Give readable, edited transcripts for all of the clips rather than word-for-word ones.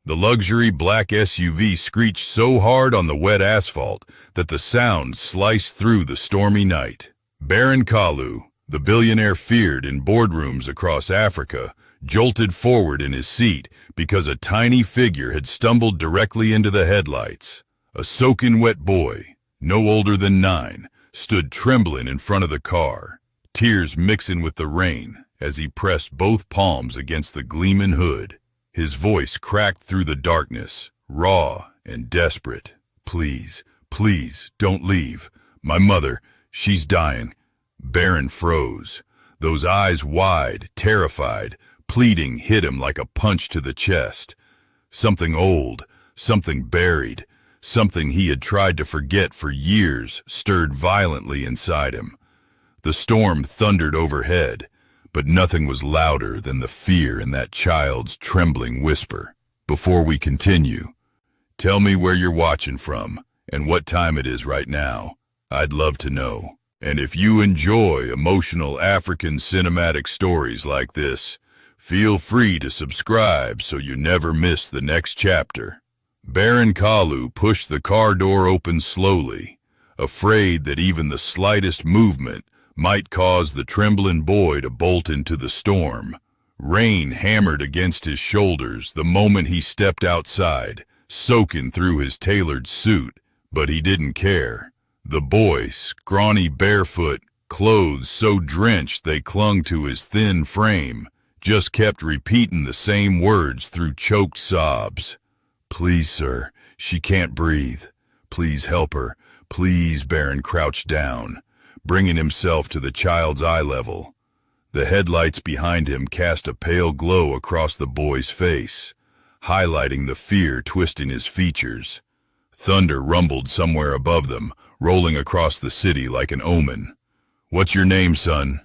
The luxury black SUV screeched so hard on the wet asphalt that the sound sliced through the stormy night. Baron Kalu, the billionaire feared in boardrooms across Africa, jolted forward in his seat because a tiny figure had stumbled directly into the headlights. A soaking wet boy, no older than 9, stood trembling in front of the car, tears mixing with the rain as he pressed both palms against the gleaming hood. His voice cracked through the darkness, raw and desperate. "Please, please, don't leave. My mother, she's dying." Baron froze. Those eyes wide, terrified, pleading hit him like a punch to the chest. Something old, something buried, something he had tried to forget for years stirred violently inside him. The storm thundered overhead, but nothing was louder than the fear in that child's trembling whisper. "Before we continue, tell me where you're watching from and what time it is right now. I'd love to know. And if you enjoy emotional African cinematic stories like this, feel free to subscribe so you never miss the next chapter." Baron Kalu pushed the car door open slowly, afraid that even the slightest movement might cause the trembling boy to bolt into the storm. Rain hammered against his shoulders the moment he stepped outside, soaking through his tailored suit, but he didn't care. The boy, scrawny barefoot, clothes so drenched they clung to his thin frame, just kept repeating the same words through choked sobs. "Please, sir, she can't breathe. Please help her. Please." Baron crouched down, bringing himself to the child's eye level. The headlights behind him cast a pale glow across the boy's face, highlighting the fear twisting his features. Thunder rumbled somewhere above them, rolling across the city like an omen. "What's your name, son?"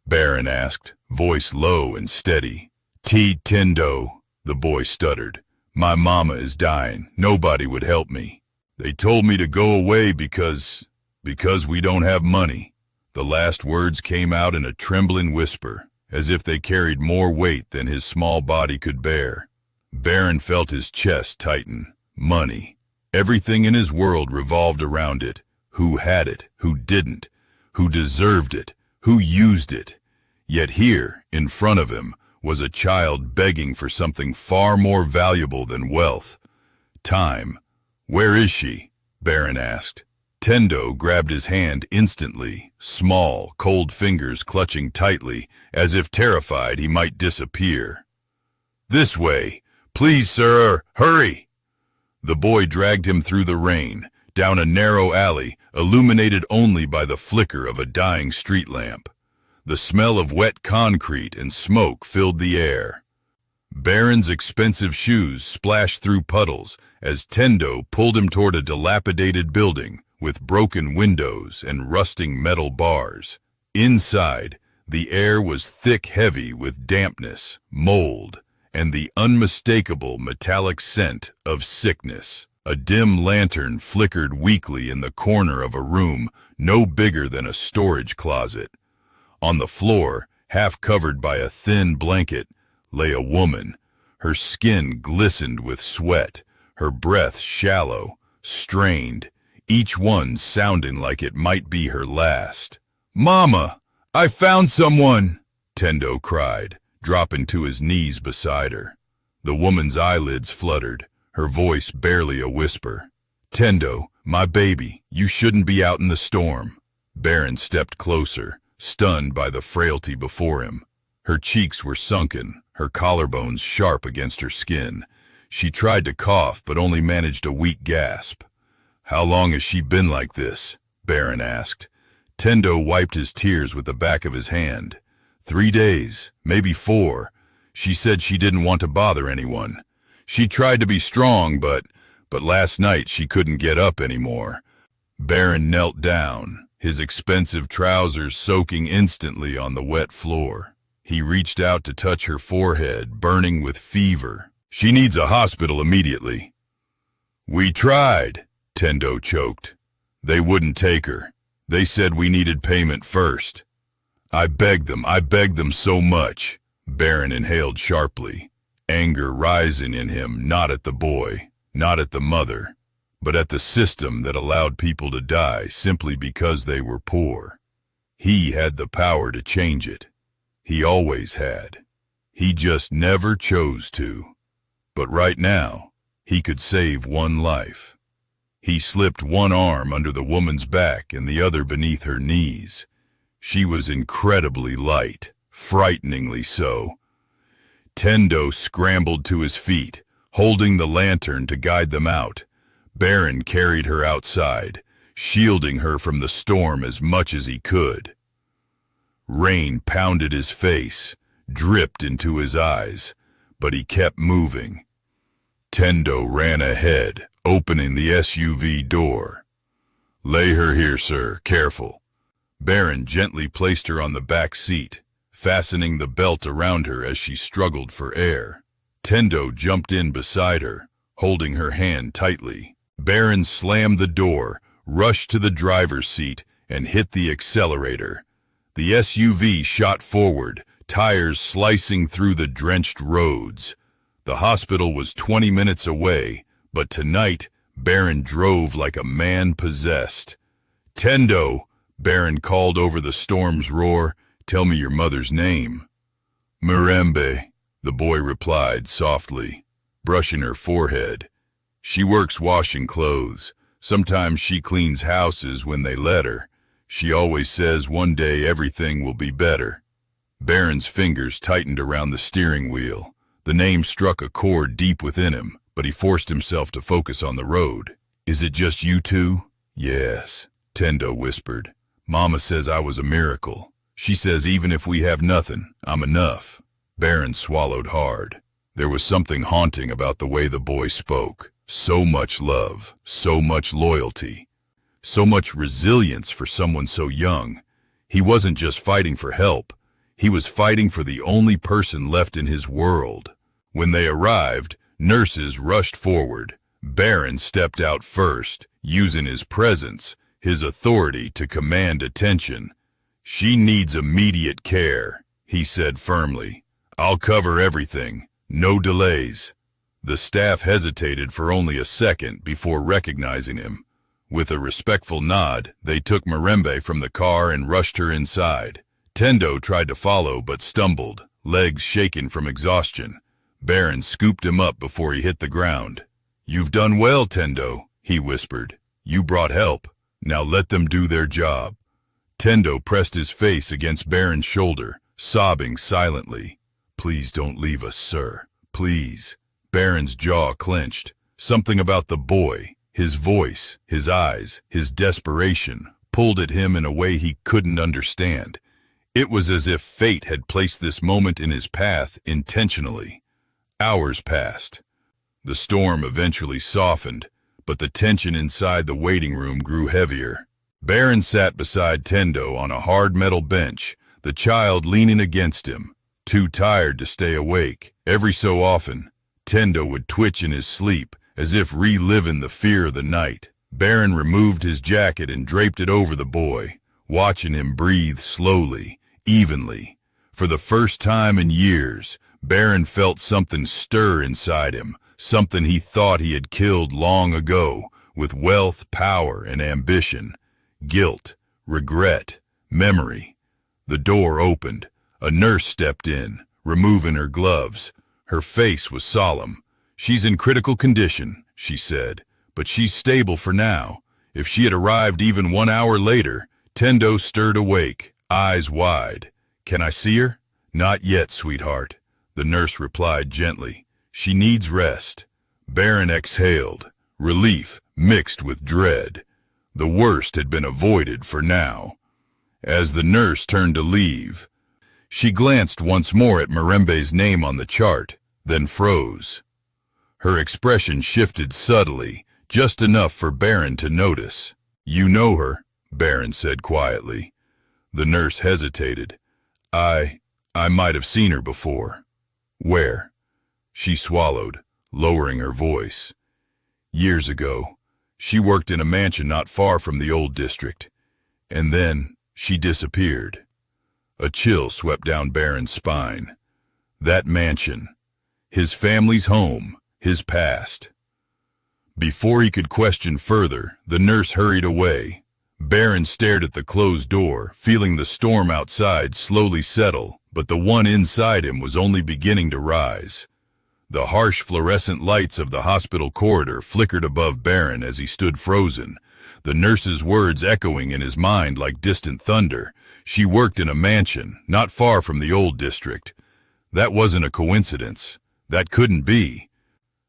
Baron asked, voice low and steady. "Tendo," the boy stuttered. "My mama is dying. Nobody would help me. They told me to go away because we don't have money." The last words came out in a trembling whisper, as if they carried more weight than his small body could bear. Baron felt his chest tighten. Money. Everything in his world revolved around it. Who had it? Who didn't? Who deserved it? Who used it? Yet here, in front of him, was a child begging for something far more valuable than wealth. Time. "Where is she?" Baron asked. Tendo grabbed his hand instantly, small, cold fingers clutching tightly, as if terrified he might disappear. "This way. Please, sir, hurry!" The boy dragged him through the rain, down a narrow alley, illuminated only by the flicker of a dying street lamp. The smell of wet concrete and smoke filled the air. Baron's expensive shoes splashed through puddles as Tendo pulled him toward a dilapidated building with broken windows and rusting metal bars. Inside, the air was thick, heavy with dampness, mold, and the unmistakable metallic scent of sickness. A dim lantern flickered weakly in the corner of a room no bigger than a storage closet. On the floor, half covered by a thin blanket, lay a woman. Her skin glistened with sweat, her breath shallow, strained, each one sounding like it might be her last. "Mama, I found someone!" Tendo cried, dropping to his knees beside her. The woman's eyelids fluttered, her voice barely a whisper. "Tendo, my baby, you shouldn't be out in the storm." Baron stepped closer, stunned by the frailty before him. Her cheeks were sunken, her collarbones sharp against her skin. She tried to cough but only managed a weak gasp. "How long has she been like this?" Baron asked. Tendo wiped his tears with the back of his hand. 3 days, maybe 4. She said she didn't want to bother anyone. She tried to be strong, but last night she couldn't get up anymore. Baron knelt down, his expensive trousers soaking instantly on the wet floor. He reached out to touch her forehead, burning with fever. "She needs a hospital immediately." "We tried," Tendo choked. "They wouldn't take her. They said we needed payment first. I begged them so much." Baron inhaled sharply. anger rising in him not at the boy, not at the mother, but at the system that allowed people to die simply because they were poor. He had the power to change it. He always had. He just never chose to. But right now, he could save one life. He slipped one arm under the woman's back and the other beneath her knees. She was incredibly light, frighteningly so. Tendo scrambled to his feet, holding the lantern to guide them out. Baron carried her outside, shielding her from the storm as much as he could. Rain pounded his face, dripped into his eyes, but he kept moving. Tendo ran ahead, opening the SUV door. "Lay her here, sir, careful." Baron gently placed her on the back seat, fastening the belt around her as she struggled for air. Tendo jumped in beside her, holding her hand tightly. Baron slammed the door, rushed to the driver's seat, and hit the accelerator. The SUV shot forward, tires slicing through the drenched roads. The hospital was 20 minutes away, but tonight, Baron drove like a man possessed. "Tendo," Baron called over the storm's roar, "tell me your mother's name." "Mirembe," the boy replied softly, brushing her forehead. "She works washing clothes. Sometimes she cleans houses when they let her. She always says one day everything will be better." Baron's fingers tightened around the steering wheel. The name struck a chord deep within him, but he forced himself to focus on the road. "Is it just you two?" "Yes," Tendo whispered. "Mama says I was a miracle. She says even if we have nothing, I'm enough." Baron swallowed hard. There was something haunting about the way the boy spoke. So much love, so much loyalty, so much resilience for someone so young. He wasn't just fighting for help. He was fighting for the only person left in his world. When they arrived, nurses rushed forward. Baron stepped out first, using his presence, his authority to command attention. "She needs immediate care," he said firmly. "I'll cover everything. No delays." The staff hesitated for only a second before recognizing him. With a respectful nod, they took Mirembe from the car and rushed her inside. Tendo tried to follow but stumbled, legs shaken from exhaustion. Baron scooped him up before he hit the ground. "You've done well, Tendo," he whispered. "You brought help. Now let them do their job." Tendo pressed his face against Baron's shoulder, sobbing silently. "Please don't leave us, sir. Please." Baron's jaw clenched. Something about the boy, his voice, his eyes, his desperation, pulled at him in a way he couldn't understand. It was as if fate had placed this moment in his path intentionally. Hours passed. The storm eventually softened, but the tension inside the waiting room grew heavier. Baron sat beside Tendo on a hard metal bench, the child leaning against him, too tired to stay awake. Every so often, Tendo would twitch in his sleep, as if reliving the fear of the night. Baron removed his jacket and draped it over the boy, watching him breathe slowly, evenly. For the first time in years, Baron felt something stir inside him, something he thought he had killed long ago, with wealth, power, and ambition. Guilt, regret, memory. The door opened. A nurse stepped in, removing her gloves. Her face was solemn. "She's in critical condition," she said, "but she's stable for now." If she had arrived even 1 hour later, Tendo stirred awake, eyes wide. "Can I see her?" "Not yet, sweetheart," the nurse replied gently. "She needs rest." Baron exhaled, relief mixed with dread. The worst had been avoided for now. As the nurse turned to leave, she glanced once more at Mirembe's name on the chart, then froze. Her expression shifted subtly, just enough for Baron to notice. "You know her," Baron said quietly. The nurse hesitated. I might have seen her before." "Where?" She swallowed, lowering her voice. "Years ago. She worked in a mansion not far from the old district. And then she disappeared." A chill swept down Baron's spine. That mansion. his family's home, his past. Before he could question further, the nurse hurried away. Baron stared at the closed door, feeling the storm outside slowly settle, but the one inside him was only beginning to rise. The harsh fluorescent lights of the hospital corridor flickered above Baron as he stood frozen, the nurse's words echoing in his mind like distant thunder. She worked in a mansion, not far from the old district. That wasn't a coincidence. That couldn't be.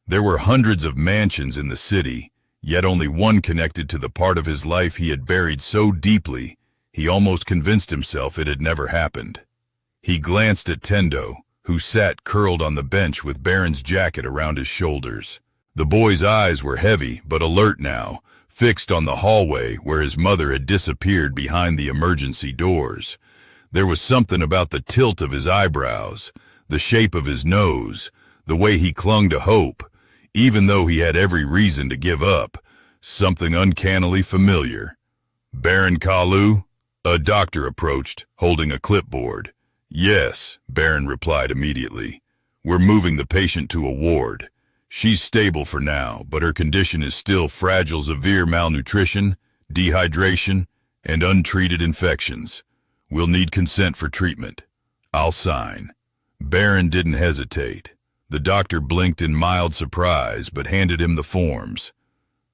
There were hundreds of mansions in the city, yet only one connected to the part of his life he had buried so deeply, he almost convinced himself it had never happened. He glanced at Tendo, who sat curled on the bench with Baron's jacket around his shoulders. The boy's eyes were heavy but alert now, fixed on the hallway where his mother had disappeared behind the emergency doors. There was something about the tilt of his eyebrows, the shape of his nose, the way he clung to hope, even though he had every reason to give up, something uncannily familiar. "Baron Kalu?" A doctor approached, holding a clipboard. "Yes," Baron replied immediately. "We're moving the patient to a ward. She's stable for now, but her condition is still fragile. Severe malnutrition, dehydration, and untreated infections. We'll need consent for treatment. I'll sign." Baron didn't hesitate. The doctor blinked in mild surprise, but handed him the forms.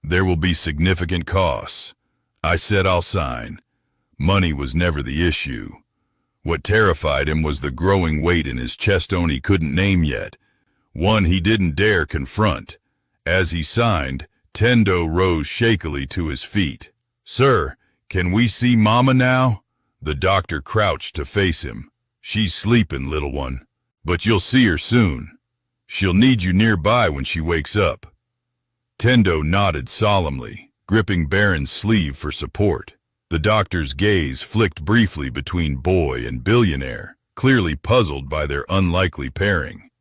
"There will be significant costs." I said I'll sign. Money was never the issue. What terrified him was the growing weight in his chest he couldn't name yet, one he didn't dare confront. As he signed, Tendo rose shakily to his feet. "Sir, can we see Mama now?" The doctor crouched to face him. "She's sleeping, little one, but you'll see her soon. She'll need you nearby when she wakes up." Tendo nodded solemnly, gripping Baron's sleeve for support. The doctor's gaze flicked briefly between boy and billionaire, clearly puzzled by their unlikely pairing.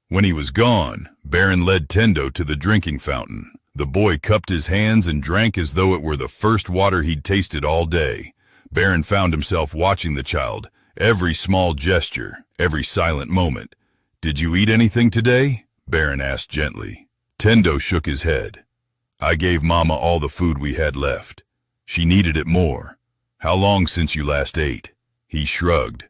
When he was gone, Baron led Tendo to the drinking fountain. The boy cupped his hands and drank as though it were the first water he'd tasted all day. Baron found himself watching the child, every small gesture, every silent moment. "Did you eat anything today?" Baron asked gently. Tendo shook his head. "I gave Mama all the food we had left. She needed it more. How long since you last ate?" He shrugged.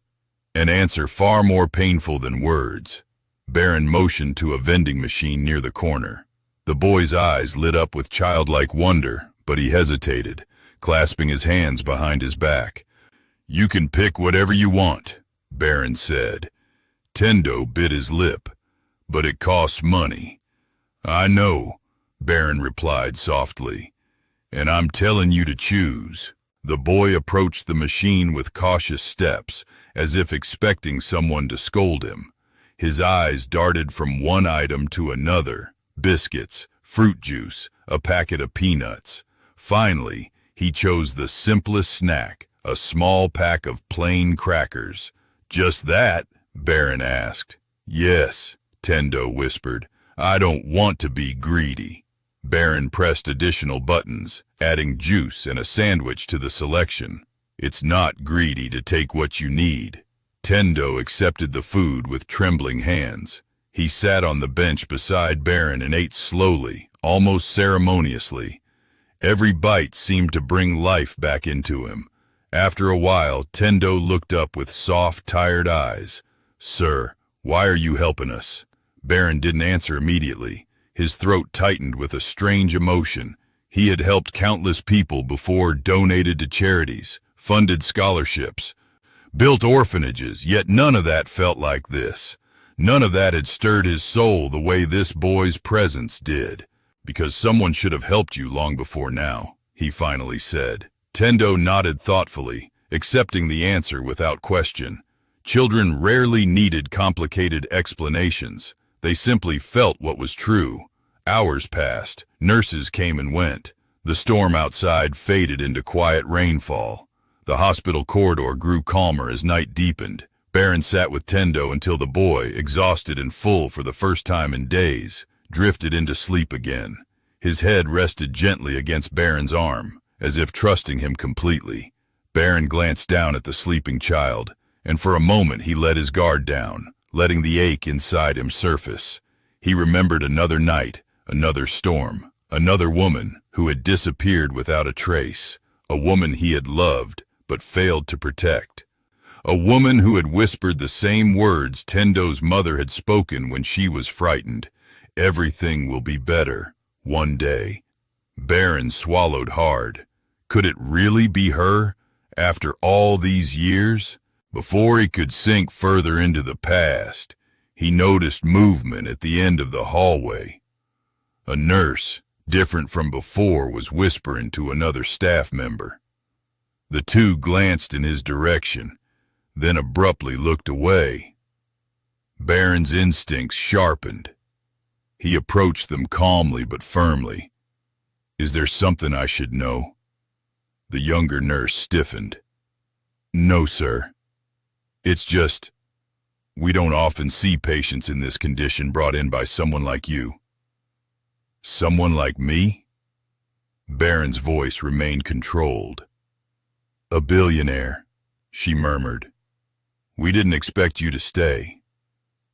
An answer far more painful than words. Baron motioned to a vending machine near the corner. The boy's eyes lit up with childlike wonder, but he hesitated, clasping his hands behind his back. "You can pick whatever you want," Baron said. Tendo bit his lip. "But it costs money." "I know," Baron replied softly. "And I'm telling you to choose." The boy approached the machine with cautious steps, as if expecting someone to scold him. His eyes darted from one item to another: biscuits, fruit juice, a packet of peanuts. Finally, he chose the simplest snack, a small pack of plain crackers. "Just that?" Baron asked. "Yes," Tendo whispered. "I don't want to be greedy." Baron pressed additional buttons, adding juice and a sandwich to the selection. "It's not greedy to take what you need." Tendo accepted the food with trembling hands. He sat on the bench beside Baron and ate slowly, almost ceremoniously. Every bite seemed to bring life back into him. After a while, Tendo looked up with soft, tired eyes. "Sir, why are you helping us?" Baron didn't answer immediately. His throat tightened with a strange emotion. He had helped countless people before, donated to charities, funded scholarships, built orphanages, yet none of that felt like this. None of that had stirred his soul the way this boy's presence did. "Because someone should have helped you long before now," he finally said. Tendo nodded thoughtfully, accepting the answer without question. Children rarely needed complicated explanations. They simply felt what was true. Hours passed. Nurses came and went. The storm outside faded into quiet rainfall. The hospital corridor grew calmer as night deepened. Baron sat with Tendo until the boy, exhausted and full for the first time in days, drifted into sleep again. His head rested gently against Baron's arm, as if trusting him completely. Baron glanced down at the sleeping child, and for a moment he let his guard down, letting the ache inside him surface. He remembered another night, another storm, another woman who had disappeared without a trace, a woman he had loved but failed to protect. A woman who had whispered the same words Tendo's mother had spoken when she was frightened. Everything will be better, one day. Baron swallowed hard. Could it really be her, after all these years? Before he could sink further into the past, he noticed movement at the end of the hallway. A nurse, different from before, was whispering to another staff member. The two glanced in his direction, then abruptly looked away. Baron's instincts sharpened. He approached them calmly but firmly. "Is there something I should know?" The younger nurse stiffened. "No, sir. It's just, we don't often see patients in this condition brought in by someone like you." "Someone like me?" Baron's voice remained controlled. "A billionaire," she murmured. "We didn't expect you to stay."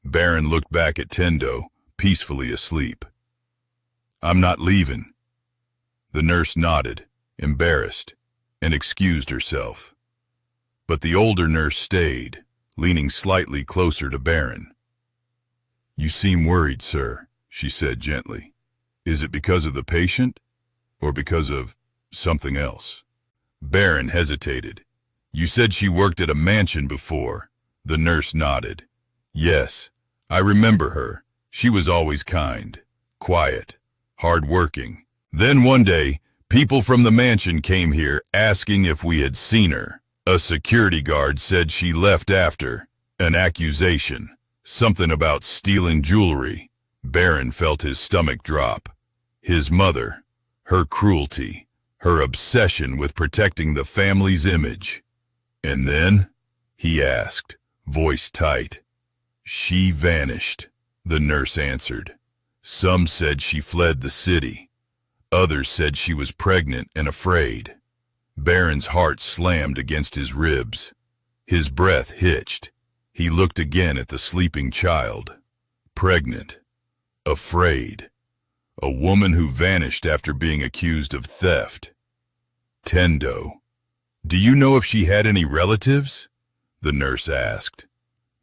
Baron looked back at Tendo, peacefully asleep. "I'm not leaving." The nurse nodded, embarrassed, and excused herself. But the older nurse stayed, leaning slightly closer to Baron. "You seem worried, sir," she said gently. "Is it because of the patient, or because of something else?" Baron hesitated. "You said she worked at a mansion before." The nurse nodded. "Yes, I remember her. She was always kind, quiet, hard-working. Then one day, people from the mansion came here asking if we had seen her. A security guard said she left after an accusation, something about stealing jewelry." Baron felt his stomach drop. His mother, her cruelty, her obsession with protecting the family's image. "And then?" he asked, voice tight. "She vanished," the nurse answered. "Some said she fled the city. Others said she was pregnant and afraid." Baron's heart slammed against his ribs. His breath hitched. He looked again at the sleeping child. Pregnant. Afraid. A woman who vanished after being accused of theft. "Tendo, do you know if she had any relatives?" the nurse asked.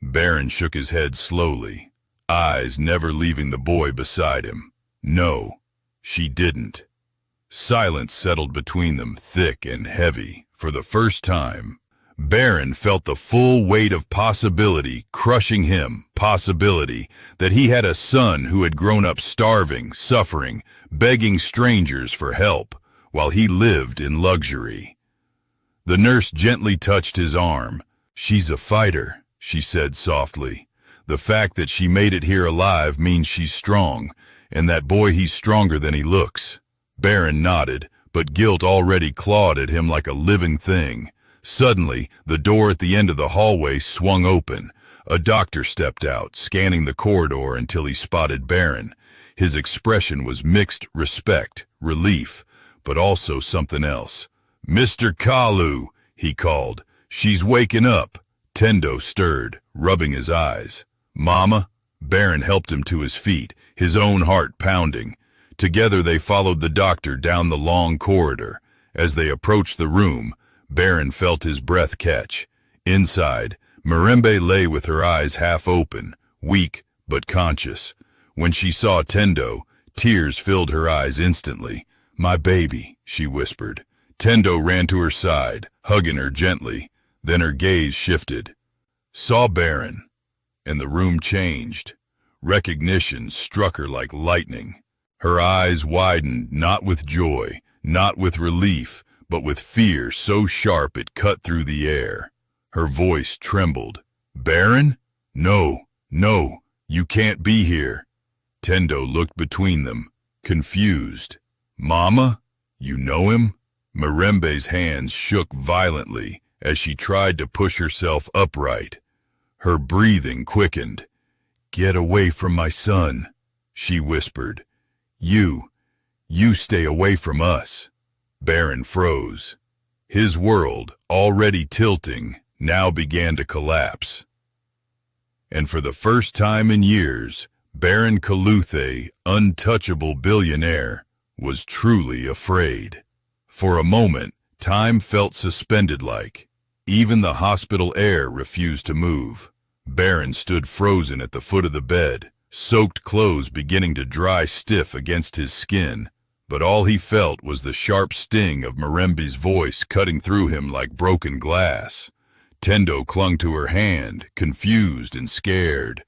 Baron shook his head slowly, eyes never leaving the boy beside him. "No, she didn't." Silence settled between them, thick and heavy. For the first time, Baron felt the full weight of possibility crushing him, possibility that he had a son who had grown up starving, suffering, begging strangers for help, while he lived in luxury. The nurse gently touched his arm. "She's a fighter," she said softly. "The fact that she made it here alive means she's strong, and that boy, he's stronger than he looks." Baron nodded, but guilt already clawed at him like a living thing. Suddenly, the door at the end of the hallway swung open. A doctor stepped out, scanning the corridor until he spotted Baron. His expression was mixed respect, relief, but also something else. "Mr. Kalu," he called. "She's waking up." Tendo stirred, rubbing his eyes. "Mama?" Baron helped him to his feet, his own heart pounding. Together they followed the doctor down the long corridor. As they approached the room, Baron felt his breath catch. Inside, Mirembe lay with her eyes half open, weak but conscious. When she saw Tendo, tears filled her eyes instantly. "My baby," she whispered. Tendo ran to her side, hugging her gently. Then her gaze shifted. Saw Baron, and the room changed. Recognition struck her like lightning. Her eyes widened, not with joy, not with relief, but with fear so sharp it cut through the air. Her voice trembled. "Baron? No, no, you can't be here." Tendo looked between them, confused. "Mama? You know him?" Mirembe's hands shook violently as she tried to push herself upright. Her breathing quickened. "Get away from my son," she whispered. You stay away from us." Baron froze. His world, already tilting, now began to collapse. And for the first time in years, Baron Kaluthe, untouchable billionaire, was truly afraid. For a moment, time felt suspended like. Even the hospital air refused to move. Baron stood frozen at the foot of the bed, soaked clothes beginning to dry stiff against his skin, but all he felt was the sharp sting of Mirembe's voice cutting through him like broken glass. Tendo clung to her hand, confused and scared,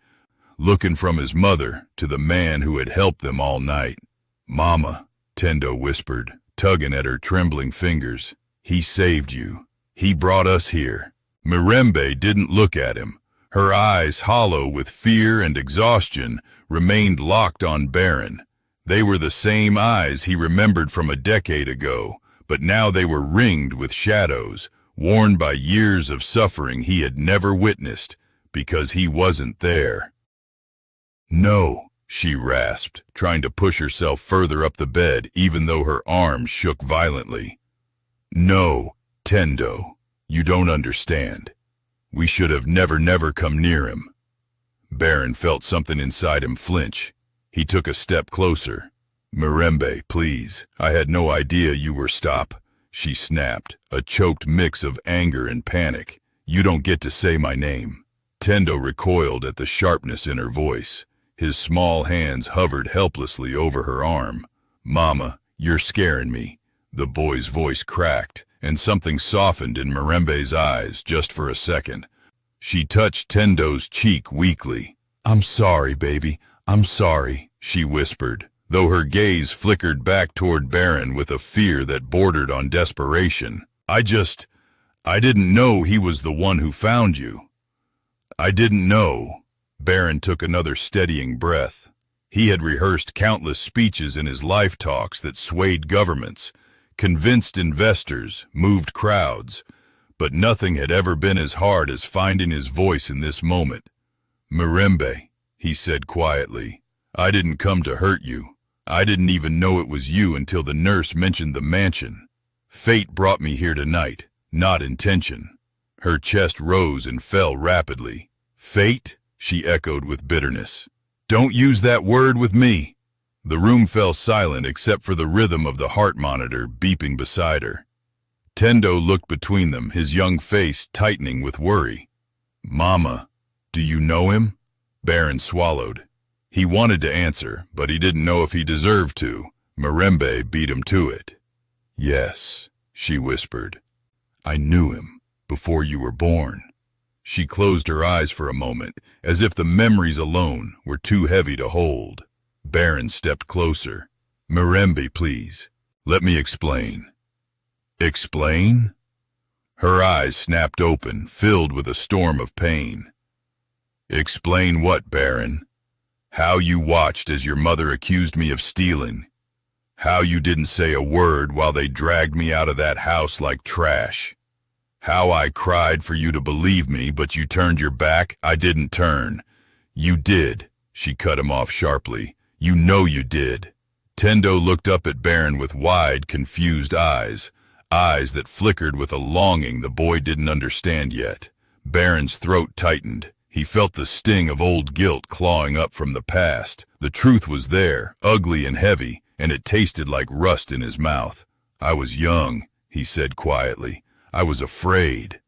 looking from his mother to the man who had helped them all night. "Mama," Tendo whispered, tugging at her trembling fingers. "He saved you. He brought us here." Mirembe didn't look at him. Her eyes, hollow with fear and exhaustion, remained locked on Baron. They were the same eyes he remembered from a decade ago, but now they were ringed with shadows, worn by years of suffering he had never witnessed, because he wasn't there. "No," she rasped, trying to push herself further up the bed even though her arms shook violently. "No, Tendo, you don't understand. We should have never come near him." Baron felt something inside him flinch. He took a step closer. "Mirembe, please, I had no idea you were." "Stop," she snapped, a choked mix of anger and panic. "You don't get to say my name." Tendo recoiled at the sharpness in her voice. His small hands hovered helplessly over her arm. "Mama, you're scaring me." The boy's voice cracked, and something softened in Mirembe's eyes just for a second. She touched Tendo's cheek weakly. "I'm sorry, baby, I'm sorry," she whispered, though her gaze flickered back toward Baron with a fear that bordered on desperation. I didn't know he was the one who found you. I didn't know." Baron took another steadying breath. He had rehearsed countless speeches in his life talks that swayed governments, convinced investors, moved crowds, but nothing had ever been as hard as finding his voice in this moment. "Mirembe," he said quietly, "I didn't come to hurt you. I didn't even know it was you until the nurse mentioned the mansion. Fate brought me here tonight, not intention." Her chest rose and fell rapidly. "Fate?" she echoed with bitterness. "Don't use that word with me." The room fell silent except for the rhythm of the heart monitor beeping beside her. Tendo looked between them, his young face tightening with worry. "Mama, do you know him?" Baron swallowed. He wanted to answer, but he didn't know if he deserved to. Mirembe beat him to it. "Yes," she whispered. "I knew him before you were born." She closed her eyes for a moment, as if the memories alone were too heavy to hold. Baron stepped closer. "Mirembe, please, let me explain." "Explain?" Her eyes snapped open, filled with a storm of pain. "Explain what, Baron? How you watched as your mother accused me of stealing? How you didn't say a word while they dragged me out of that house like trash? How I cried for you to believe me, but you turned your back?" "I didn't turn. You did," she cut him off sharply. "You know you did." Tendo looked up at Baron with wide, confused eyes that flickered with a longing the boy didn't understand yet. Baron's throat tightened. He felt the sting of old guilt clawing up from the past. The truth was there, ugly and heavy, and it tasted like rust in his mouth. "I was young," he said quietly. "I was afraid.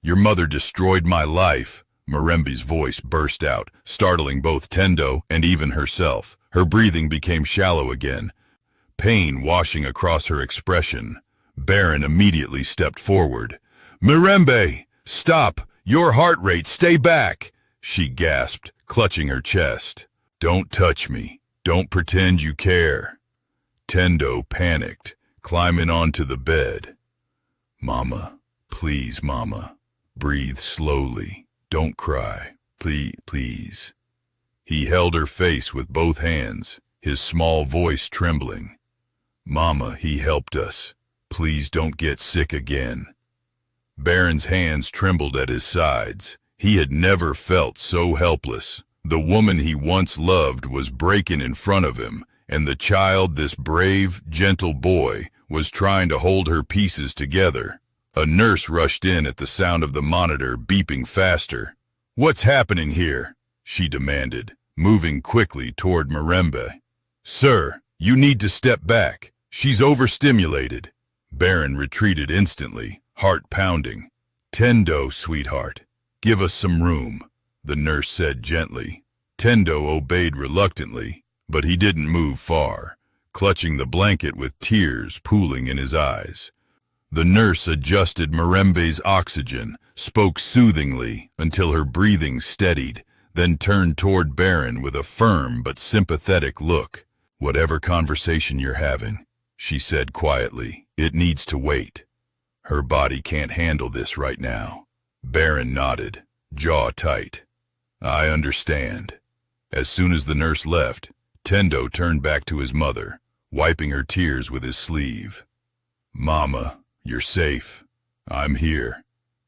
Your mother destroyed my life." Mirembe's voice burst out, startling both Tendo and even herself. Her breathing became shallow again, pain washing across her expression. Baron immediately stepped forward. "Mirembe, stop! Your heart rate, stay back!" she gasped, clutching her chest. "Don't touch me. Don't pretend you care." Tendo panicked, climbing onto the bed. "Mama, please, Mama. Breathe slowly. Don't cry. Please." He held her face with both hands, his small voice trembling. "Mama, he helped us. Please don't get sick again." Baron's hands trembled at his sides. He had never felt so helpless. The woman he once loved was breaking in front of him, and the child, this brave, gentle boy, was trying to hold her pieces together. A nurse rushed in at the sound of the monitor beeping faster. "What's happening here?" she demanded. moving quickly toward Mirembe. "Sir, you need to step back. She's overstimulated." Baron retreated instantly, heart pounding. "Tendo, sweetheart, give us some room," the nurse said gently. Tendo obeyed reluctantly, but he didn't move far, clutching the blanket with tears pooling in his eyes. The nurse adjusted Mirembe's oxygen, spoke soothingly until her breathing steadied, then turned toward Baron with a firm but sympathetic look. "Whatever conversation you're having," she said quietly, "it needs to wait. Her body can't handle this right now." Baron nodded, jaw tight. "I understand." As soon as the nurse left, Tendo turned back to his mother, wiping her tears with his sleeve. "Mama, you're safe. I'm here.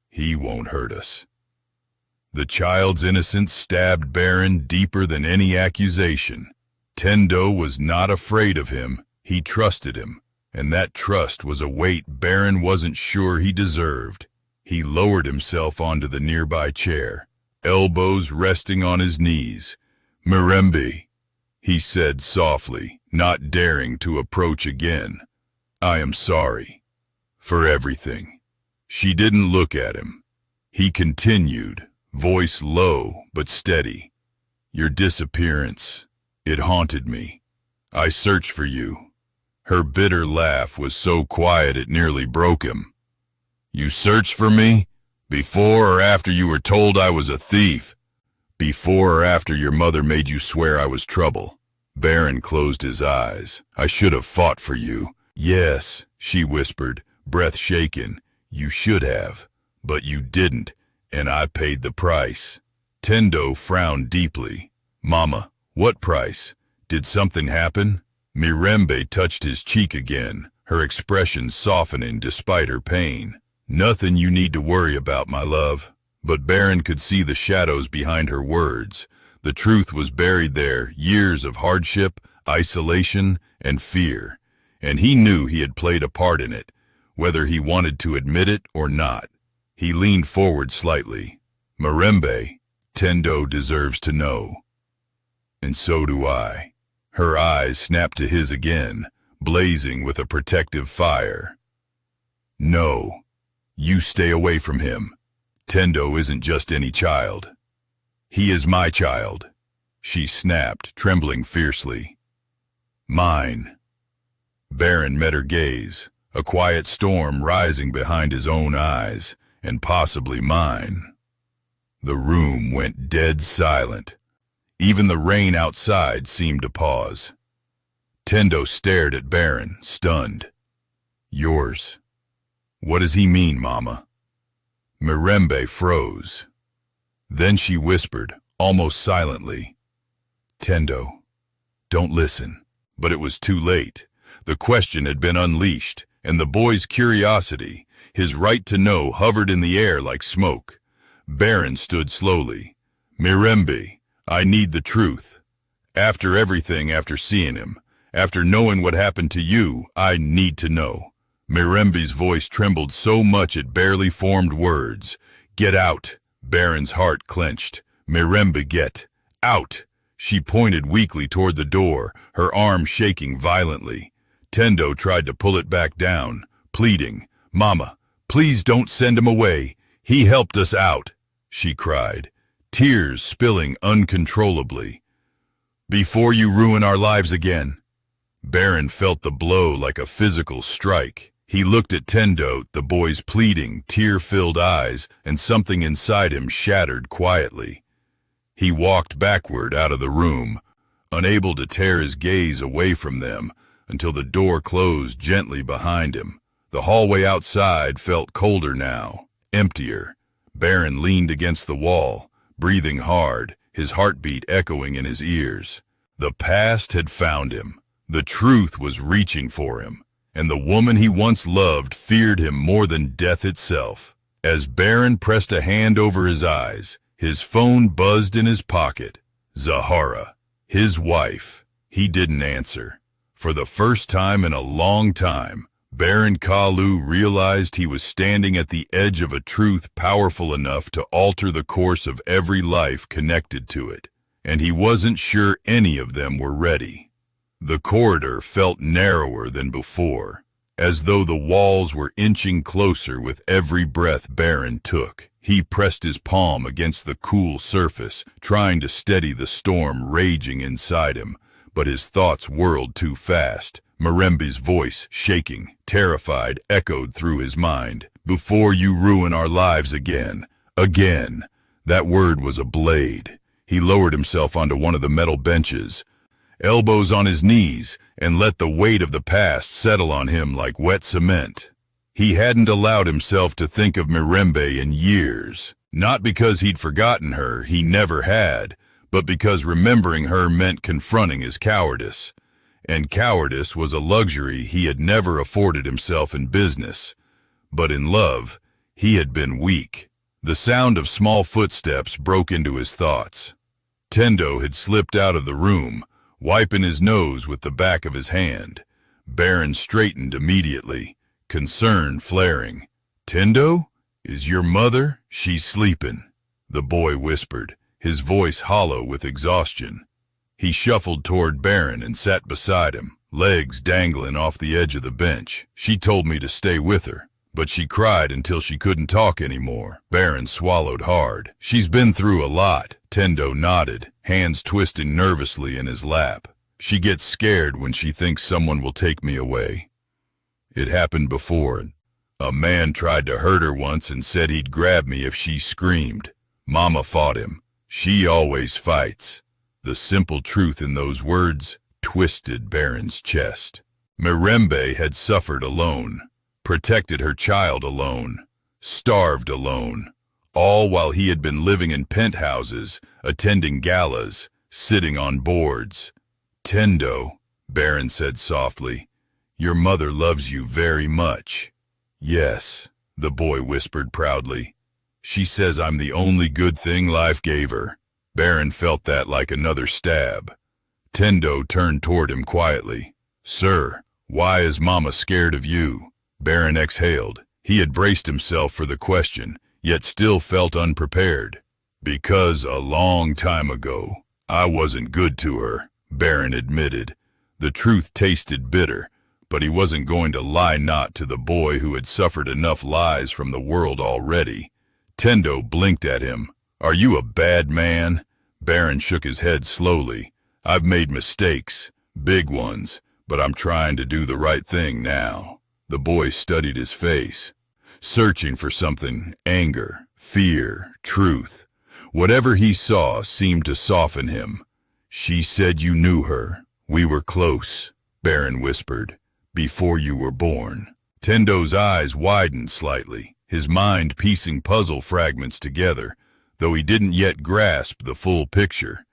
He won't hurt us." The child's innocence stabbed Baron deeper than any accusation. Tendo was not afraid of him. He trusted him, and that trust was a weight Baron wasn't sure he deserved. He lowered himself onto the nearby chair, elbows resting on his knees. "Mirembe," he said softly, not daring to approach again. "I am sorry for everything." She didn't look at him. He continued, voice low but steady. "Your disappearance, it haunted me. I searched for you." Her bitter laugh was so quiet it nearly broke him. "You searched for me? Before or after you were told I was a thief? Before or after your mother made you swear I was trouble?" Baron closed his eyes. "I should have fought for you." "Yes," she whispered, breath shaken. "You should have, but you didn't, and I paid the price." Tendo frowned deeply. "Mama, what price? Did something happen?" Mirembe touched his cheek again, her expression softening despite her pain. "Nothing you need to worry about, my love." But Baron could see the shadows behind her words. The truth was buried there, years of hardship, isolation, and fear. And he knew he had played a part in it, whether he wanted to admit it or not. He leaned forward slightly. "Mirembe, Tendo deserves to know. And so do I." Her eyes snapped to his again, blazing with a protective fire. "No, you stay away from him. Tendo isn't just any child. He is my child," she snapped, trembling fiercely. "Mine." Baron met her gaze, a quiet storm rising behind his own eyes, and possibly mine. The room went dead silent. Even the rain outside seemed to pause. Tendo stared at Baron, stunned. "Yours. What does he mean, Mama?" Mirembe froze. Then she whispered, almost silently, "Tendo, don't listen." But it was too late. The question had been unleashed, and the boy's curiosity, his right to know, hovered in the air like smoke. Baron stood slowly. "Mirembe, I need the truth. After everything, after seeing him, after knowing what happened to you, I need to know." Mirembe's voice trembled so much it barely formed words. "Get out." Baron's heart clenched. "Mirembe, get out." She pointed weakly toward the door, her arm shaking violently. Tendo tried to pull it back down, pleading, "Mama, please don't send him away. He helped us out," she cried, tears spilling uncontrollably. "Before you ruin our lives again." Baron felt the blow like a physical strike. He looked at Tendo, the boy's pleading, tear-filled eyes, and something inside him shattered quietly. He walked backward out of the room, unable to tear his gaze away from them, until the door closed gently behind him. The hallway outside felt colder now, emptier. Baron leaned against the wall, breathing hard, his heartbeat echoing in his ears. The past had found him. The truth was reaching for him. And the woman he once loved feared him more than death itself. As Baron pressed a hand over his eyes, his phone buzzed in his pocket. Zahara, his wife. He didn't answer. For the first time in a long time, Baron Kalu realized he was standing at the edge of a truth powerful enough to alter the course of every life connected to it. and he wasn't sure any of them were ready. The corridor felt narrower than before, as though the walls were inching closer with every breath Baron took. He pressed his palm against the cool surface, trying to steady the storm raging inside him, but his thoughts whirled too fast. Mirembe's voice, shaking, terrified, echoed through his mind. "Before you ruin our lives again. Again." That word was a blade. He lowered himself onto one of the metal benches, elbows on his knees, and let the weight of the past settle on him like wet cement. He hadn't allowed himself to think of Mirembe in years, not because he'd forgotten her, he never had, but because remembering her meant confronting his cowardice. And cowardice was a luxury he had never afforded himself in business. But in love, he had been weak. The sound of small footsteps broke into his thoughts. Tendo had slipped out of the room, wiping his nose with the back of his hand. Baron straightened immediately, concern flaring. "Tendo? Is your mother? She's sleeping," the boy whispered, his voice hollow with exhaustion. He shuffled toward Baron and sat beside him, legs dangling off the edge of the bench. "She told me to stay with her, but she cried until she couldn't talk anymore." Baron swallowed hard. "She's been through a lot." Tendo nodded, hands twisting nervously in his lap. "She gets scared when she thinks someone will take me away. It happened before. A man tried to hurt her once and said he'd grab me if she screamed. Mama fought him. She always fights." The simple truth in those words twisted Baron's chest. Mirembe had suffered alone, protected her child alone, starved alone, all while he had been living in penthouses, attending galas, sitting on boards. "Tendo," Baron said softly, "your mother loves you very much." "Yes," the boy whispered proudly. "She says I'm the only good thing life gave her." Baron felt that like another stab. Tendo turned toward him quietly. "Sir, why is Mama scared of you?" Baron exhaled. He had braced himself for the question, yet still felt unprepared. "Because a long time ago, I wasn't good to her," Baron admitted. The truth tasted bitter, but he wasn't going to lie not to the boy who had suffered enough lies from the world already. Tendo blinked at him. "Are you a bad man?" Baron shook his head slowly. "I've made mistakes, big ones, but I'm trying to do the right thing now." The boy studied his face, searching for something, anger, fear, truth. Whatever he saw seemed to soften him. "She said you knew her. We were close," Baron whispered, "before you were born." Tendo's eyes widened slightly, his mind piecing puzzle fragments together, though he didn't yet grasp the full picture.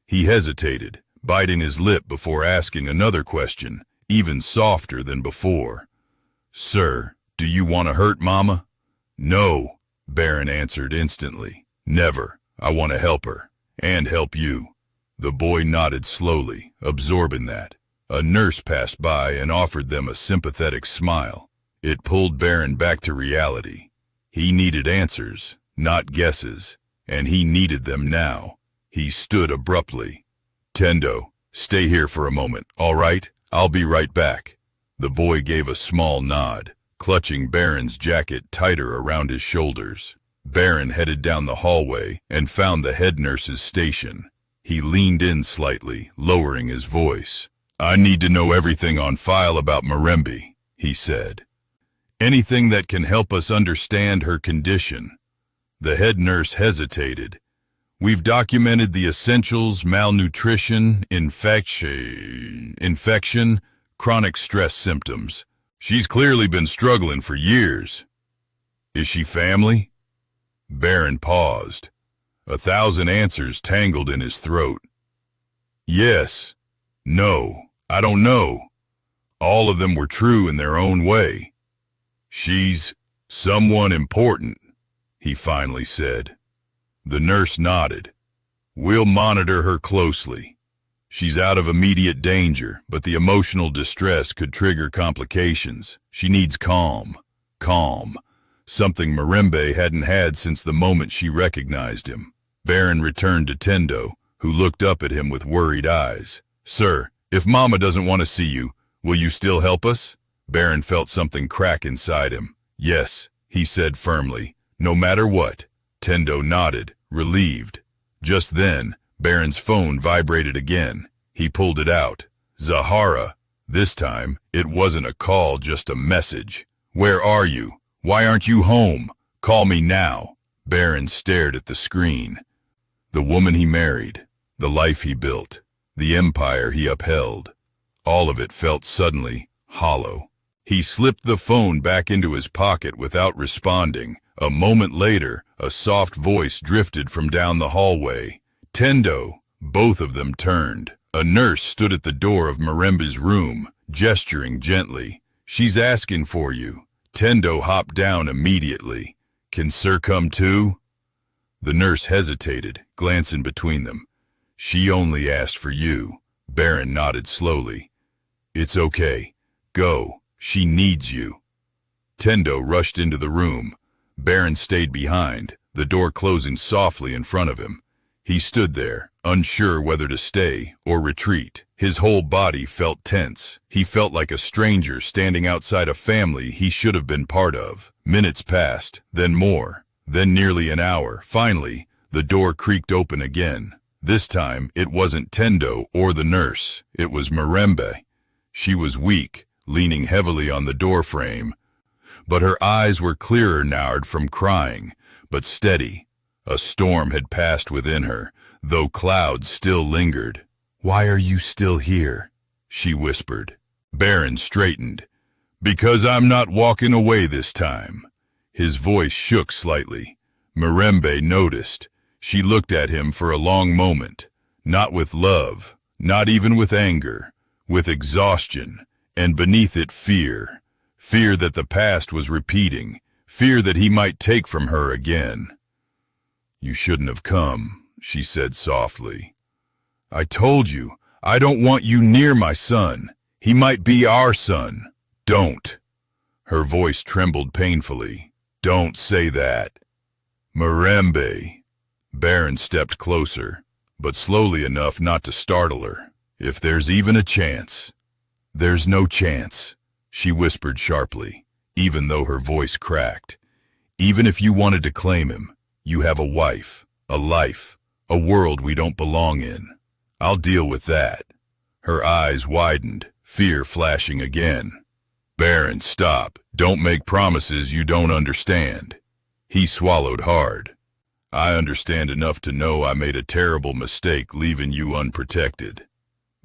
He hesitated, biting his lip before asking another question, even softer than before. "Sir, do you want to hurt Mama?" "No," Baron answered instantly. "Never. I want to help her, and help you." The boy nodded slowly, absorbing that. A nurse passed by and offered them a sympathetic smile. It pulled Baron back to reality. He needed answers, not guesses, and he needed them now. He stood abruptly. "Tendo, stay here for a moment, all right? I'll be right back." The boy gave a small nod, clutching Baron's jacket tighter around his shoulders. Baron headed down the hallway and found the head nurse's station. He leaned in slightly, lowering his voice. "I need to know everything on file about Mirembe," he said. "Anything that can help us understand her condition." The head nurse hesitated. "We've documented the essentials: malnutrition, infection, chronic stress symptoms. She's clearly been struggling for years." "Is she family?" Baron paused. 1,000 answers tangled in his throat. "Yes. No. I don't know." All of them were true in their own way. "She's someone important," he finally said. The nurse nodded. "We'll monitor her closely. She's out of immediate danger, but the emotional distress could trigger complications. She needs calm. Calm. Something Mirembe hadn't had since the moment she recognized him." Baron returned to Tendo, who looked up at him with worried eyes. "Sir, if Mama doesn't want to see you, will you still help us?" Baron felt something crack inside him. "Yes," he said firmly, "no matter what." Tendo nodded, relieved. Just then, Baron's phone vibrated again. He pulled it out. "Zahara." This time, it wasn't a call, just a message. "Where are you? Why aren't you home? Call me now." Baron stared at the screen. The woman he married, the life he built, the empire he upheld, all of it felt suddenly hollow. He slipped the phone back into his pocket without responding. A moment later, a soft voice drifted from down the hallway. "Tendo." Both of them turned. A nurse stood at the door of Mirembe's room, gesturing gently. "She's asking for you." Tendo hopped down immediately. "Can Sir come too?" The nurse hesitated, glancing between them. "She only asked for you." Baron nodded slowly. "It's okay. Go. She needs you." Tendo rushed into the room. Baron stayed behind, the door closing softly in front of him. He stood there, unsure whether to stay or retreat. His whole body felt tense. He felt like a stranger standing outside a family he should have been part of. Minutes passed, then more, then nearly an hour. Finally, the door creaked open again. This time, it wasn't Tendo or the nurse. It was Mirembe. She was weak, leaning heavily on the doorframe, but her eyes were clearer now from crying, but steady. A storm had passed within her, though clouds still lingered. "Why are you still here?" she whispered. Baron straightened. "Because I'm not walking away this time." His voice shook slightly. Mirembe noticed. She looked at him for a long moment, not with love, not even with anger, with exhaustion, and beneath it fear. Fear that the past was repeating, fear that he might take from her again. "You shouldn't have come," she said softly. "I told you, I don't want you near my son. He might be our son." "Don't." Her voice trembled painfully. "Don't say that." "Mirembe." Baron stepped closer, but slowly enough not to startle her. "If there's even a chance." "There's no chance," she whispered sharply, even though her voice cracked. "Even if you wanted to claim him, you have a wife, a life, a world we don't belong in. I'll deal with that." Her eyes widened, fear flashing again. "Baron, stop. Don't make promises you don't understand." He swallowed hard. "I understand enough to know I made a terrible mistake leaving you unprotected."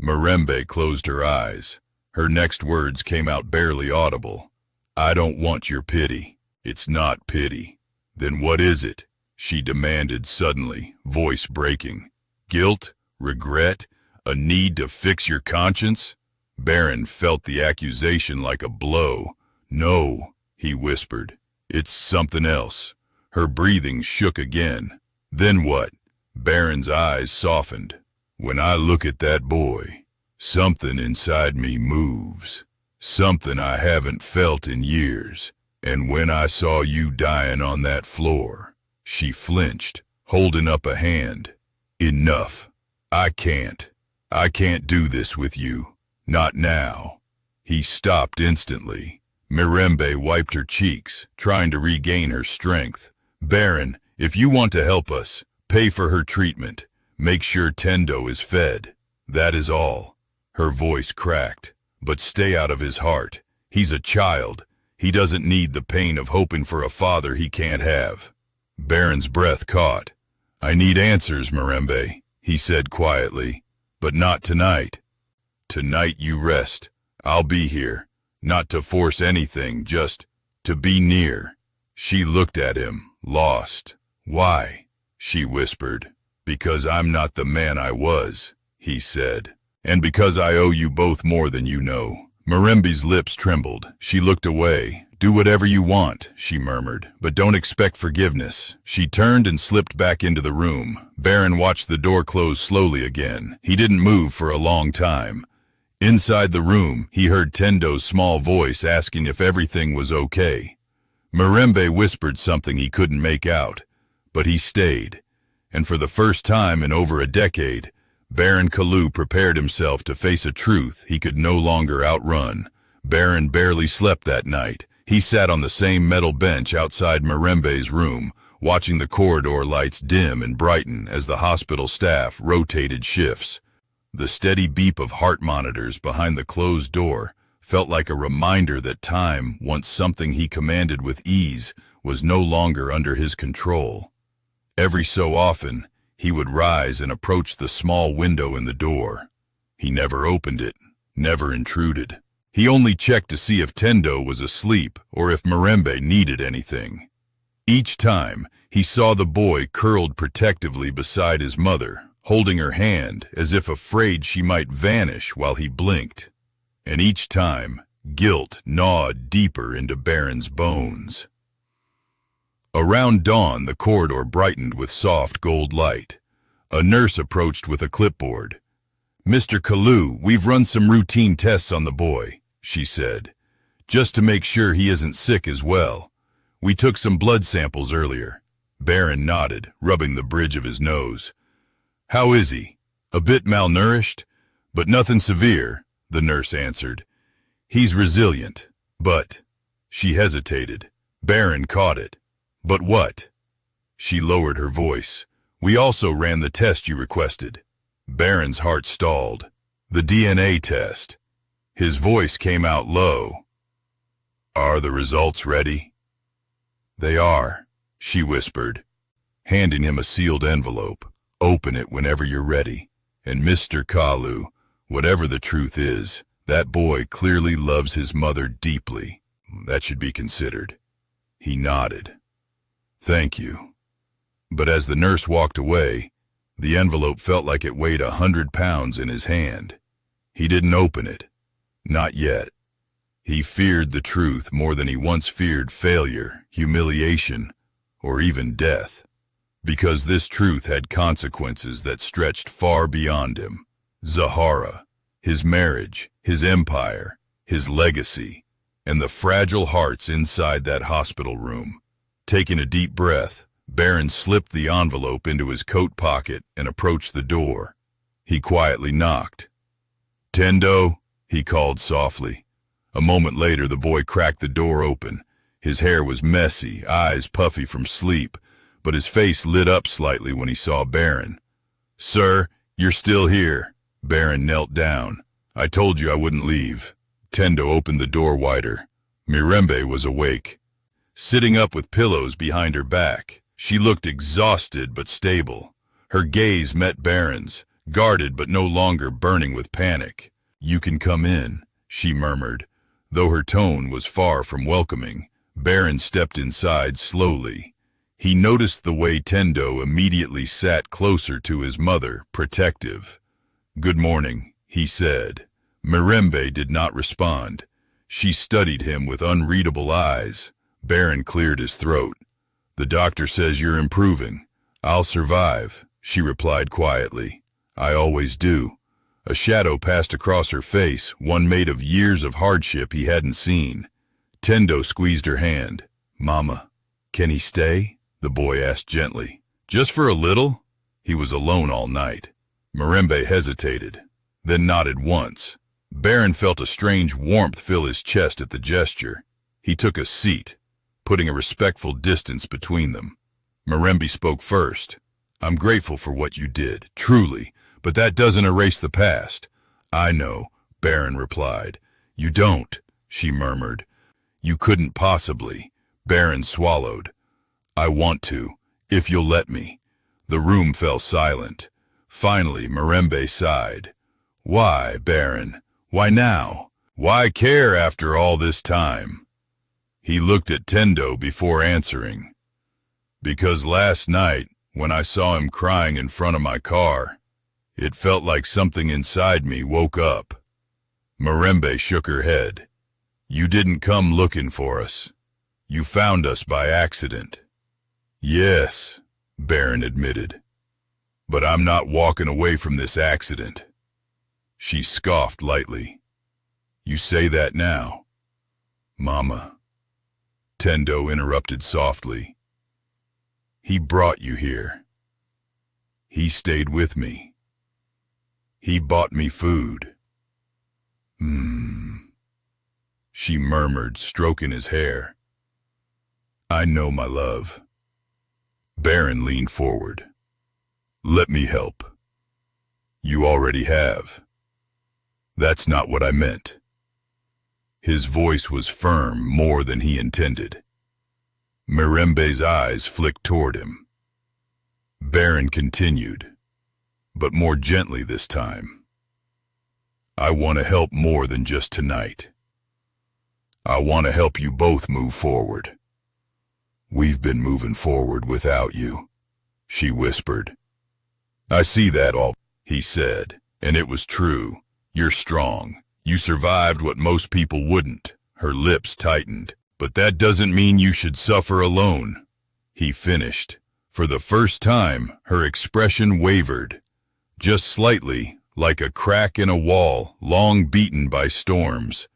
Mirembe closed her eyes. Her next words came out barely audible. "I don't want your pity. It's not pity." "Then what is it?" she demanded suddenly, voice breaking. "Guilt? Regret? A need to fix your conscience?" Baron felt the accusation like a blow. "No," he whispered. "It's something else." Her breathing shook again. "Then what?" Baron's eyes softened. "When I look at that boy, something inside me moves. Something I haven't felt in years. And when I saw you dying on that floor," she flinched, holding up a hand. "Enough. I can't do this with you. Not now." He stopped instantly. Mirembe wiped her cheeks, trying to regain her strength. "Baron, if you want to help us, pay for her treatment. Make sure Tendo is fed. That is all." Her voice cracked. "But stay out of his heart. He's a child. He doesn't need the pain of hoping for a father he can't have." Baron's breath caught. "I need answers, Mirembe," he said quietly. "But not tonight. Tonight you rest. I'll be here. Not to force anything, just to be near." She looked at him, lost. "Why?" she whispered. "Because I'm not the man I was," he said. "And because I owe you both more than you know." Mirembe's lips trembled. She looked away. "Do whatever you want," she murmured, "but don't expect forgiveness." She turned and slipped back into the room. Baron watched the door close slowly again. He didn't move for a long time. Inside the room, he heard Tendo's small voice asking if everything was okay. Mirembe whispered something he couldn't make out, but he stayed. and for the first time in over a decade, Baron Kalu prepared himself to face a truth he could no longer outrun. Baron barely slept that night. He sat on the same metal bench outside Mirembe's room, watching the corridor lights dim and brighten as the hospital staff rotated shifts. The steady beep of heart monitors behind the closed door felt like a reminder that time, once something he commanded with ease, was no longer under his control. Every so often, he would rise and approach the small window in the door. He never opened it, never intruded. He only checked to see if Tendo was asleep or if Mirembe needed anything. Each time, he saw the boy curled protectively beside his mother, holding her hand as if afraid she might vanish while he blinked. And each time, guilt gnawed deeper into Baron's bones. Around dawn, the corridor brightened with soft gold light. A nurse approached with a clipboard. "Mr. Kalu, we've run some routine tests on the boy," she said, "just to make sure he isn't sick as well. We took some blood samples earlier." Baron nodded, rubbing the bridge of his nose. "How is he? A bit malnourished, but nothing severe," the nurse answered. "He's resilient, but—" She hesitated. Baron caught it. "But what?" She lowered her voice. "We also ran the test you requested." Baron's heart stalled. "The DNA test." His voice came out low. "Are the results ready?" "They are," she whispered, handing him a sealed envelope. "Open it whenever you're ready. And Mr. Kalu, whatever the truth is, that boy clearly loves his mother deeply. That should be considered." He nodded. "Thank you." But as the nurse walked away, the envelope felt like it weighed 100 pounds in his hand. He didn't open it. Not yet. He feared the truth more than he once feared failure, humiliation, or even death. Because this truth had consequences that stretched far beyond him. Zahara, his marriage, his empire, his legacy, and the fragile hearts inside that hospital room. Taking a deep breath, Baron slipped the envelope into his coat pocket and approached the door. He quietly knocked. "Tendo," he called softly. A moment later, the boy cracked the door open. His hair was messy, eyes puffy from sleep, but his face lit up slightly when he saw Baron. "Sir, you're still here." Baron knelt down. "I told you I wouldn't leave." Tendo opened the door wider. Mirembe was awake. Sitting up with pillows behind her back, she looked exhausted but stable. Her gaze met Baron's, guarded but no longer burning with panic. "You can come in," she murmured. Though her tone was far from welcoming, Baron stepped inside slowly. He noticed the way Tendo immediately sat closer to his mother, protective. "Good morning," he said. Mirembe did not respond. She studied him with unreadable eyes. Baron cleared his throat. "The doctor says you're improving." "I'll survive," she replied quietly. "I always do." A shadow passed across her face, one made of years of hardship he hadn't seen. Tendo squeezed her hand. "Mama, can he stay?" the boy asked gently. "Just for a little?" He was alone all night. Mirembe hesitated, then nodded once. Baron felt a strange warmth fill his chest at the gesture. He took a seat, putting a respectful distance between them. Mirembe spoke first. "I'm grateful for what you did, truly, but that doesn't erase the past." "I know," Baron replied. "You don't," she murmured. "You couldn't possibly." Baron swallowed. "I want to, if you'll let me." The room fell silent. Finally, Mirembe sighed. "Why, Baron? Why now? Why care after all this time?" He looked at Tendo before answering. "Because last night, when I saw him crying in front of my car, it felt like something inside me woke up." Mirembe shook her head. "You didn't come looking for us. You found us by accident." "Yes," Baron admitted. "But I'm not walking away from this accident." She scoffed lightly. "You say that now." "Mama," Tendo interrupted softly. "He brought you here. He stayed with me. He bought me food. She murmured, stroking his hair. I know, my love. Baron leaned forward. Let me help. You already have. That's not what I meant. His voice was firm more than he intended. Mirembe's eyes flicked toward him. Baron continued, but more gently this time. I want to help more than just tonight. I want to help you both move forward. We've been moving forward without you, she whispered. I see that all, he said, and it was true. You're strong. You survived what most people wouldn't. Her lips tightened. But that doesn't mean you should suffer alone, he finished. For the first time, her expression wavered, just slightly, like a crack in a wall long beaten by storms.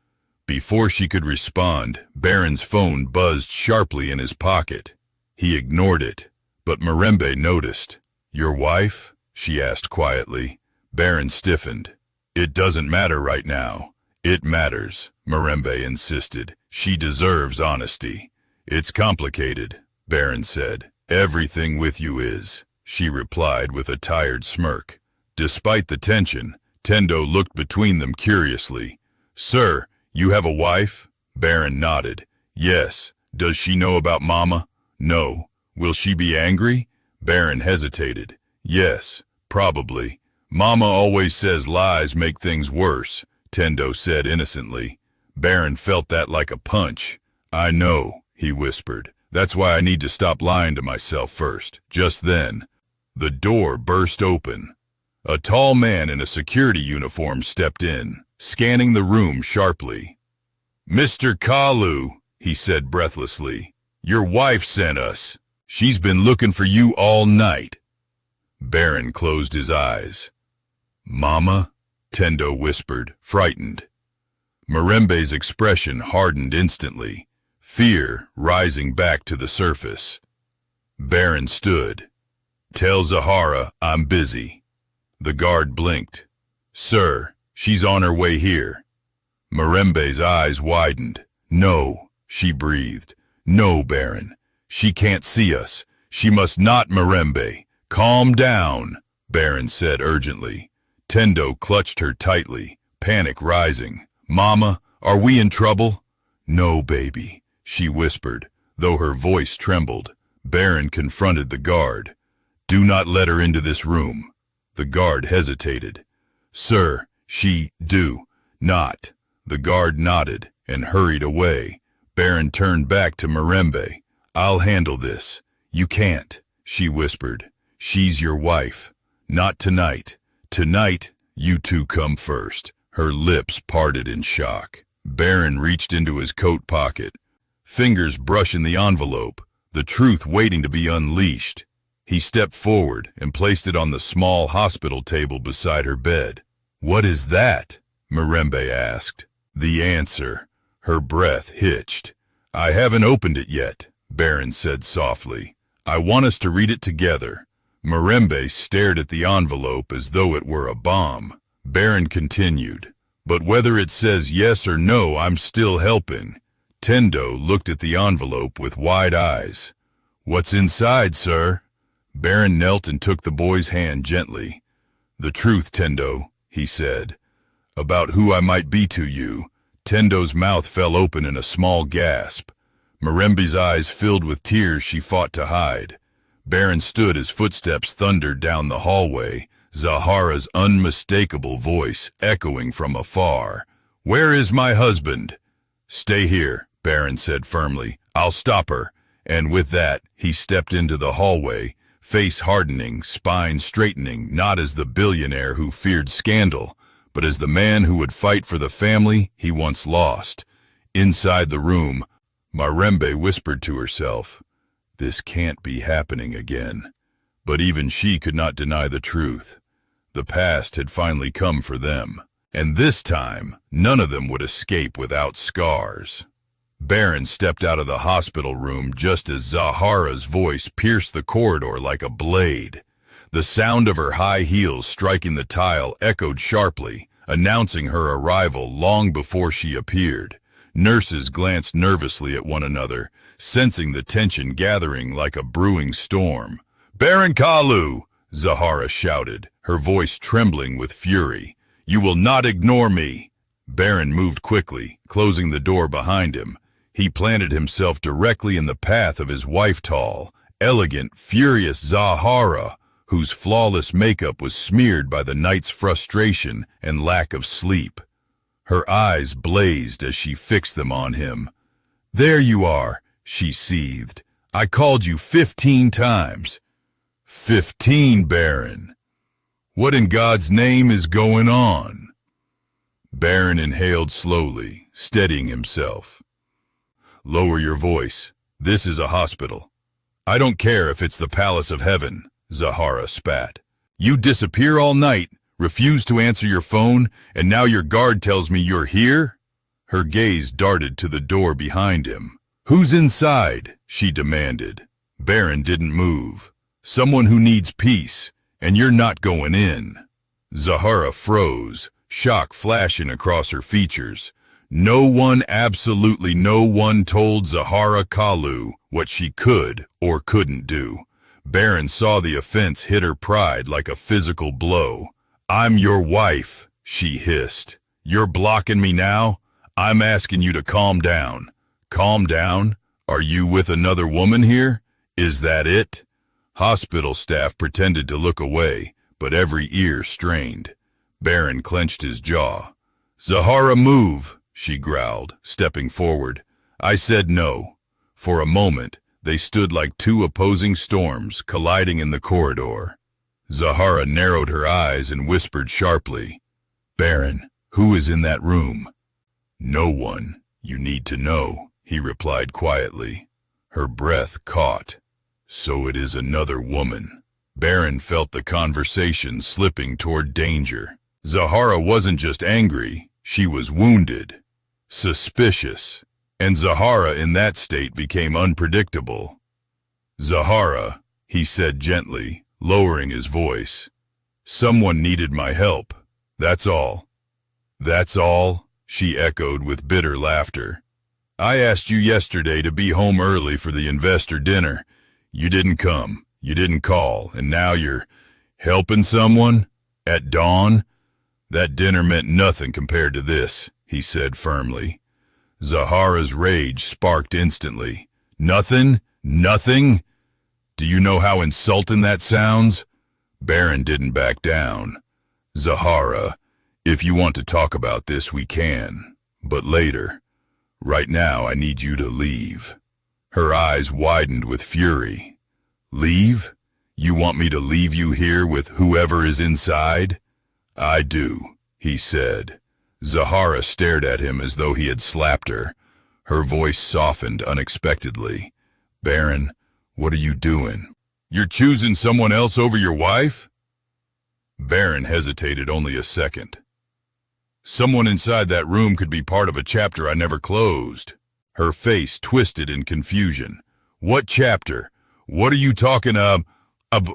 Before she could respond, Baron's phone buzzed sharply in his pocket. He ignored it, but Mirembe noticed. Your wife? She asked quietly. Baron stiffened. It doesn't matter right now. It matters, Mirembe insisted. She deserves honesty. It's complicated, Baron said. Everything with you is, she replied with a tired smirk. Despite the tension, Tendo looked between them curiously. Sir, you have a wife? Baron nodded. Yes. Does she know about Mama? No. Will she be angry? Baron hesitated. Yes, probably. Mama always says lies make things worse, Tendo said innocently. Baron felt that like a punch. I know, he whispered. That's why I need to stop lying to myself first. Just then, the door burst open. A tall man in a security uniform stepped in, scanning the room sharply. Mr. Kalu, he said breathlessly, your wife sent us. She's been looking for you all night. Baron closed his eyes. Mama? Tendo whispered, frightened. Mirembe's expression hardened instantly, fear rising back to the surface. Baron stood. Tell Zahara I'm busy. The guard blinked. Sir, she's on her way here. Mirembe's eyes widened. No, she breathed. No, Baron. She can't see us. She must not, Mirembe. Calm down, Baron said urgently. Tendo clutched her tightly, panic rising. Mama, are we in trouble? No, baby, she whispered, though her voice trembled. Baron confronted the guard. Do not let her into this room. The guard hesitated. Sir, do not. The guard nodded and hurried away. Baron turned back to Mirembe. I'll handle this. You can't, she whispered. She's your wife. Not tonight. Tonight, you two come first. Her lips parted in shock. Baron reached into his coat pocket, fingers brushing the envelope, the truth waiting to be unleashed. He stepped forward and placed it on the small hospital table beside her bed. What is that? Mirembe asked. The answer. Her breath hitched. I haven't opened it yet, Baron said softly. I want us to read it together. Mirembe stared at the envelope as though it were a bomb. Baron continued, but whether it says yes or no, I'm still helping. Tendo looked at the envelope with wide eyes. What's inside, sir? Baron knelt and took the boy's hand gently. The truth, Tendo, he said, about who I might be to you. Tendo's mouth fell open in a small gasp. Mirembe's eyes filled with tears she fought to hide. Baron stood as footsteps thundered down the hallway, Zahara's unmistakable voice echoing from afar. Where is my husband? Stay here, Baron said firmly. I'll stop her. And with that, he stepped into the hallway, face hardening, spine straightening, not as the billionaire who feared scandal, but as the man who would fight for the family he once lost. Inside the room, Mirembe whispered to herself, this can't be happening again. But even she could not deny the truth. The past had finally come for them, and this time, none of them would escape without scars. Baron stepped out of the hospital room just as Zahara's voice pierced the corridor like a blade. The sound of her high heels striking the tile echoed sharply, announcing her arrival long before she appeared. Nurses glanced nervously at one another, sensing the tension gathering like a brewing storm. "Baron Kalu!" Zahara shouted, her voice trembling with fury. "You will not ignore me!" Baron moved quickly, closing the door behind him. He planted himself directly in the path of his wife, tall, elegant, furious Zahara, whose flawless makeup was smeared by the night's frustration and lack of sleep. Her eyes blazed as she fixed them on him. "There you are," she seethed. "I called you 15 times. 15, Baron. What in God's name is going on?" Baron inhaled slowly, steadying himself. "Lower your voice. This is a hospital. I don't care if it's the Palace of Heaven," Zahara spat. "You disappear all night, refuse to answer your phone, and now your guard tells me you're here?" Her gaze darted to the door behind him. "Who's inside?" she demanded. Baron didn't move. "Someone who needs peace, and you're not going in." Zahara froze, shock flashing across her features. No one, absolutely no one, told Zahara Kalu what she could or couldn't do. Baron saw the offense hit her pride like a physical blow. "I'm your wife," she hissed. "You're blocking me now? I'm asking you to calm down." "Calm down? Are you with another woman here? Is that it?" Hospital staff pretended to look away, but every ear strained. Baron clenched his jaw. "Zahara, move," she growled, stepping forward. "I said no." For a moment, they stood like two opposing storms colliding in the corridor. Zahara narrowed her eyes and whispered sharply, "Baron, who is in that room?" "No one. You need to know," he replied quietly. Her breath caught. "So it is another woman." Baron felt the conversation slipping toward danger. Zahara wasn't just angry, she was wounded, suspicious, and Zahara in that state became unpredictable. "Zahara," he said gently, lowering his voice. "Someone needed my help. That's all." "That's all?" she echoed with bitter laughter. "I asked you yesterday to be home early for the investor dinner. You didn't come, you didn't call, and now you're helping someone? At dawn? That dinner meant nothing compared to this," he said firmly. Zahara's rage sparked instantly. "Nothing? Nothing? Do you know how insulting that sounds?" Baron didn't back down. "Zahara, if you want to talk about this, we can, but later. Right now, I need you to leave." Her eyes widened with fury. "Leave? You want me to leave you here with whoever is inside?" "I do," he said. Zahara stared at him as though he had slapped her. Her voice softened unexpectedly. "Baron, what are you doing? You're choosing someone else over your wife?" Baron hesitated only a second. "Someone inside that room could be part of a chapter I never closed." Her face twisted in confusion. "What chapter? What are you talking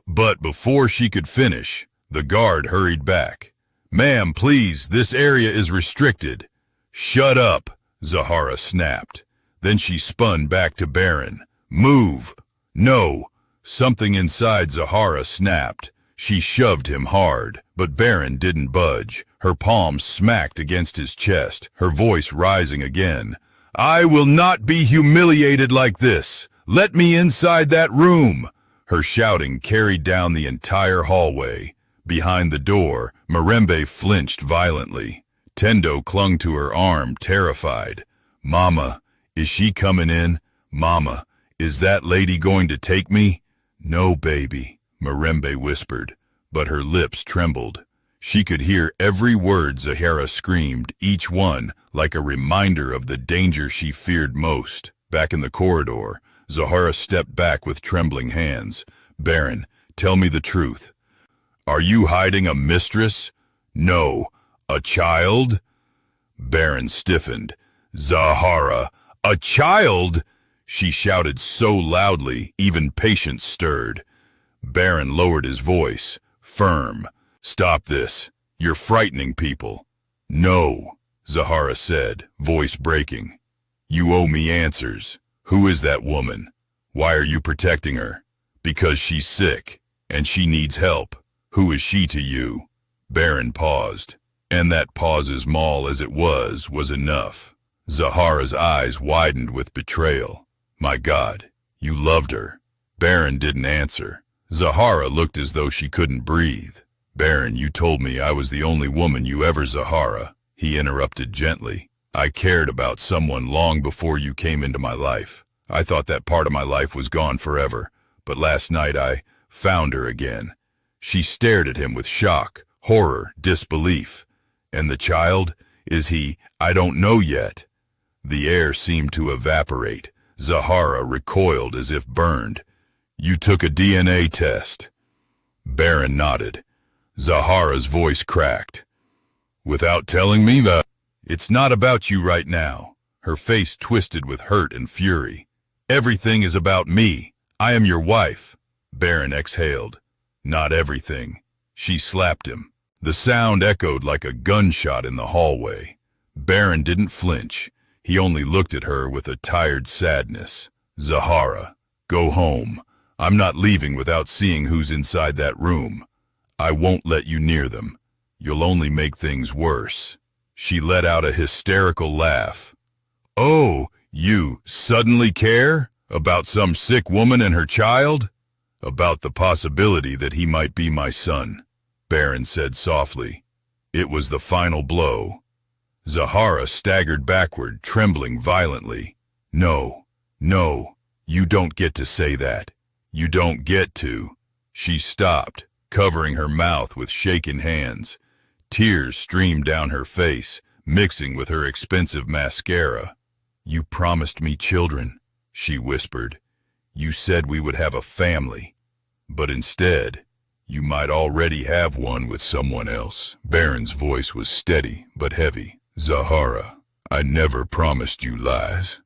But before she could finish, the guard hurried back. "Ma'am, please, this area is restricted." "Shut up," Zahara snapped. Then she spun back to Baron. "Move." "No." Something inside Zahara snapped. She shoved him hard, but Baron didn't budge. Her palms smacked against his chest, her voice rising again. "I will not be humiliated like this. Let me inside that room." Her shouting carried down the entire hallway. Behind the door, Mirembe flinched violently. Tendo clung to her arm, terrified. "Mama, is she coming in? Mama, is that lady going to take me?" "No, baby," Mirembe whispered, but her lips trembled. She could hear every word Zahara screamed, each one like a reminder of the danger she feared most. Back in the corridor, Zahara stepped back with trembling hands. "Baron, tell me the truth. Are you hiding a mistress?" "No. A child?" Baron stiffened. "Zahara, a child?" She shouted so loudly, even Patience stirred. Baron lowered his voice, firm. "Stop this. You're frightening people." "No," Zahara said, voice breaking. "You owe me answers. Who is that woman? Why are you protecting her?" "Because she's sick, and she needs help." "Who is she to you?" Baron paused, and that pause, as small as it was enough. Zahara's eyes widened with betrayal. "My God, you loved her." Baron didn't answer. Zahara looked as though she couldn't breathe. "Baron, you told me I was the only woman you ever..." "Zahara," he interrupted gently. "I cared about someone long before you came into my life. I thought that part of my life was gone forever, but last night I found her again." She stared at him with shock, horror, disbelief. "And the child? Is he..." "I don't know yet." The air seemed to evaporate. Zahara recoiled as if burned. "You took a DNA test." Baron nodded. Zahara's voice cracked. "Without telling me that..." "It's not about you right now." Her face twisted with hurt and fury. "Everything is about me. I am your wife." Baron exhaled. "Not everything." She slapped him. The sound echoed like a gunshot in the hallway. Baron didn't flinch. He only looked at her with a tired sadness. "Zahara, go home. I'm not leaving without seeing who's inside that room. I won't let you near them. You'll only make things worse." She let out a hysterical laugh. "Oh, you suddenly care? About some sick woman and her child?" "About the possibility that he might be my son," Baron said softly. It was the final blow. Zahara staggered backward, trembling violently. No, you don't get to say that. You don't get to." She stopped, covering her mouth with shaking hands. Tears streamed down her face, mixing with her expensive mascara. "You promised me children," she whispered. "You said we would have a family. But instead, you might already have one with someone else." Baron's voice was steady but heavy. "Zahara, I never promised you lies.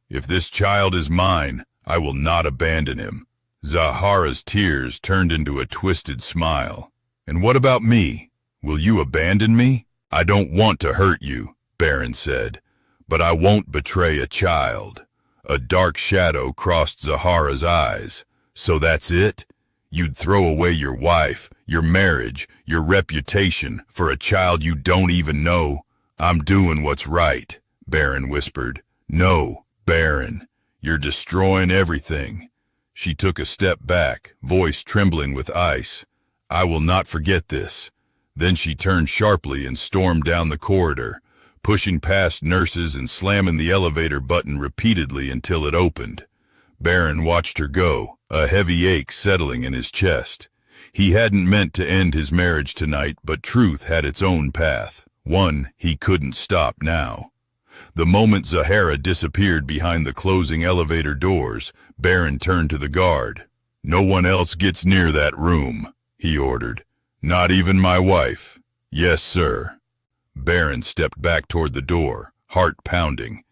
If this child is mine, I will not abandon him." Zahara's tears turned into a twisted smile. "And what about me? Will you abandon me?" "I don't want to hurt you," Baron said, "but I won't betray a child." A dark shadow crossed Zahara's eyes. "So that's it? You'd throw away your wife, your marriage, your reputation for a child you don't even know?" "I'm doing what's right," Baron whispered. "No, Baron, you're destroying everything." She took a step back, voice trembling with ice. "I will not forget this." Then she turned sharply and stormed down the corridor, pushing past nurses and slamming the elevator button repeatedly until it opened. Baron watched her go, a heavy ache settling in his chest. He hadn't meant to end his marriage tonight, but truth had its own path. One he couldn't stop now. The moment Zahara disappeared behind the closing elevator doors, Baron turned to the guard. "No one else gets near that room," he ordered. "Not even my wife." "Yes, sir." Baron stepped back toward the door, heart pounding.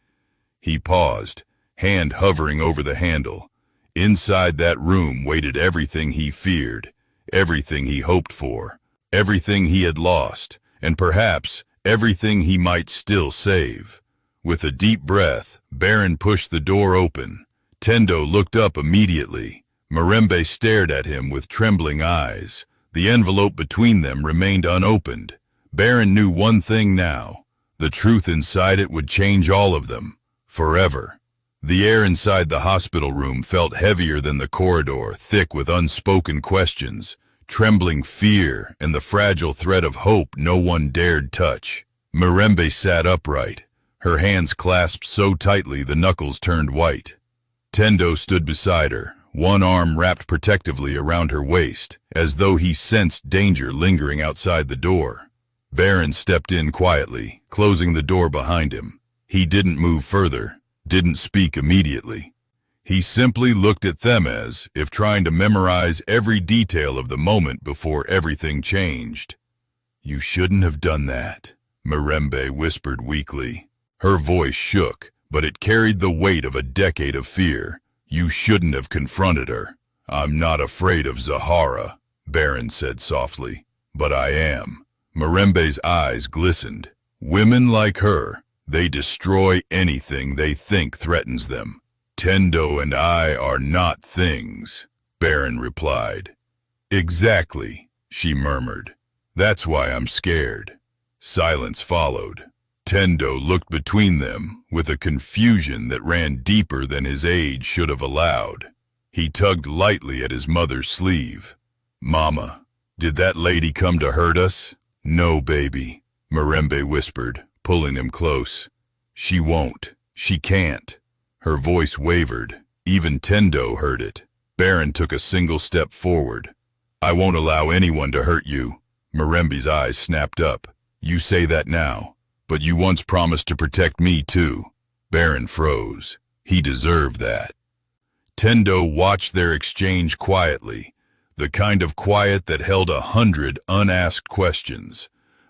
He paused, hand hovering over the handle. Inside that room waited everything he feared, everything he hoped for, everything he had lost, and perhaps everything he might still save. With a deep breath, Baron pushed the door open. Tendo looked up immediately. Mirembe stared at him with trembling eyes. The envelope between them remained unopened. Baron knew one thing now. The truth inside it would change all of them, forever. The air inside the hospital room felt heavier than the corridor, thick with unspoken questions, trembling fear, and the fragile thread of hope no one dared touch. Mirembe sat upright, her hands clasped so tightly the knuckles turned white. Tendo stood beside her, one arm wrapped protectively around her waist, as though he sensed danger lingering outside the door. Baron stepped in quietly, closing the door behind him. He didn't move further, didn't speak immediately. He simply looked at them as if trying to memorize every detail of the moment before everything changed. "You shouldn't have done that," Mirembe whispered weakly. Her voice shook, but it carried the weight of a decade of fear. "You shouldn't have confronted her. I'm not afraid of Zahara, Baron said softly, but I am. Mirembe's eyes glistened. Women like her, they destroy anything they think threatens them. Tendo and I are not things, Baron replied. Exactly, she murmured. That's why I'm scared. Silence followed. Tendo looked between them with a confusion that ran deeper than his age should have allowed. He tugged lightly at his mother's sleeve. Mama, did that lady come to hurt us? No, baby, Mirembe whispered, pulling him close. She won't. She can't. Her voice wavered. Even Tendo heard it. Baron took a single step forward. I won't allow anyone to hurt you. Mirembe's eyes snapped up. You say that now, but you once promised to protect me too. Baron froze. He deserved that. Tendo watched their exchange quietly, the kind of quiet that held 100 unasked questions.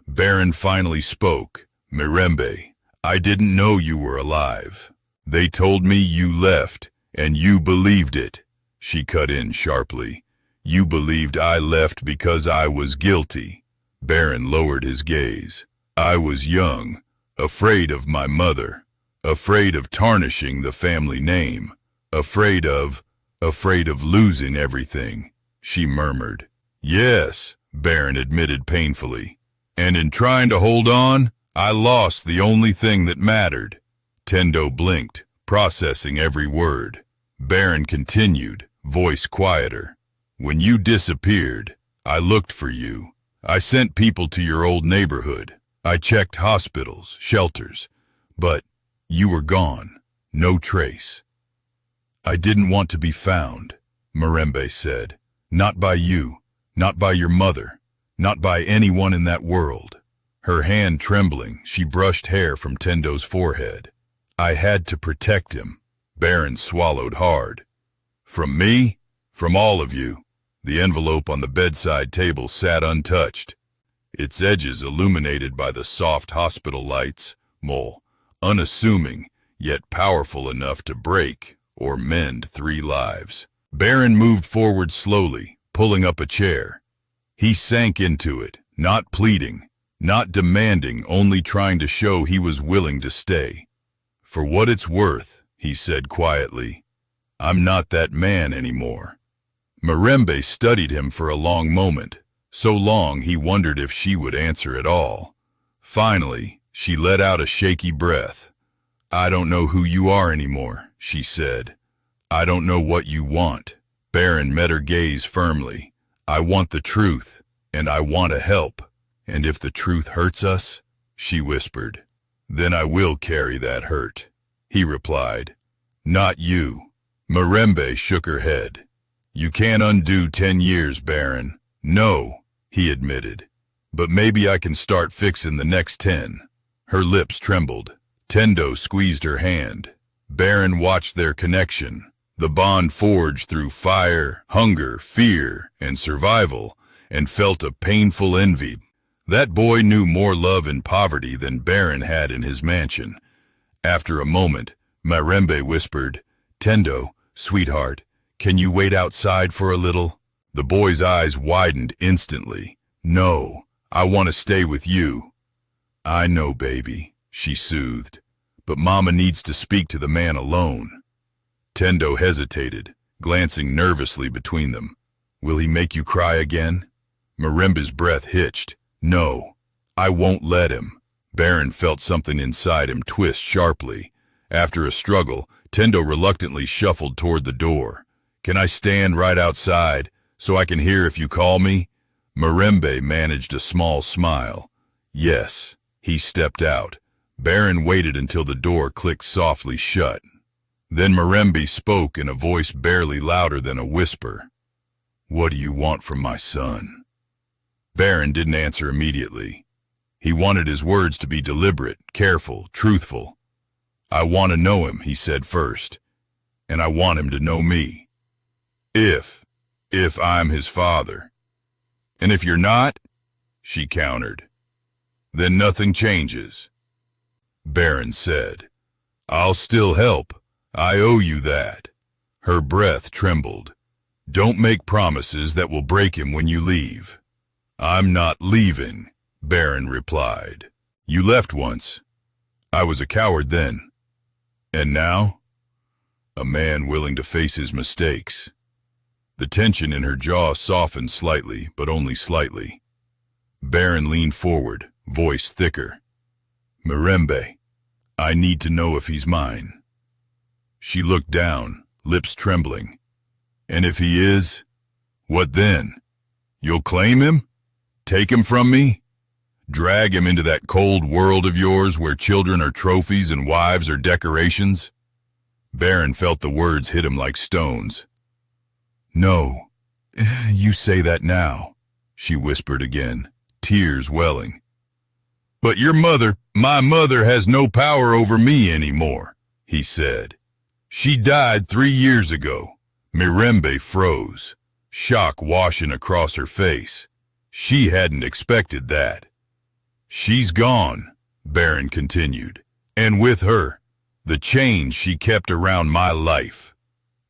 Baron finally spoke. Mirembe, I didn't know you were alive. They told me you left, and you believed it. She cut in sharply. You believed I left because I was guilty. Baron lowered his gaze. I was young, afraid of my mother, afraid of tarnishing the family name, afraid of losing everything, she murmured. Yes, Baron admitted painfully. And in trying to hold on, I lost the only thing that mattered. Tendo blinked, processing every word. Baron continued, voice quieter. When you disappeared, I looked for you. I sent people to your old neighborhood. I checked hospitals, shelters. But you were gone. No trace. I didn't want to be found, Mirembe said. Not by you, not by your mother, not by anyone in that world. Her hand trembling, she brushed hair from Tendo's forehead. I had to protect him. Baron swallowed hard. From me? From all of you. The envelope on the bedside table sat untouched, its edges illuminated by the soft hospital lights, unassuming, yet powerful enough to break or mend 3 lives. Baron moved forward slowly, pulling up a chair. He sank into it, not pleading, not demanding, only trying to show he was willing to stay. For what it's worth, he said quietly, I'm not that man anymore. Mirembe studied him for a long moment, so long he wondered if she would answer at all. Finally, she let out a shaky breath. I don't know who you are anymore, she said. I don't know what you want. Baron met her gaze firmly. I want the truth, and I want to help. And if the truth hurts us, she whispered, then I will carry that hurt. He replied, not you. Mirembe shook her head. You can't undo 10 years, Baron. No, he admitted. But maybe I can start fixing the next 10. Her lips trembled. Tendo squeezed her hand. Baron watched their connection, the bond forged through fire, hunger, fear, and survival, and felt a painful envy. That boy knew more love in poverty than Baron had in his mansion. After a moment, Mirembe whispered, Tendo, sweetheart, can you wait outside for a little? The boy's eyes widened instantly. No, I want to stay with you. I know, baby, she soothed, but Mama needs to speak to the man alone. Tendo hesitated, glancing nervously between them. Will he make you cry again? Mirembe's breath hitched. No, I won't let him. Baron felt something inside him twist sharply. After a struggle, Tendo reluctantly shuffled toward the door. Can I stand right outside so I can hear if you call me? Mirembe managed a small smile. Yes, he stepped out. Baron waited until the door clicked softly shut. Then Mirembe spoke in a voice barely louder than a whisper. What do you want from my son? Baron didn't answer immediately. He wanted his words to be deliberate, careful, truthful. I want to know him, he said first, and I want him to know me. If I'm his father. And if you're not, she countered, then nothing changes. Baron said, I'll still help. I owe you that. Her breath trembled. Don't make promises that will break him when you leave. I'm not leaving, Baron replied. You left once. I was a coward then. And now? A man willing to face his mistakes. The tension in her jaw softened slightly, but only slightly. Baron leaned forward, voice thicker. Mirembe, I need to know if he's mine. She looked down, lips trembling. And if he is, what then? You'll claim him? Take him from me? Drag him into that cold world of yours where children are trophies and wives are decorations? Baron felt the words hit him like stones. No, you say that now, she whispered again, tears welling. But my mother has no power over me anymore, he said. She died 3 years ago. Mirembe froze, shock washing across her face. She hadn't expected that. She's gone, Baron continued, and with her, the chains she kept around my life.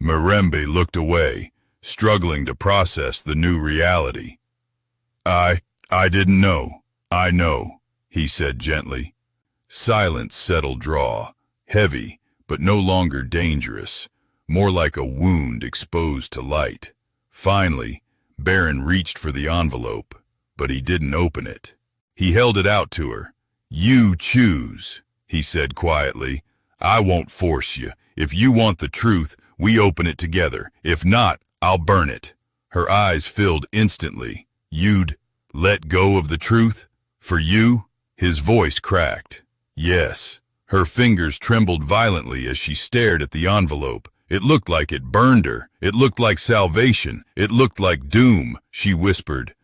Mirembe looked away, struggling to process the new reality. I didn't know. I know, he said gently. Silence settled draw, heavy, but no longer dangerous, more like a wound exposed to light. Finally, Baron reached for the envelope, but he didn't open it. He held it out to her. You choose, he said quietly. I won't force you. If you want the truth, we open it together. If not, I'll burn it. Her eyes filled instantly. You'd let go of the truth? For you? His voice cracked. Yes. Her fingers trembled violently as she stared at the envelope. It looked like it burned her. It looked like salvation. It looked like doom. She whispered,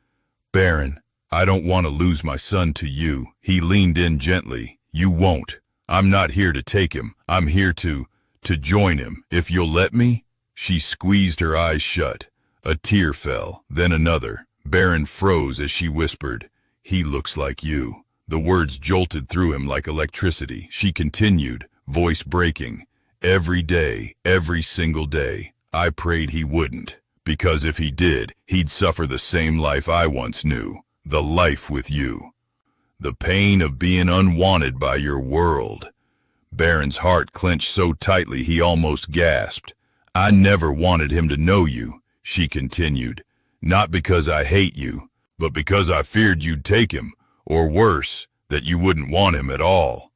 Baron, I don't want to lose my son to you. He leaned in gently. You won't. I'm not here to take him. I'm here to join him. If you'll let me? She squeezed her eyes shut. A tear fell, then another. Baron froze as she whispered, He looks like you. The words jolted through him like electricity. She continued, voice breaking. Every day, every single day, I prayed he wouldn't. Because if he did, he'd suffer the same life I once knew. The life with you. The pain of being unwanted by your world. Baron's heart clenched so tightly he almost gasped. I never wanted him to know you, she continued. Not because I hate you, but because I feared you'd take him, or worse, that you wouldn't want him at all.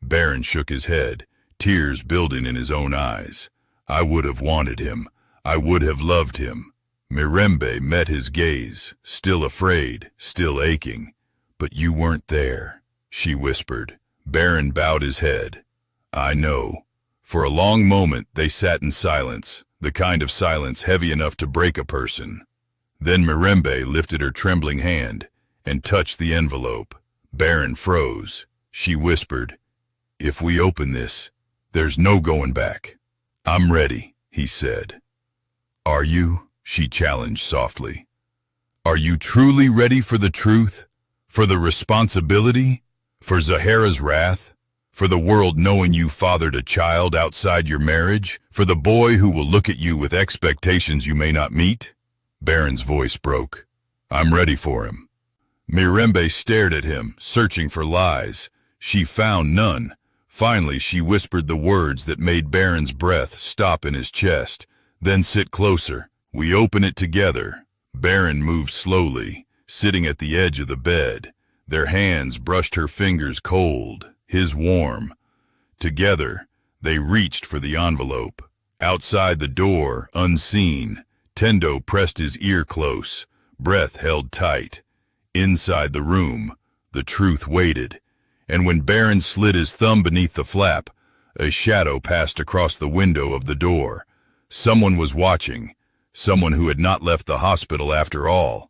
Baron shook his head, tears building in his own eyes. I would have wanted him. I would have loved him. Mirembe met his gaze, still afraid, still aching. But you weren't there, she whispered. Baron bowed his head. I know. For a long moment they sat in silence, the kind of silence heavy enough to break a person. Then Mirembe lifted her trembling hand and touched the envelope. Baron froze. She whispered, If we open this, there's no going back. I'm ready, he said. Are you? She challenged softly. Are you truly ready for the truth? For the responsibility? For Zahara's wrath? For the world knowing you fathered a child outside your marriage? For the boy who will look at you with expectations you may not meet? Baron's voice broke. I'm ready for him. Mirembe stared at him, searching for lies. She found none. Finally, she whispered the words that made Baron's breath stop in his chest. Then sit closer. We open it together. Baron moved slowly, sitting at the edge of the bed. Their hands brushed her fingers cold, his warm. Together, they reached for the envelope. Outside the door, unseen, Tendo pressed his ear close, breath held tight. Inside the room, the truth waited. And when Baron slid his thumb beneath the flap, a shadow passed across the window of the door. Someone was watching. Someone who had not left the hospital after all.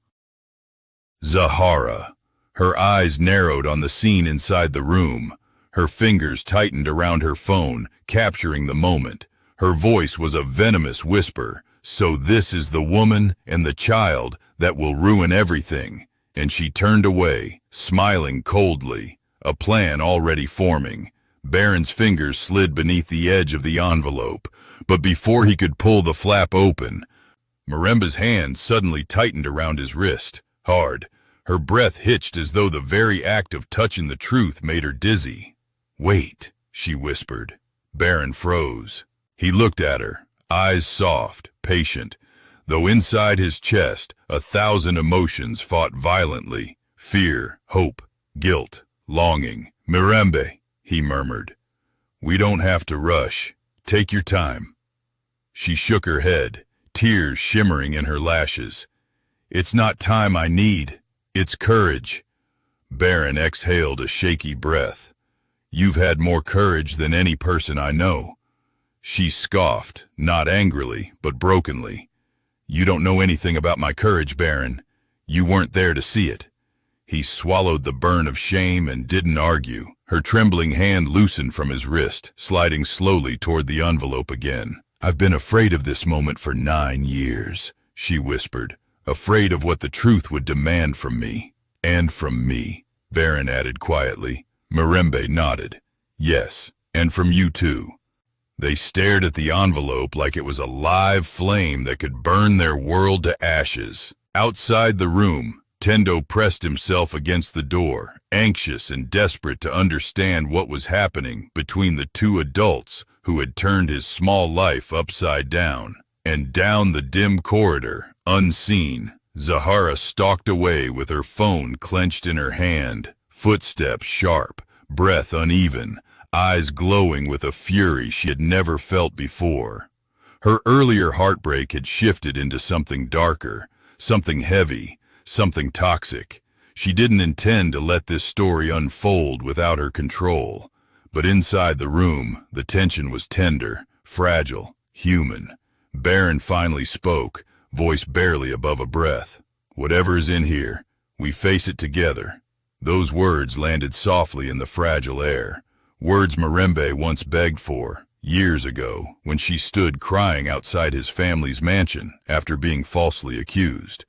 Zahara. Her eyes narrowed on the scene inside the room. Her fingers tightened around her phone, capturing the moment. Her voice was a venomous whisper. So this is the woman and the child that will ruin everything. And she turned away, smiling coldly, a plan already forming. Baron's fingers slid beneath the edge of the envelope, but before he could pull the flap open, Mirembe's hand suddenly tightened around his wrist, hard. Her breath hitched as though the very act of touching the truth made her dizzy. "Wait," she whispered. Baron froze. He looked at her, eyes soft, patient, though inside his chest 1,000 emotions fought violently. Fear, hope, guilt, longing. "Mirembe," he murmured. "We don't have to rush. Take your time." She shook her head, tears shimmering in her lashes. "It's not time I need. It's courage." Baron exhaled a shaky breath. "You've had more courage than any person I know." She scoffed, not angrily, but brokenly. "You don't know anything about my courage, Baron. You weren't there to see it." He swallowed the burn of shame and didn't argue. Her trembling hand loosened from his wrist, sliding slowly toward the envelope again. "I've been afraid of this moment for 9 years, she whispered, "afraid of what the truth would demand from me." "And from me," Baron added quietly. Mirembe nodded. "Yes, and from you too." They stared at the envelope like it was a live flame that could burn their world to ashes. Outside the room, Tendo pressed himself against the door, anxious and desperate to understand what was happening between the two adults who had turned his small life upside down. And down the dim corridor, unseen, Zahara stalked away with her phone clenched in her hand, footsteps sharp, breath uneven, eyes glowing with a fury she had never felt before. Her earlier heartbreak had shifted into something darker, something heavy, something toxic. She didn't intend to let this story unfold without her control. But inside the room, the tension was tender, fragile, human. Baron finally spoke, voice barely above a breath. "Whatever is in here, we face it together." Those words landed softly in the fragile air. Words Mirembe once begged for, years ago, when she stood crying outside his family's mansion after being falsely accused.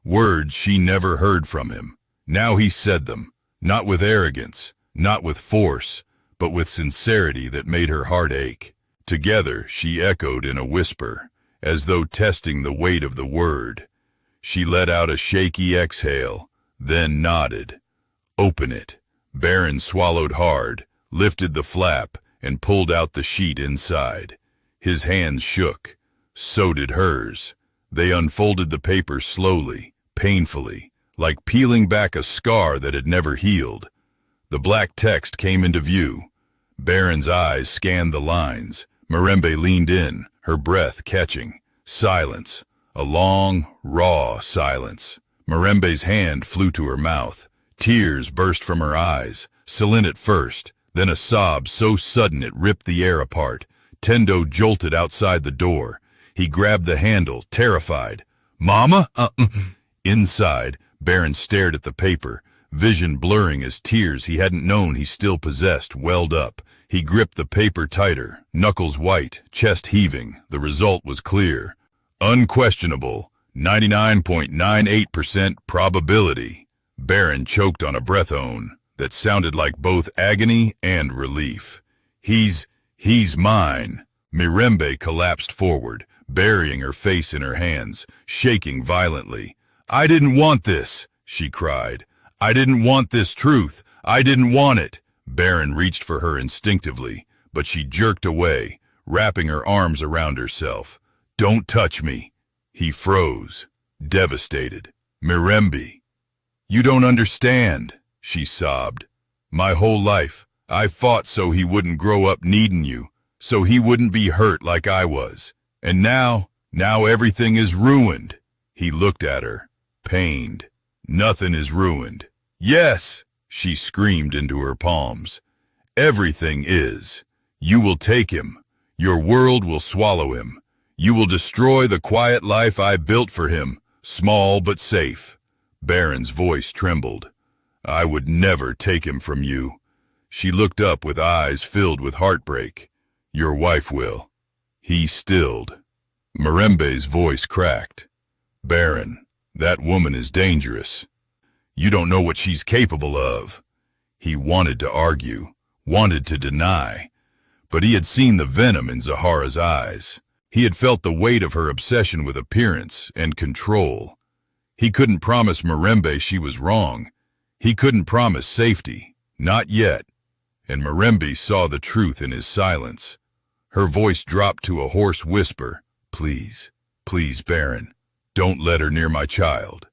Words she never heard from him. Now he said them, not with arrogance, not with force, but with sincerity that made her heart ache. Together she echoed in a whisper, as though testing the weight of the word. She let out a shaky exhale, then nodded. "Open it." Baron swallowed hard, lifted the flap, and pulled out the sheet inside. His hands shook. So did hers. They unfolded the paper slowly, painfully, like peeling back a scar that had never healed. The black text came into view. Baron's eyes scanned the lines. Mirembe leaned in, her breath catching. Silence. A long, raw silence. Mirembe's hand flew to her mouth. Tears burst from her eyes, sullen at first, then a sob so sudden it ripped the air apart. Tendo jolted outside the door. He grabbed the handle, terrified. "Mama?" Inside, Baron stared at the paper, vision blurring as tears he hadn't known he still possessed welled up. He gripped the paper tighter, knuckles white, chest heaving. The result was clear. Unquestionable, 99.98% probability. Baron choked on a breath-own that sounded like both agony and relief. He's mine." Mirembe collapsed forward, burying her face in her hands, shaking violently. "I didn't want this," she cried. "I didn't want this truth. I didn't want it." Baron reached for her instinctively, but she jerked away, wrapping her arms around herself. "Don't touch me." He froze, devastated. "Mirembe, you don't understand," she sobbed. "My whole life, I fought so he wouldn't grow up needing you, so he wouldn't be hurt like I was. And now everything is ruined." He looked at her, pained. "Nothing is ruined." "Yes," she screamed into her palms. "Everything is. You will take him. Your world will swallow him. You will destroy the quiet life I built for him, small but safe." Baron's voice trembled. "I would never take him from you." She looked up with eyes filled with heartbreak. "Your wife will." He stilled. Mirembe's voice cracked. "Baron, that woman is dangerous. You don't know what she's capable of." He wanted to argue, wanted to deny, but he had seen the venom in Zahara's eyes. He had felt the weight of her obsession with appearance and control. He couldn't promise Mirembe she was wrong. He couldn't promise safety, not yet. And Mirembe saw the truth in his silence. Her voice dropped to a hoarse whisper. Please, please, Baron, don't let her near my child.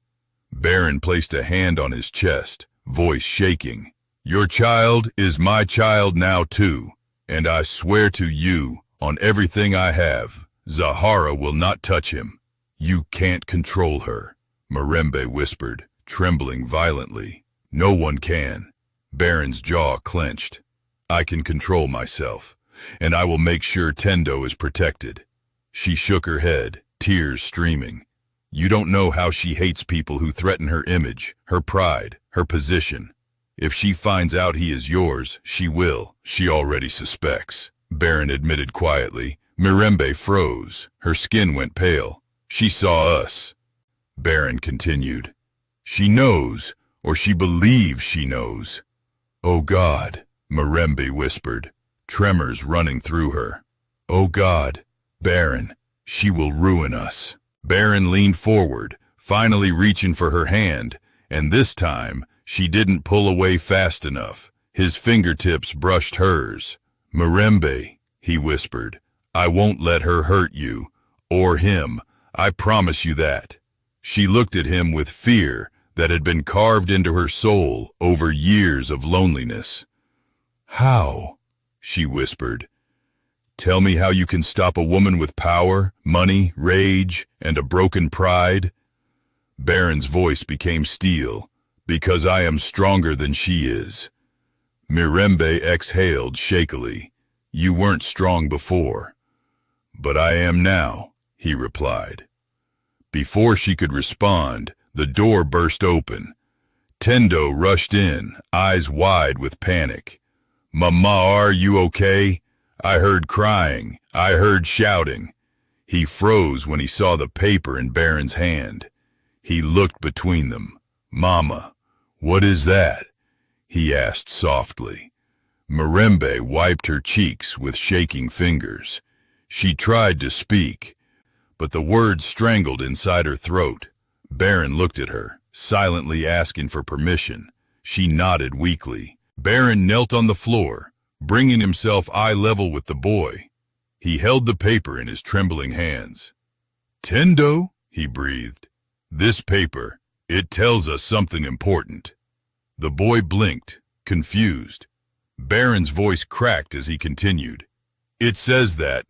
Baron placed a hand on his chest, voice shaking. Your child is my child now too, and I swear to you, on everything I have, Zahara will not touch him. You can't control her, Mirembe whispered, trembling violently. No one can. Baron's jaw clenched. I can control myself, and I will make sure Tendo is protected. She shook her head, tears streaming. You don't know how she hates people who threaten her image, her pride, her position. If she finds out he is yours, she will. She already suspects, Baron admitted quietly. Mirembe froze. Her skin went pale. She saw us. Baron continued. She knows, or she believes she knows. Oh God, Mirembe whispered, tremors running through her. Oh God, Baron, she will ruin us. Baron leaned forward, finally reaching for her hand, and this time she didn't pull away fast enough. His fingertips brushed hers. Mirembe, he whispered, I won't let her hurt you, or him, I promise you that. She looked at him with fear that had been carved into her soul over years of loneliness. How? She whispered. Tell me how you can stop a woman with power, money, rage, and a broken pride. Baron's voice became steel. Because I am stronger than she is. Mirembe exhaled shakily. You weren't strong before. But I am now, he replied. Before she could respond, the door burst open. Tendo rushed in, eyes wide with panic. Mama, are you okay? I heard crying. I heard shouting. He froze when he saw the paper in Baron's hand. He looked between them. Mama, what is that? He asked softly. Mirembe wiped her cheeks with shaking fingers. She tried to speak, but the words strangled inside her throat. Baron looked at her, silently asking for permission. She nodded weakly. Baron knelt on the floor, bringing himself eye level with the boy. He held the paper in his trembling hands. Tendo, he breathed. This paper, it tells us something important. The boy blinked, confused. Baron's voice cracked as he continued. It says that,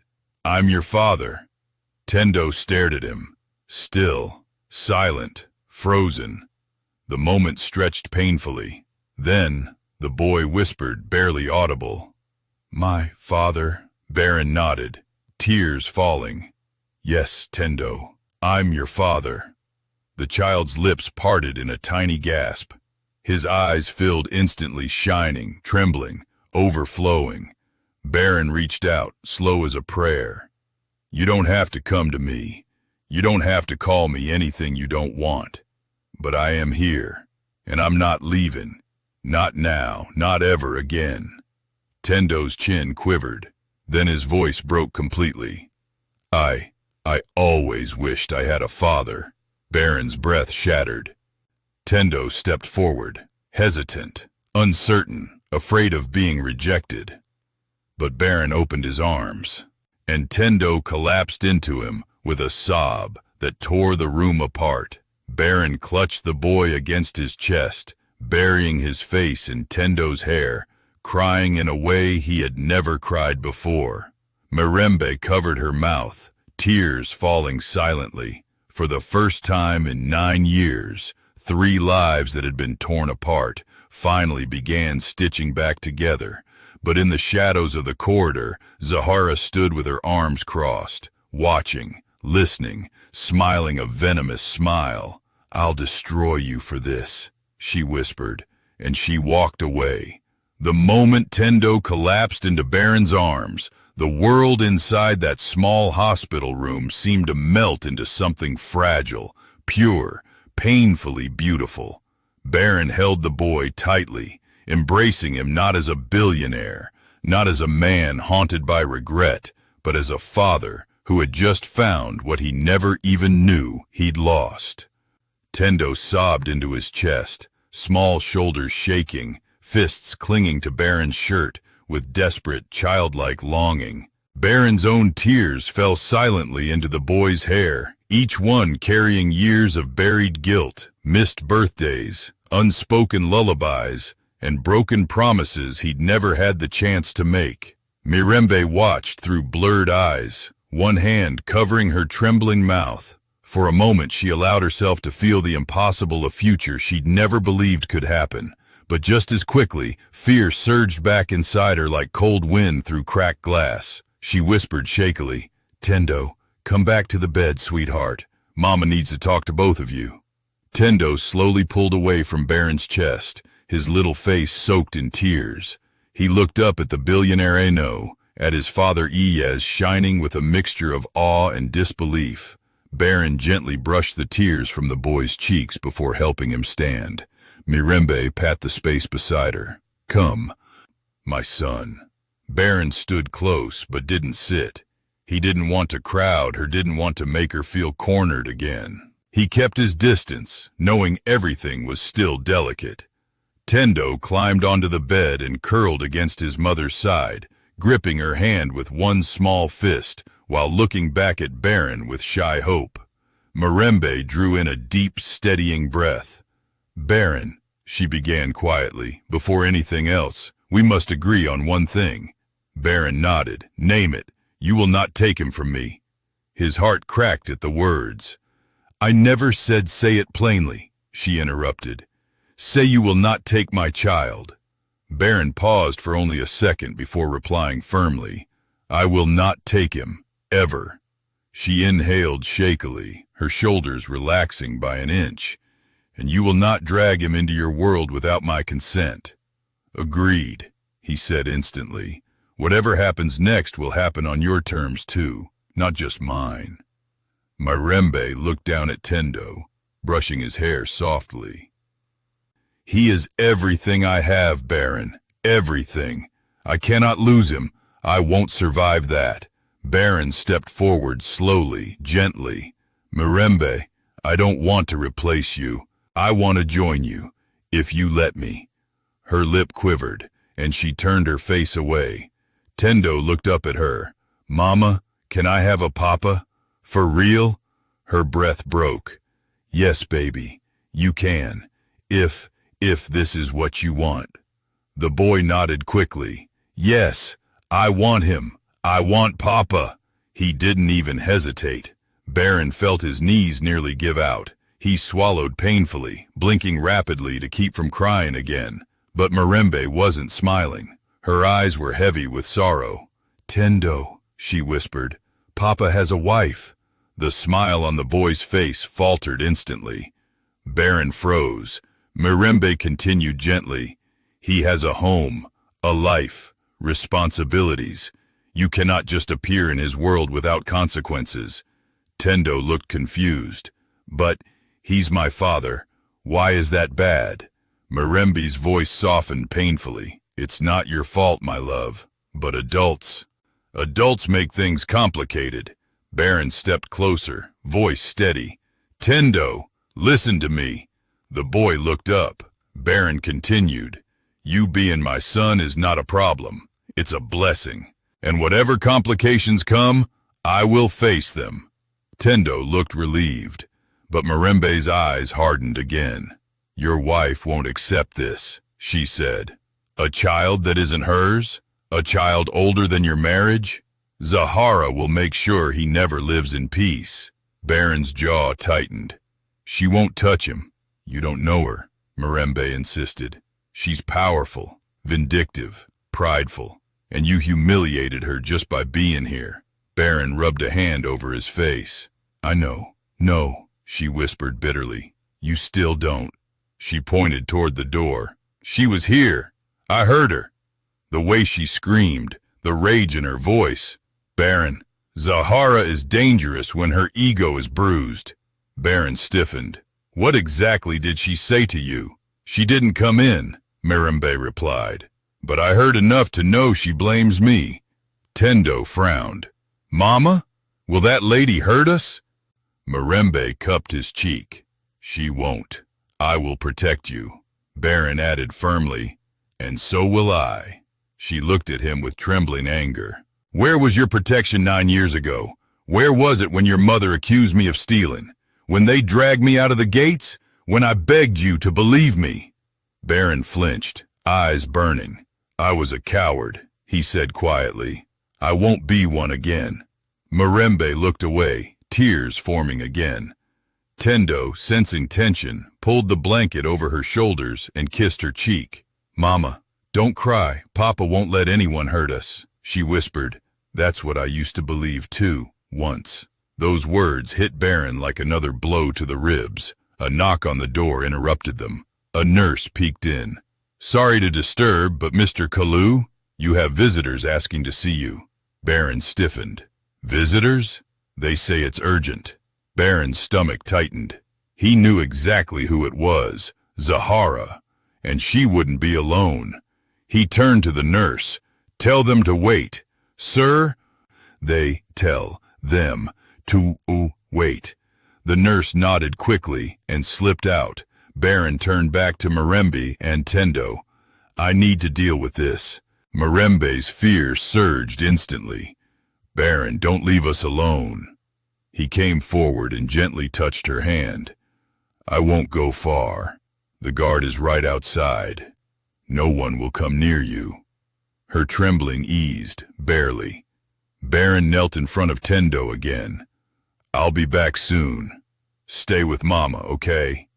I'm your father. Tendo stared at him, still, silent, frozen. The moment stretched painfully. Then, the boy whispered, barely audible. My father. Baron nodded, tears falling. Yes, Tendo, I'm your father. The child's lips parted in a tiny gasp. His eyes filled instantly, shining, trembling, overflowing. Baron reached out, slow as a prayer. You don't have to come to me. You don't have to call me anything you don't want. But I am here, and I'm not leaving. Not now, not ever again. Tendo's chin quivered. Then his voice broke completely. I always wished I had a father. Baron's breath shattered. Tendo stepped forward, hesitant, uncertain, afraid of being rejected. But Baron opened his arms, and Tendo collapsed into him with a sob that tore the room apart. Baron clutched the boy against his chest, burying his face in Tendo's hair, crying in a way he had never cried before. Mirembe covered her mouth, tears falling silently. For the first time in 9 years, 3 lives that had been torn apart finally began stitching back together. But in the shadows of the corridor, Zahara stood with her arms crossed, watching, listening, smiling a venomous smile. I'll destroy you for this, she whispered, and she walked away. The moment Tendo collapsed into Baron's arms, the world inside that small hospital room seemed to melt into something fragile, pure, painfully beautiful. Baron held the boy tightly, embracing him not as a billionaire, not as a man haunted by regret, but as a father who had just found what he never even knew he'd lost. Tendo sobbed into his chest, small shoulders shaking, fists clinging to Baron's shirt with desperate, childlike longing. Baron's own tears fell silently into the boy's hair, each one carrying years of buried guilt, missed birthdays, unspoken lullabies, and broken promises he'd never had the chance to make. Mirembe watched through blurred eyes, one hand covering her trembling mouth. For a moment she allowed herself to feel the impossible, a future she'd never believed could happen. But just as quickly, fear surged back inside her like cold wind through cracked glass. She whispered shakily, "Tendo, come back to the bed, sweetheart. Mama needs to talk to both of you." Tendo slowly pulled away from Baron's chest, his little face soaked in tears. He looked up at the billionaire at his father Iyez, shining with a mixture of awe and disbelief. Baron gently brushed the tears from the boy's cheeks before helping him stand. Mirembe pat the space beside her. "Come, my son." Baron stood close but didn't sit. He didn't want to crowd her, didn't want to make her feel cornered again. He kept his distance, knowing everything was still delicate. Tendo climbed onto the bed and curled against his mother's side, gripping her hand with one small fist while looking back at Baron with shy hope. Mirembe drew in a deep, steadying breath. "Baron," she began quietly, "before anything else, we must agree on one thing." Baron nodded. "Name it. You will not take him from me." His heart cracked at the words. "I never said say it plainly," she interrupted. "Say you will not take my child." Baron paused for only a second before replying firmly, "I will not take him, ever." She inhaled shakily, her shoulders relaxing by an inch. "And you will not drag him into your world without my consent." "Agreed," he said instantly. "Whatever happens next will happen on your terms too, not just mine." Mirembe looked down at Tendo, brushing his hair softly. "He is everything I have, Baron, everything. I cannot lose him. I won't survive that." Baron stepped forward slowly, gently. "Mirembe, I don't want to replace you. I want to join you, if you let me." Her lip quivered, and she turned her face away. Tendo looked up at her. "Mama, can I have a papa? For real?" Her breath broke. "Yes, baby, you can. If this is what you want." The boy nodded quickly. "Yes, I want him. I want Papa." He didn't even hesitate. Baron felt his knees nearly give out. He swallowed painfully, blinking rapidly to keep from crying again. But Mirembe wasn't smiling. Her eyes were heavy with sorrow. "Tendo," she whispered, "Papa has a wife." The smile on the boy's face faltered instantly. Baron froze. Mirembe continued gently, "He has a home, a life, responsibilities. You cannot just appear in his world without consequences." Tendo looked confused. "But he's my father. Why is that bad?" Mirembe's voice softened painfully. "It's not your fault, my love, but adults make things complicated." Baron stepped closer, voice steady. "Tendo, listen to me." The boy looked up. Baron continued, "You being my son is not a problem. It's a blessing. And whatever complications come, I will face them." Tendo looked relieved, but Mirembe's eyes hardened again. "Your wife won't accept this," she said. "A child that isn't hers? A child older than your marriage? Zahara will make sure he never lives in peace." Baron's jaw tightened. "She won't touch him. You don't know her," Mirembe insisted. "She's powerful, vindictive, prideful, and you humiliated her just by being here." Baron rubbed a hand over his face. "I know. No," she whispered bitterly. "You still don't." She pointed toward the door. "She was here. I heard her. The way she screamed, the rage in her voice. Baron, Zahara is dangerous when her ego is bruised." Baron stiffened. "What exactly did she say to you?" "She didn't come in," Mirembe replied. "But I heard enough to know she blames me." Tendo frowned. "Mama? Will that lady hurt us? Mirembe cupped his cheek. She won't. I will protect you, Baron added firmly. And so will I. She looked at him with trembling anger. Where was your protection 9 years ago? Where was it when your mother accused me of stealing? When they dragged me out of the gates? When I begged you to believe me? Baron flinched, eyes burning. I was a coward, he said quietly. I won't be one again. Mirembe looked away, tears forming again. Tendo, sensing tension, pulled the blanket over her shoulders and kissed her cheek. Mama, don't cry. Papa won't let anyone hurt us, she whispered. That's what I used to believe too, once. Those words hit Baron like another blow to the ribs. A knock on the door interrupted them. A nurse peeked in. Sorry to disturb, but Mr. Kalu, you have visitors asking to see you. Baron stiffened. Visitors? They say it's urgent. Baron's stomach tightened. He knew exactly who it was, Zahara, and she wouldn't be alone. He turned to the nurse. Tell them to wait. Sir? They tell them to wait. The nurse nodded quickly and slipped out. Baron turned back to Mirembe and Tendo. I need to deal with this. Mirembe's fear surged instantly. Baron, don't leave us alone. He came forward and gently touched her hand. I won't go far. The guard is right outside. No one will come near you. Her trembling eased, barely. Baron knelt in front of Tendo again. I'll be back soon. Stay with Mama, okay?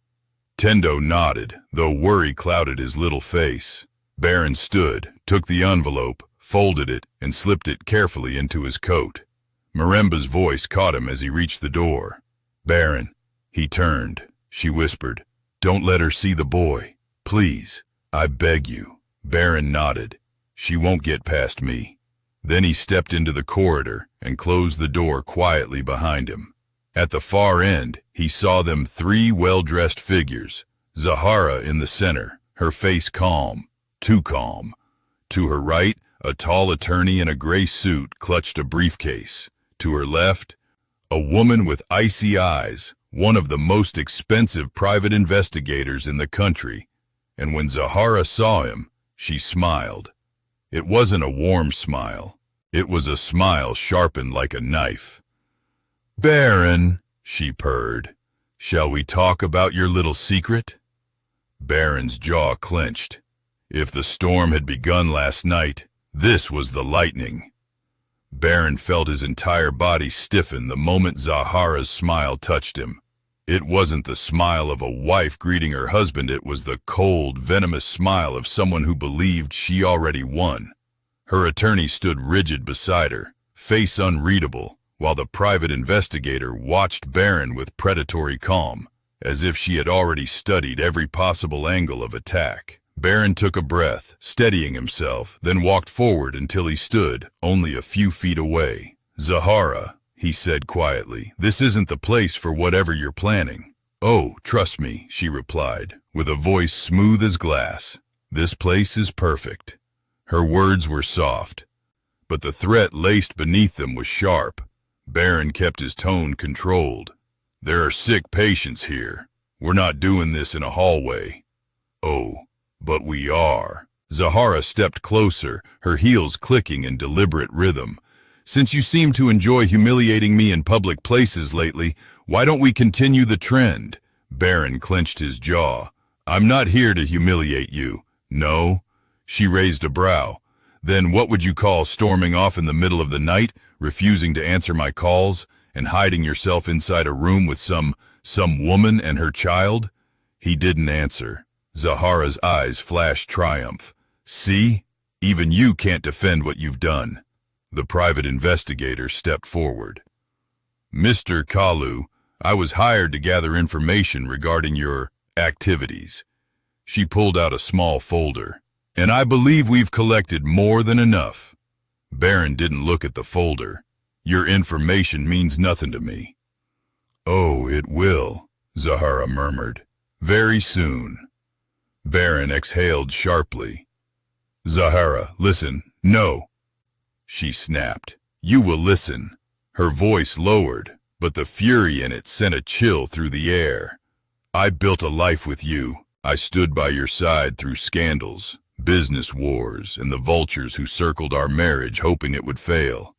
Tendo nodded, though worry clouded his little face. Baron stood, took the envelope, folded it, and slipped it carefully into his coat. Mirembe's voice caught him as he reached the door. Baron. He turned. She whispered, Don't let her see the boy. Please. I beg you. Baron nodded. She won't get past me. Then he stepped into the corridor and closed the door quietly behind him. At the far end, he saw them 3 well-dressed figures. Zahara in the center, her face calm, too calm. To her right, a tall attorney in a gray suit clutched a briefcase. To her left, a woman with icy eyes, one of the most expensive private investigators in the country. And when Zahara saw him, she smiled. It wasn't a warm smile. It was a smile sharpened like a knife. Baron, she purred, shall we talk about your little secret? Baron's jaw clenched. If the storm had begun last night, this was the lightning. Baron felt his entire body stiffen the moment Zahara's smile touched him. It wasn't the smile of a wife greeting her husband, it was the cold, venomous smile of someone who believed she already won. Her attorney stood rigid beside her, face unreadable, while the private investigator watched Baron with predatory calm, as if she had already studied every possible angle of attack. Baron took a breath, steadying himself, then walked forward until he stood only a few feet away. Zahara, he said quietly, this isn't the place for whatever you're planning. Oh, trust me, she replied, with a voice smooth as glass. This place is perfect. Her words were soft, but the threat laced beneath them was sharp. Baron kept his tone controlled. There are sick patients here. We're not doing this in a hallway. Oh, but we are. Zahara stepped closer, her heels clicking in deliberate rhythm. Since you seem to enjoy humiliating me in public places lately, why don't we continue the trend? Baron clenched his jaw. I'm not here to humiliate you. No. She raised a brow. Then what would you call storming off in the middle of the night, refusing to answer my calls, and hiding yourself inside a room with some woman and her child? He didn't answer. Zahara's eyes flashed triumph. See? Even you can't defend what you've done. The private investigator stepped forward. Mr. Kalu, I was hired to gather information regarding your activities. She pulled out a small folder. And I believe we've collected more than enough. Baron didn't look at the folder. Your information means nothing to me. Oh, it will, Zahara murmured. Very soon. Baron exhaled sharply. Zahara, listen. No. She snapped. You will listen. Her voice lowered, but the fury in it sent a chill through the air. I built a life with you. I stood by your side through scandals, business wars, and the vultures who circled our marriage hoping it would fail.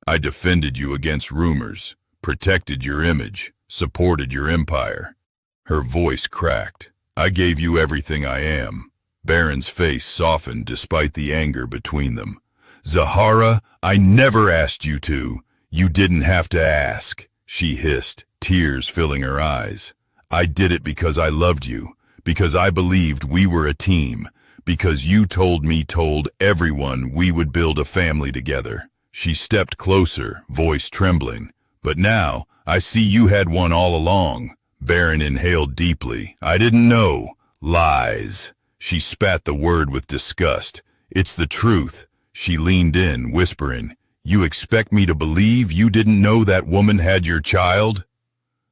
I defended you against rumors, protected your image, supported your empire. Her voice cracked. I gave you everything I am. Baron's face softened despite the anger between them. Zahara, I never asked you to. You didn't have to ask, she hissed, tears filling her eyes. I did it because I loved you, because I believed we were a team, because you told everyone we would build a family together. She stepped closer, voice trembling. But now, I see you had one all along. Baron inhaled deeply. I didn't know. Lies. She spat the word with disgust. It's the truth. She leaned in, whispering, You expect me to believe you didn't know that woman had your child?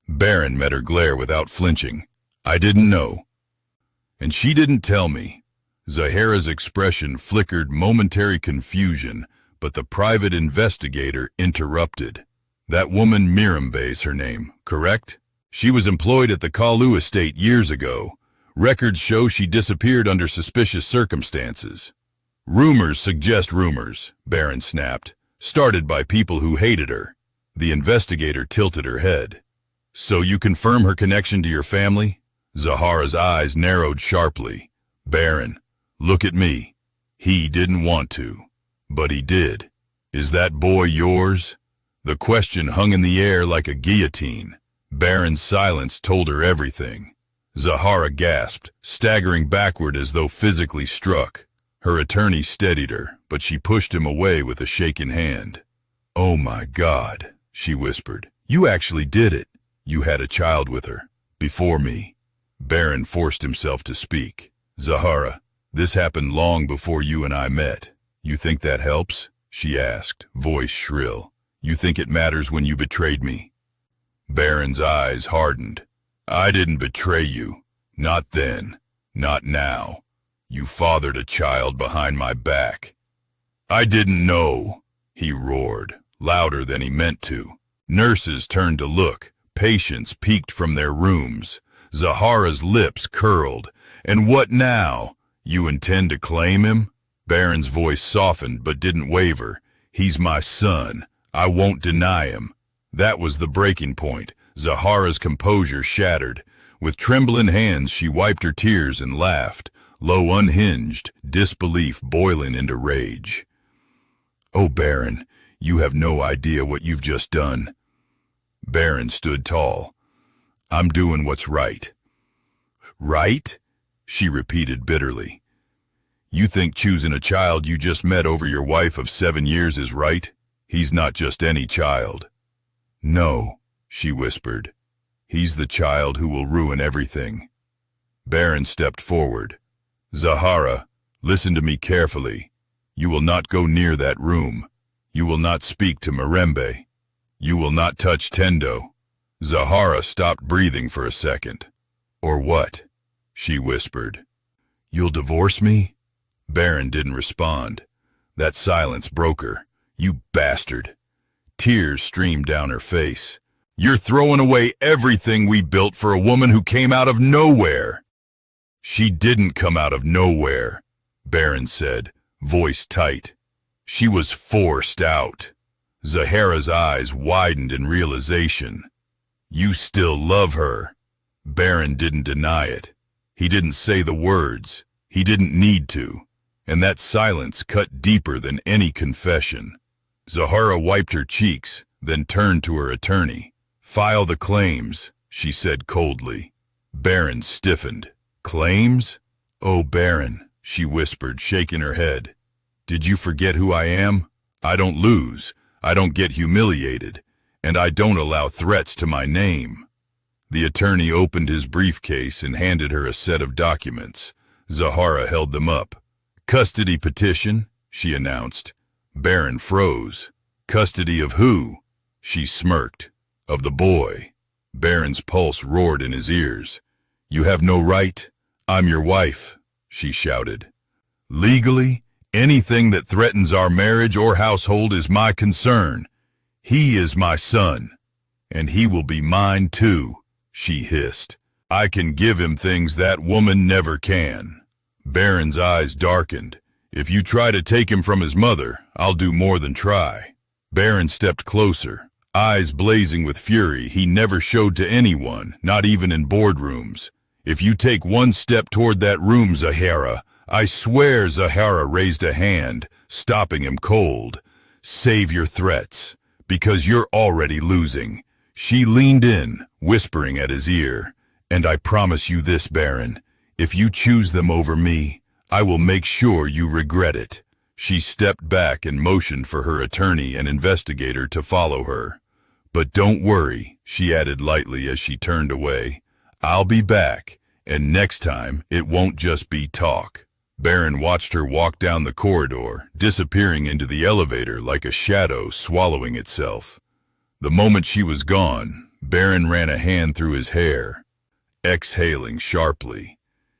Baron met her glare without flinching. I didn't know. And she didn't tell me. Zahara's expression flickered momentary confusion, but the private investigator interrupted. That woman Mirambe's her name, correct? She was employed at the Kalu estate years ago. Records show she disappeared under suspicious circumstances. Rumors suggest rumors, Baron snapped, started by people who hated her. The investigator tilted her head. So you confirm her connection to your family? Zahara's eyes narrowed sharply. Baron, look at me. He didn't want to, but he did. Is that boy yours? The question hung in the air like a guillotine. Baron's silence told her everything. Zahara gasped, staggering backward as though physically struck. Her attorney steadied her, but she pushed him away with a shaken hand. Oh my God, she whispered. You actually did it. You had a child with her. Before me. Baron forced himself to speak. Zahara, this happened long before you and I met. You think that helps? She asked, voice shrill. You think it matters when you betrayed me? Baron's eyes hardened. I didn't betray you. Not then. Not now. You fathered a child behind my back. I didn't know, he roared, louder than he meant to. Nurses turned to look. Patients peeked from their rooms. Zahara's lips curled. And what now? You intend to claim him? Baron's voice softened but didn't waver. He's my son. I won't deny him. That was the breaking point. Zahara's composure shattered. With trembling hands, she wiped her tears and laughed, low, unhinged, disbelief boiling into rage. Oh, Baron, you have no idea what you've just done. Baron stood tall. I'm doing what's right. Right? She repeated bitterly. You think choosing a child you just met over your wife of 7 years is right? He's not just any child. No, she whispered. He's the child who will ruin everything. Baron stepped forward. Zahara, listen to me carefully. You will not go near that room. You will not speak to Mirembe. You will not touch Tendo. Zahara stopped breathing for a second. Or what? She whispered. You'll divorce me? Baron didn't respond. That silence broke her. You bastard. Tears streamed down her face. You're throwing away everything we built for a woman who came out of nowhere. She didn't come out of nowhere, Baron said, voice tight. She was forced out. Zahara's eyes widened in realization. You still love her. Baron didn't deny it. He didn't say the words. He didn't need to. And that silence cut deeper than any confession. Zahara wiped her cheeks, then turned to her attorney. File the claims, she said coldly. Baron stiffened. Claims? Oh, Baron, she whispered, shaking her head. Did you forget who I am? I don't lose. I don't get humiliated. And I don't allow threats to my name. The attorney opened his briefcase and handed her a set of documents. Zahara held them up. Custody petition, she announced. Baron froze. Custody of who? She smirked. Of the boy. Baron's pulse roared in his ears. You have no right. I'm your wife, she shouted. Legally, anything that threatens our marriage or household is my concern. He is my son, and he will be mine too, she hissed. I can give him things that woman never can. Baron's eyes darkened. If you try to take him from his mother, I'll do more than try. Baron stepped closer, eyes blazing with fury he never showed to anyone, not even in boardrooms. If you take one step toward that room, Zahara, I swear. Zahara raised a hand, stopping him cold. Save your threats, because you're already losing. She leaned in, whispering at his ear. And I promise you this, Baron, if you choose them over me, I will make sure you regret it. She stepped back and motioned for her attorney and investigator to follow her. But don't worry, she added lightly as she turned away. I'll be back, and next time it won't just be talk. Baron watched her walk down the corridor, disappearing into the elevator like a shadow swallowing itself. The moment she was gone, Baron ran a hand through his hair, exhaling sharply.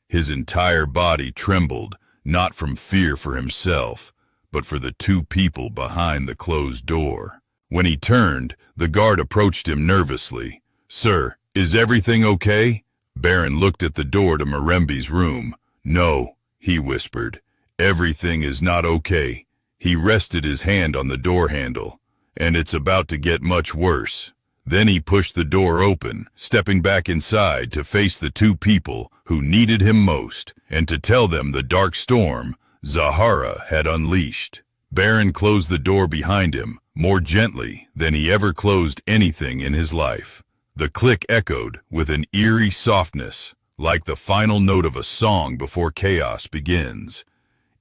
His entire body trembled, not from fear for himself, but for the two people behind the closed door. When he turned, the guard approached him nervously. Sir, is everything okay? Baron looked at the door to Mirembe's room. No, he whispered. Everything is not okay. He rested his hand on the door handle. And it's about to get much worse. Then he pushed the door open, stepping back inside to face the two people who needed him most, and to tell them the dark storm Zahara had unleashed. Baron closed the door behind him, more gently than he ever closed anything in his life. The click echoed with an eerie softness, like the final note of a song before chaos begins.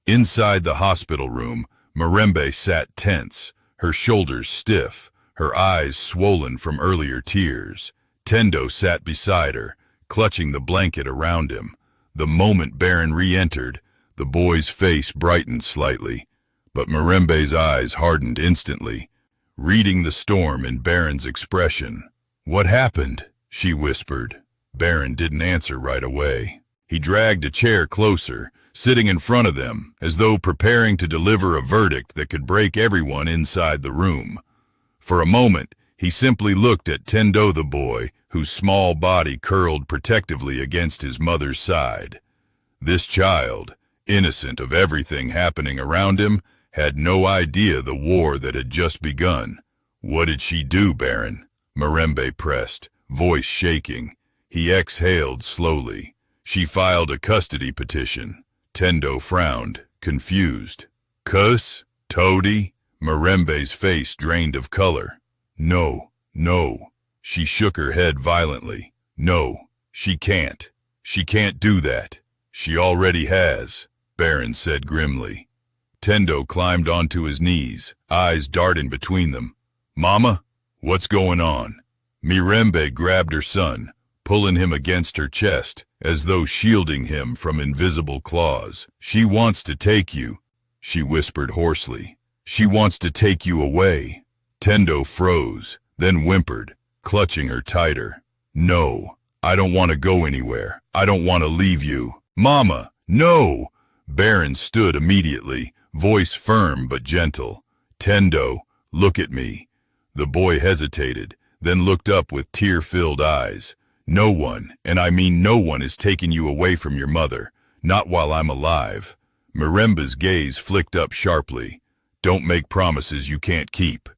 Inside the hospital room, Mirembe sat tense, her shoulders stiff, her eyes swollen from earlier tears. Tendo sat beside her, clutching the blanket around him. The moment Baron re-entered, the boy's face brightened slightly, but Mirembe's eyes hardened instantly, reading the storm in Baron's expression. What happened? She whispered. Baron didn't answer right away. He dragged a chair closer, sitting in front of them, as though preparing to deliver a verdict that could break everyone inside the room. For a moment, he simply looked at Tendo the boy, whose small body curled protectively against his mother's side. This child, innocent of everything happening around him, had no idea the war that had just begun. What did she do, Baron? Mirembe pressed, voice shaking. He exhaled slowly. She filed a custody petition. Tendo frowned, confused. Cuss? Toady? Mirembe's face drained of color. No, no. She shook her head violently. No, she can't. She can't do that. She already has, Baron said grimly. Tendo climbed onto his knees, eyes darting between them. Mama, what's going on? Mirembe grabbed her son, pulling him against her chest, as though shielding him from invisible claws. She wants to take you, she whispered hoarsely. She wants to take you away. Tendo froze, then whimpered, clutching her tighter. No, I don't want to go anywhere. I don't want to leave you. Mama, no! Baron stood immediately, voice firm but gentle. Tendo, look at me. The boy hesitated, then looked up with tear-filled eyes. No one, and I mean no one, is taking you away from your mother, not while I'm alive. Mirembe's gaze flicked up sharply. Don't make promises you can't keep.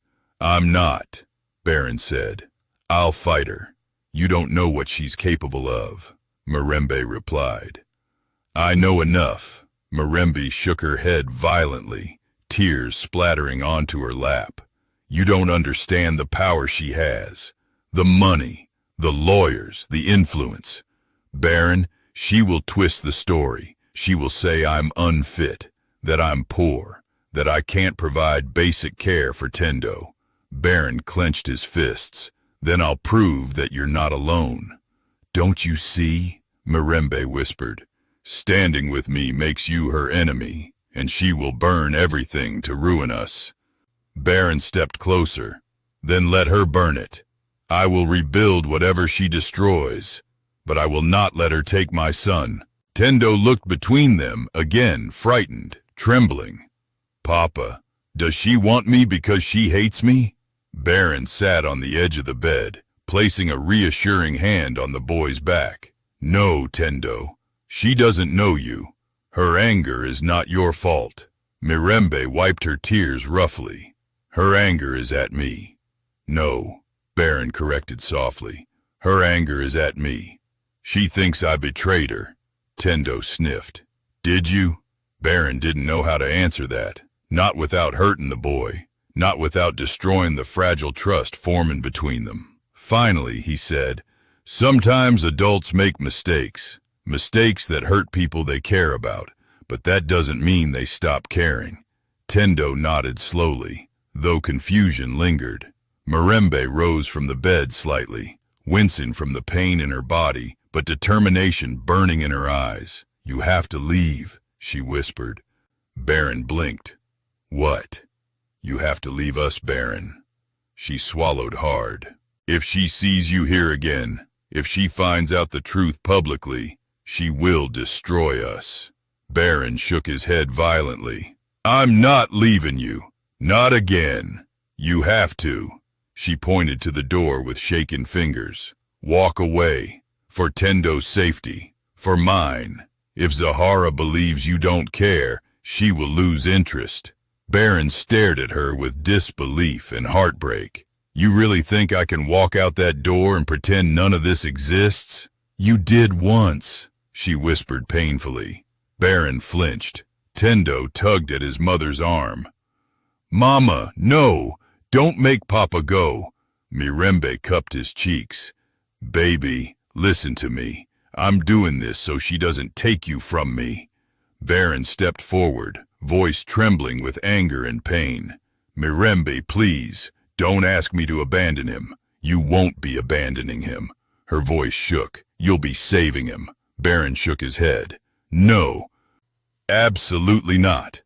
I'm not, Baron said. I'll fight her. You don't know what she's capable of, Mirembe replied. I know enough. Mirembe shook her head violently, tears splattering onto her lap. You don't understand the power she has. The money, the lawyers, the influence. Baron, she will twist the story. She will say I'm unfit, that I'm poor, that I can't provide basic care for Tendo. Baron clenched his fists. Then I'll prove that you're not alone. Don't you see? Mirembe whispered. Standing with me makes you her enemy, and she will burn everything to ruin us. Baron stepped closer. Then let her burn it. I will rebuild whatever she destroys, but I will not let her take my son. Tendo looked between them, again frightened, trembling. Papa, does she want me because she hates me? Baron sat on the edge of the bed, placing a reassuring hand on the boy's back. No, Tendo. She doesn't know you. Her anger is not your fault. Mirembe wiped her tears roughly. Her anger is at me. No, Baron corrected softly. Her anger is at me. She thinks I betrayed her. Tendo sniffed. Did you? Baron didn't know how to answer that. Not without hurting the boy. Not without destroying the fragile trust forming between them. Finally, he said, sometimes adults make mistakes. Mistakes that hurt people they care about. But that doesn't mean they stop caring. Tendo nodded slowly, though confusion lingered. Mirembe rose from the bed slightly, wincing from the pain in her body, but determination burning in her eyes. You have to leave, she whispered. Baron blinked. What? You have to leave us, Baron. She swallowed hard. If she sees you here again, if she finds out the truth publicly, she will destroy us. Baron shook his head violently. I'm not leaving you. Not again. You have to. She pointed to the door with shaken fingers. Walk away. For Tendo's safety. For mine. If Zahara believes you don't care, she will lose interest. Baron stared at her with disbelief and heartbreak. You really think I can walk out that door and pretend none of this exists? You did once, she whispered painfully. Baron flinched. Tendo tugged at his mother's arm. Mama, no, don't make Papa go. Mirembe cupped his cheeks. Baby, listen to me. I'm doing this so she doesn't take you from me. Baron stepped forward, voice trembling with anger and pain. Mirembe, please, don't ask me to abandon him. You won't be abandoning him. Her voice shook. You'll be saving him. Baron shook his head. No, absolutely not.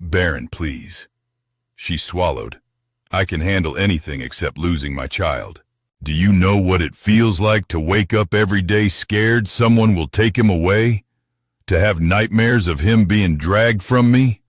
Baron, please. She swallowed. I can handle anything except losing my child. Do you know what it feels like to wake up every day scared someone will take him away? To have nightmares of him being dragged from me?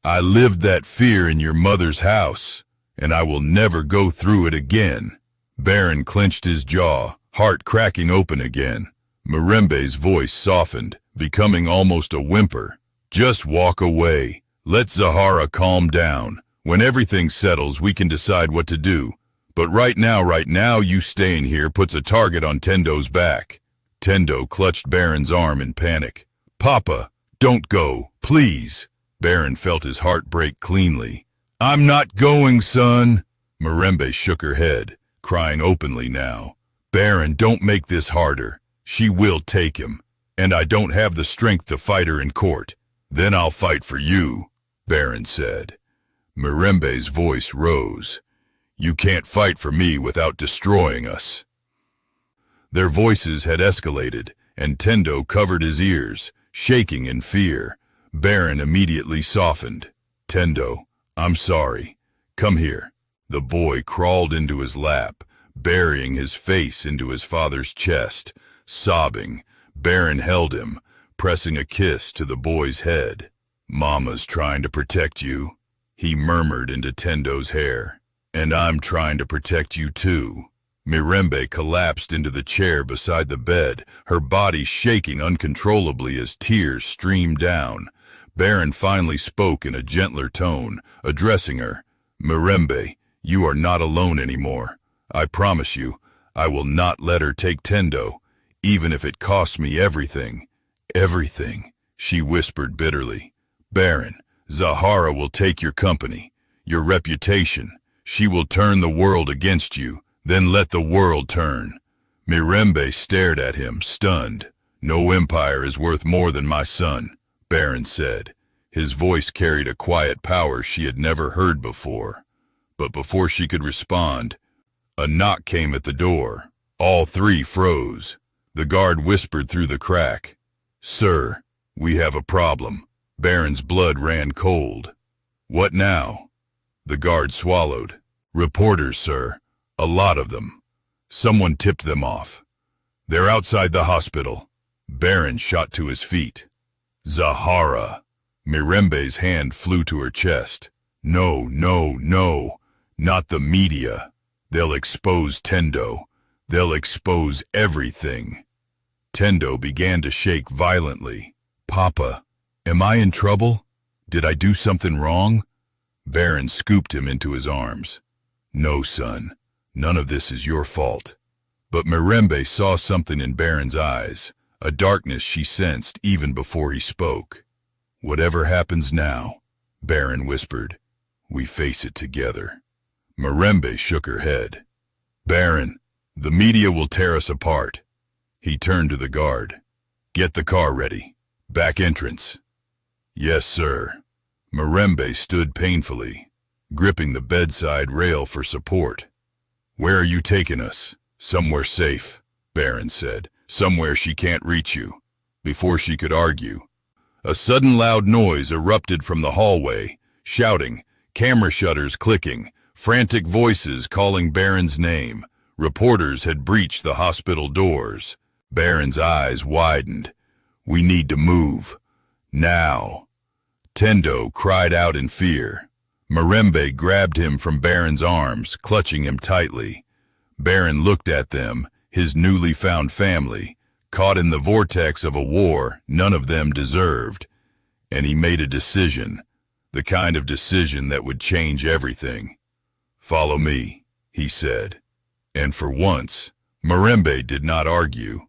I lived that fear in your mother's house, and I will never go through it again. Baron clenched his jaw, heart cracking open again. Mirembe's voice softened, becoming almost a whimper. Just walk away. Let Zahara calm down. When everything settles, we can decide what to do. But right now, you staying here puts a target on Tendo's back. Tendo clutched Baron's arm in panic. Papa, don't go, please. Baron felt his heart break cleanly. I'm not going, son. Mirembe shook her head, crying openly now. Baron, don't make this harder. She will take him, and I don't have the strength to fight her in court. Then I'll fight for you, Baron said. Mirembe's voice rose. You can't fight for me without destroying us. Their voices had escalated, and Tendo covered his ears, shaking in fear. Baron immediately softened. Tendo, I'm sorry. Come here. The boy crawled into his lap, burying his face into his father's chest. Sobbing, Baron held him, pressing a kiss to the boy's head. Mama's trying to protect you, he murmured into Tendo's hair. And I'm trying to protect you too. Mirembe collapsed into the chair beside the bed, her body shaking uncontrollably as tears streamed down. Baron finally spoke in a gentler tone, addressing her. Mirembe, you are not alone anymore. I promise you, I will not let her take Tendo. Even if it costs me everything. Everything, she whispered bitterly. Baron, Zahara will take your company, your reputation. She will turn the world against you, then let the world turn. Mirembe stared at him, stunned. No empire is worth more than my son, Baron said. His voice carried a quiet power she had never heard before. But before she could respond, a knock came at the door. All three froze. The guard whispered through the crack. Sir, we have a problem. Baron's blood ran cold. What now? The guard swallowed. Reporters, sir. A lot of them. Someone tipped them off. They're outside the hospital. Baron shot to his feet. Zahara. Mirembe's hand flew to her chest. No, no, no. Not the media. They'll expose Tendo. They'll expose everything. Tendo began to shake violently. Papa, am I in trouble? Did I do something wrong? Baron scooped him into his arms. No, son. None of this is your fault. But Mirembe saw something in Baron's eyes, a darkness she sensed even before he spoke. Whatever happens now, Baron whispered, we face it together. Mirembe shook her head. Baron, the media will tear us apart. He turned to the guard. Get the car ready. Back entrance. Yes, sir. Mirembe stood painfully, gripping the bedside rail for support. Where are you taking us? Somewhere safe, Baron said. Somewhere she can't reach you. Before she could argue, a sudden loud noise erupted from the hallway, shouting, camera shutters clicking, frantic voices calling Baron's name. Reporters had breached the hospital doors. Baron's eyes widened. We need to move. Now. Tendo cried out in fear. Mirembe grabbed him from Baron's arms, clutching him tightly. Baron looked at them, his newly found family, caught in the vortex of a war none of them deserved. And he made a decision, the kind of decision that would change everything. Follow me, he said. And for once, Mirembe did not argue.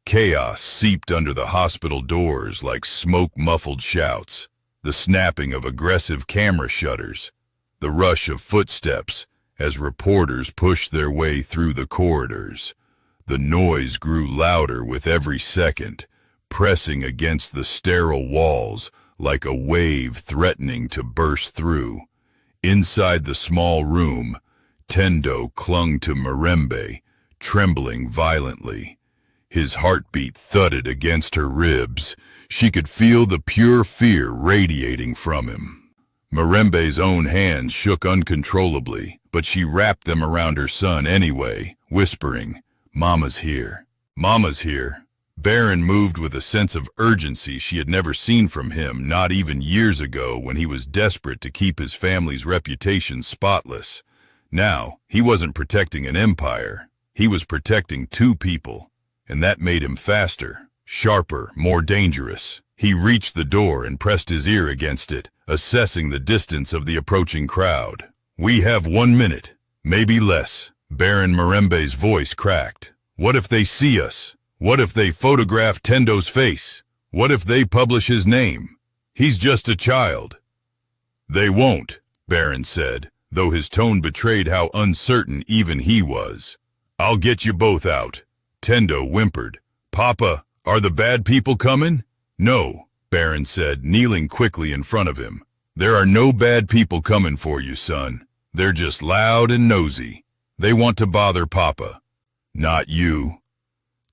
Chaos seeped under the hospital doors like smoke-muffled shouts, the snapping of aggressive camera shutters, the rush of footsteps as reporters pushed their way through the corridors. The noise grew louder with every second, pressing against the sterile walls like a wave threatening to burst through. Inside the small room, Tendo clung to Mirembe, trembling violently. His heartbeat thudded against her ribs. She could feel the pure fear radiating from him. Mirembe's own hands shook uncontrollably, but she wrapped them around her son anyway, whispering, Mama's here. Mama's here. Baron moved with a sense of urgency she had never seen from him, not even years ago when he was desperate to keep his family's reputation spotless. Now, he wasn't protecting an empire. He was protecting two people, and that made him faster, sharper, more dangerous. He reached the door and pressed his ear against it, assessing the distance of the approaching crowd. We have 1 minute, maybe less. Baron Mirembe's voice cracked. What if they see us? What if they photograph Tendo's face? What if they publish his name? He's just a child. They won't, Baron said, though his tone betrayed how uncertain even he was. I'll get you both out. Tendo whimpered. Papa, are the bad people coming? No, Baron said, kneeling quickly in front of him. There are no bad people coming for you, son. They're just loud and nosy. They want to bother Papa. Not you.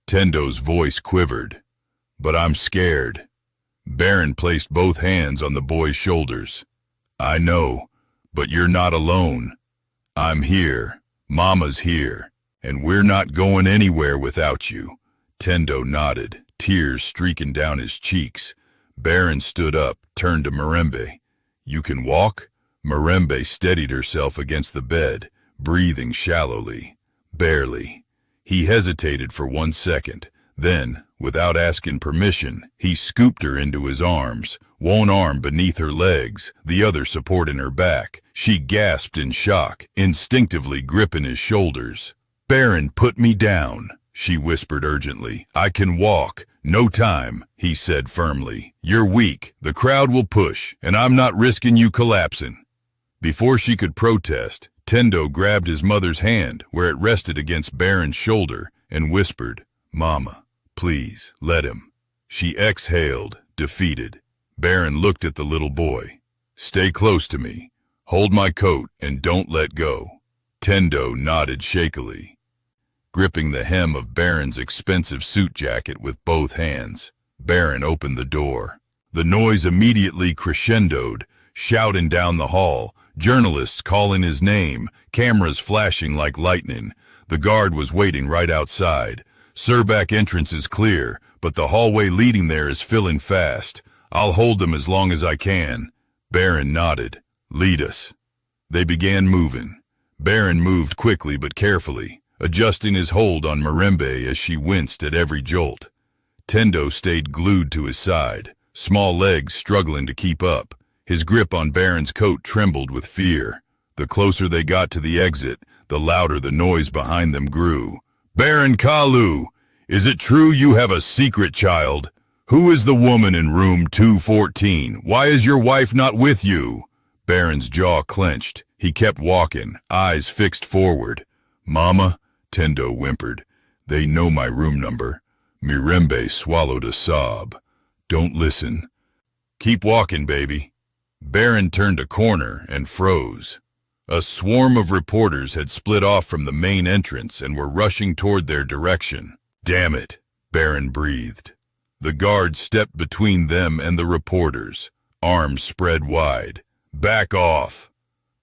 Tendo's voice quivered. But I'm scared. Baron placed both hands on the boy's shoulders. I know, but you're not alone. I'm here. Mama's here. And we're not going anywhere without you. Tendo nodded, tears streaking down his cheeks. Baron stood up, turned to Mirembe. You can walk? Mirembe steadied herself against the bed, breathing shallowly. Barely. He hesitated for 1 second. Then, without asking permission, he scooped her into his arms, one arm beneath her legs, the other supporting her back. She gasped in shock, instinctively gripping his shoulders. Baron, put me down, she whispered urgently. I can walk. No time, he said firmly. You're weak. The crowd will push, and I'm not risking you collapsing. Before she could protest, Tendo grabbed his mother's hand where it rested against Baron's shoulder and whispered, Mama, please, let him. She exhaled, defeated. Baron looked at the little boy. Stay close to me. Hold my coat and don't let go. Tendo nodded shakily, gripping the hem of Baron's expensive suit jacket with both hands. Baron opened the door. The noise immediately crescendoed, shouting down the hall, journalists calling his name, cameras flashing like lightning. The guard was waiting right outside. Surback entrance is clear, but the hallway leading there is filling fast. I'll hold them as long as I can. Baron nodded. Lead us. They began moving. Baron moved quickly but carefully, adjusting his hold on Mirembe as she winced at every jolt. Tendo stayed glued to his side, small legs struggling to keep up. His grip on Baron's coat trembled with fear. The closer they got to the exit, the louder the noise behind them grew. "Baron Kalu, is it true you have a secret child? Who is the woman in room 214? Why is your wife not with you?" Baron's jaw clenched. He kept walking, eyes fixed forward. "Mama," Tendo whimpered, "they know my room number." Mirembe swallowed a sob. "Don't listen." "Keep walking, baby." Baron turned a corner and froze. A swarm of reporters had split off from the main entrance and were rushing toward their direction. "Damn it," Baron breathed. The guard stepped between them and the reporters, arms spread wide. "Back off."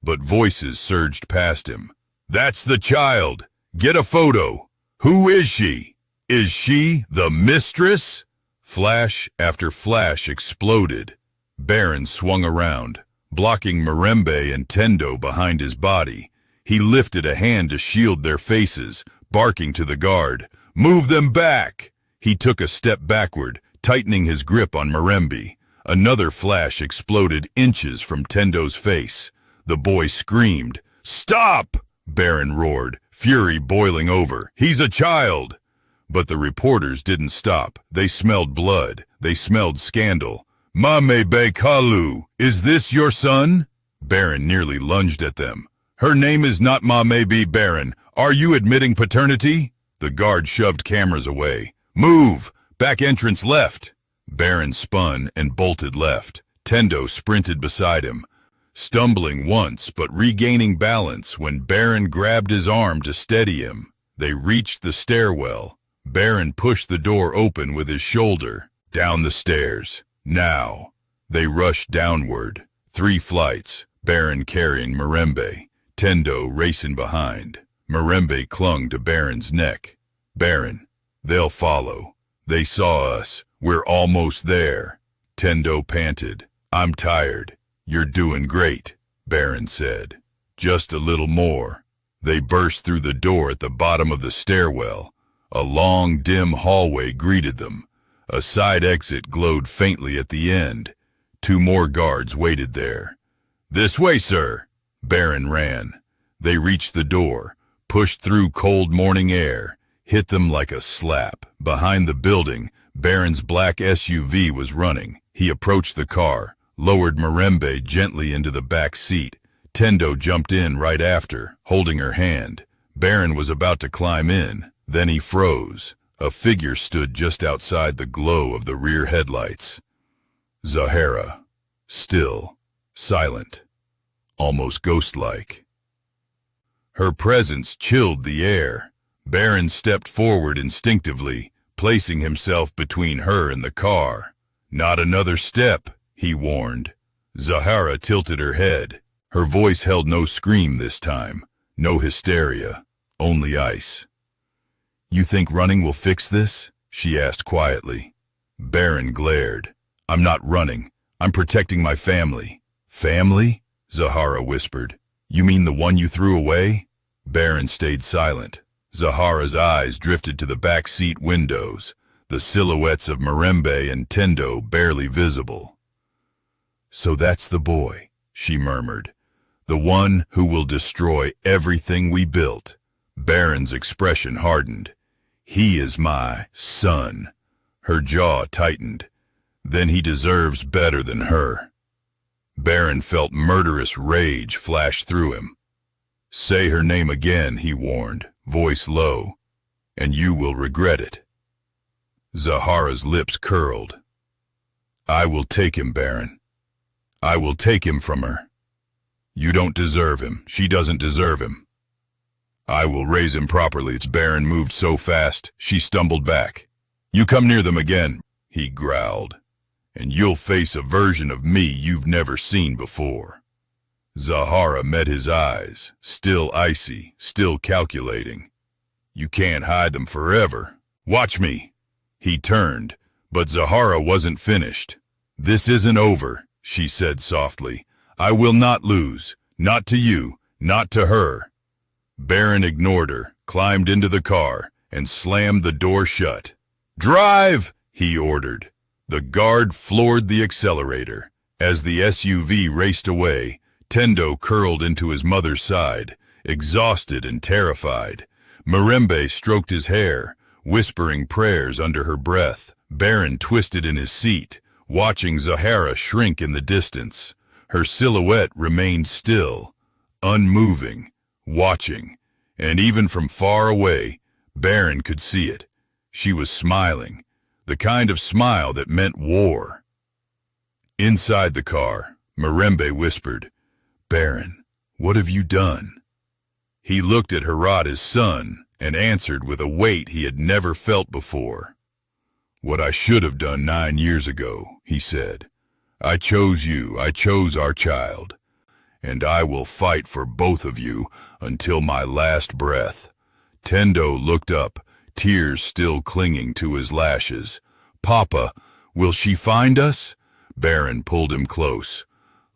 But voices surged past him. "That's the child. Get a photo. Who is she? Is she the mistress?" Flash after flash exploded. Baron swung around, blocking Mirembe and Tendo behind his body. He lifted a hand to shield their faces, barking to the guard, "Move them back!" He took a step backward, tightening his grip on Mirembe. Another flash exploded inches from Tendo's face. The boy screamed. "Stop!" Baron roared, fury boiling over. "He's a child!" But the reporters didn't stop. They smelled blood. They smelled scandal. "Mirembe Kalu, is this your son?" Baron nearly lunged at them. "Her name is not Mirembe, Baron. Are you admitting paternity?" The guard shoved cameras away. "Move! Back entrance left!" Baron spun and bolted left. Tendo sprinted beside him, stumbling once but regaining balance when Baron grabbed his arm to steady him. They reached the stairwell. Baron pushed the door open with his shoulder. "Down the stairs. Now." They rushed downward. 3 flights, Baron carrying Mirembe, Tendo racing behind. Mirembe clung to Baron's neck. "Baron, they'll follow. They saw us. We're almost there." Tendo panted. "I'm tired." "You're doing great," Baron said. "Just a little more." They burst through the door at the bottom of the stairwell. A long, dim hallway greeted them. A side exit glowed faintly at the end. 2 more guards waited there. "This way, sir." Baron ran. They reached the door, pushed through cold morning air, hit them like a slap. Behind the building, Baron's black SUV was running. He approached the car, lowered Mirembe gently into the back seat. Tendo jumped in right after, holding her hand. Baron was about to climb in. Then he froze. A figure stood just outside the glow of the rear headlights. Zahara. Still, silent, almost ghost-like. Her presence chilled the air. Baron stepped forward instinctively, placing himself between her and the car. "Not another step," he warned. Zahara tilted her head. Her voice held no scream this time, no hysteria, only ice. "You think running will fix this?" she asked quietly. Baron glared. "I'm not running. I'm protecting my family." "Family?" Zahara whispered. "You mean the one you threw away?" Baron stayed silent. Zahara's eyes drifted to the back seat windows, the silhouettes of Mirembe and Tendo barely visible. "So that's the boy," she murmured. "The one who will destroy everything we built." Baron's expression hardened. "He is my son." Her jaw tightened. "Then he deserves better than her." Baron felt murderous rage flash through him. "Say her name again," he warned, voice low, "and you will regret it." Zahara's lips curled. "I will take him, Baron. I will take him from her. You don't deserve him. She doesn't deserve him. I will raise him properly." Baron moved so fast, she stumbled back. "You come near them again," he growled, "and you'll face a version of me you've never seen before." Zahara met his eyes, still icy, still calculating. "You can't hide them forever. Watch me." He turned, but Zahara wasn't finished. "This isn't over," she said softly. "I will not lose. Not to you, not to her." Baron ignored her, climbed into the car, and slammed the door shut. "Drive!" he ordered. The guard floored the accelerator. As the SUV raced away, Tendo curled into his mother's side, exhausted and terrified. Mirembe stroked his hair, whispering prayers under her breath. Baron twisted in his seat, watching Zahara shrink in the distance. Her silhouette remained still, unmoving, watching, and even from far away, Baron could see it. She was smiling, the kind of smile that meant war. Inside the car, Mirembe whispered, "Baron, what have you done?" He looked at Herat, his son, and answered with a weight he had never felt before. "What I should have done 9 years ago," he said. "I chose you, I chose our child, and I will fight for both of you until my last breath." Tendo looked up, tears still clinging to his lashes. "Papa, will she find us?" Baron pulled him close.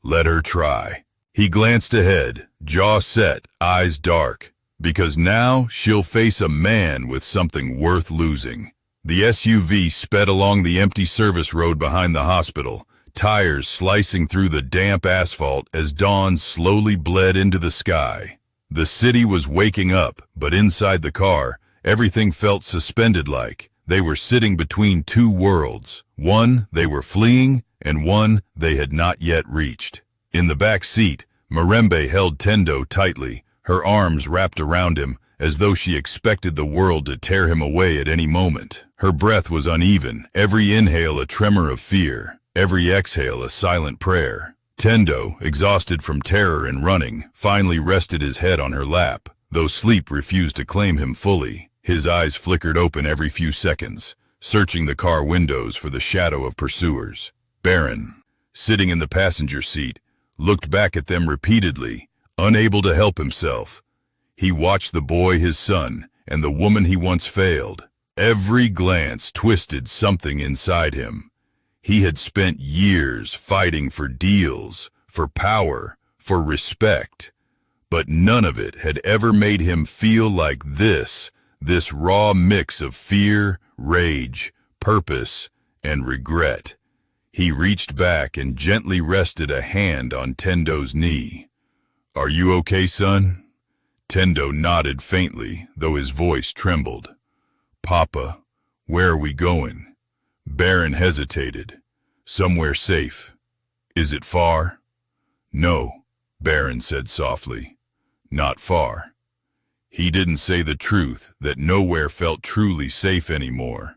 "Let her try." He glanced ahead, jaw set, eyes dark, because now she'll face a man with something worth losing. The SUV sped along the empty service road behind the hospital, tires slicing through the damp asphalt as dawn slowly bled into the sky. The city was waking up, but inside the car, everything felt suspended, like they were sitting between two worlds. One they were fleeing, and one they had not yet reached. In the back seat, Mirembe held Tendo tightly, her arms wrapped around him, as though she expected the world to tear him away at any moment. Her breath was uneven, every inhale a tremor of fear, every exhale a silent prayer. Tendo, exhausted from terror and running, finally rested his head on her lap. Though sleep refused to claim him fully, his eyes flickered open every few seconds, searching the car windows for the shadow of pursuers. Baron, sitting in the passenger seat, looked back at them repeatedly, unable to help himself. He watched the boy, his son, and the woman he once failed. Every glance twisted something inside him. He had spent years fighting for deals, for power, for respect, but none of it had ever made him feel like this raw mix of fear, rage, purpose, and regret. He reached back and gently rested a hand on Tendo's knee. "Are you okay, son?" Tendo nodded faintly, though his voice trembled. "Papa, where are we going?" Baron hesitated. "Somewhere safe. Is it far?" "No," Baron said softly. "Not far." He didn't say the truth, that nowhere felt truly safe anymore.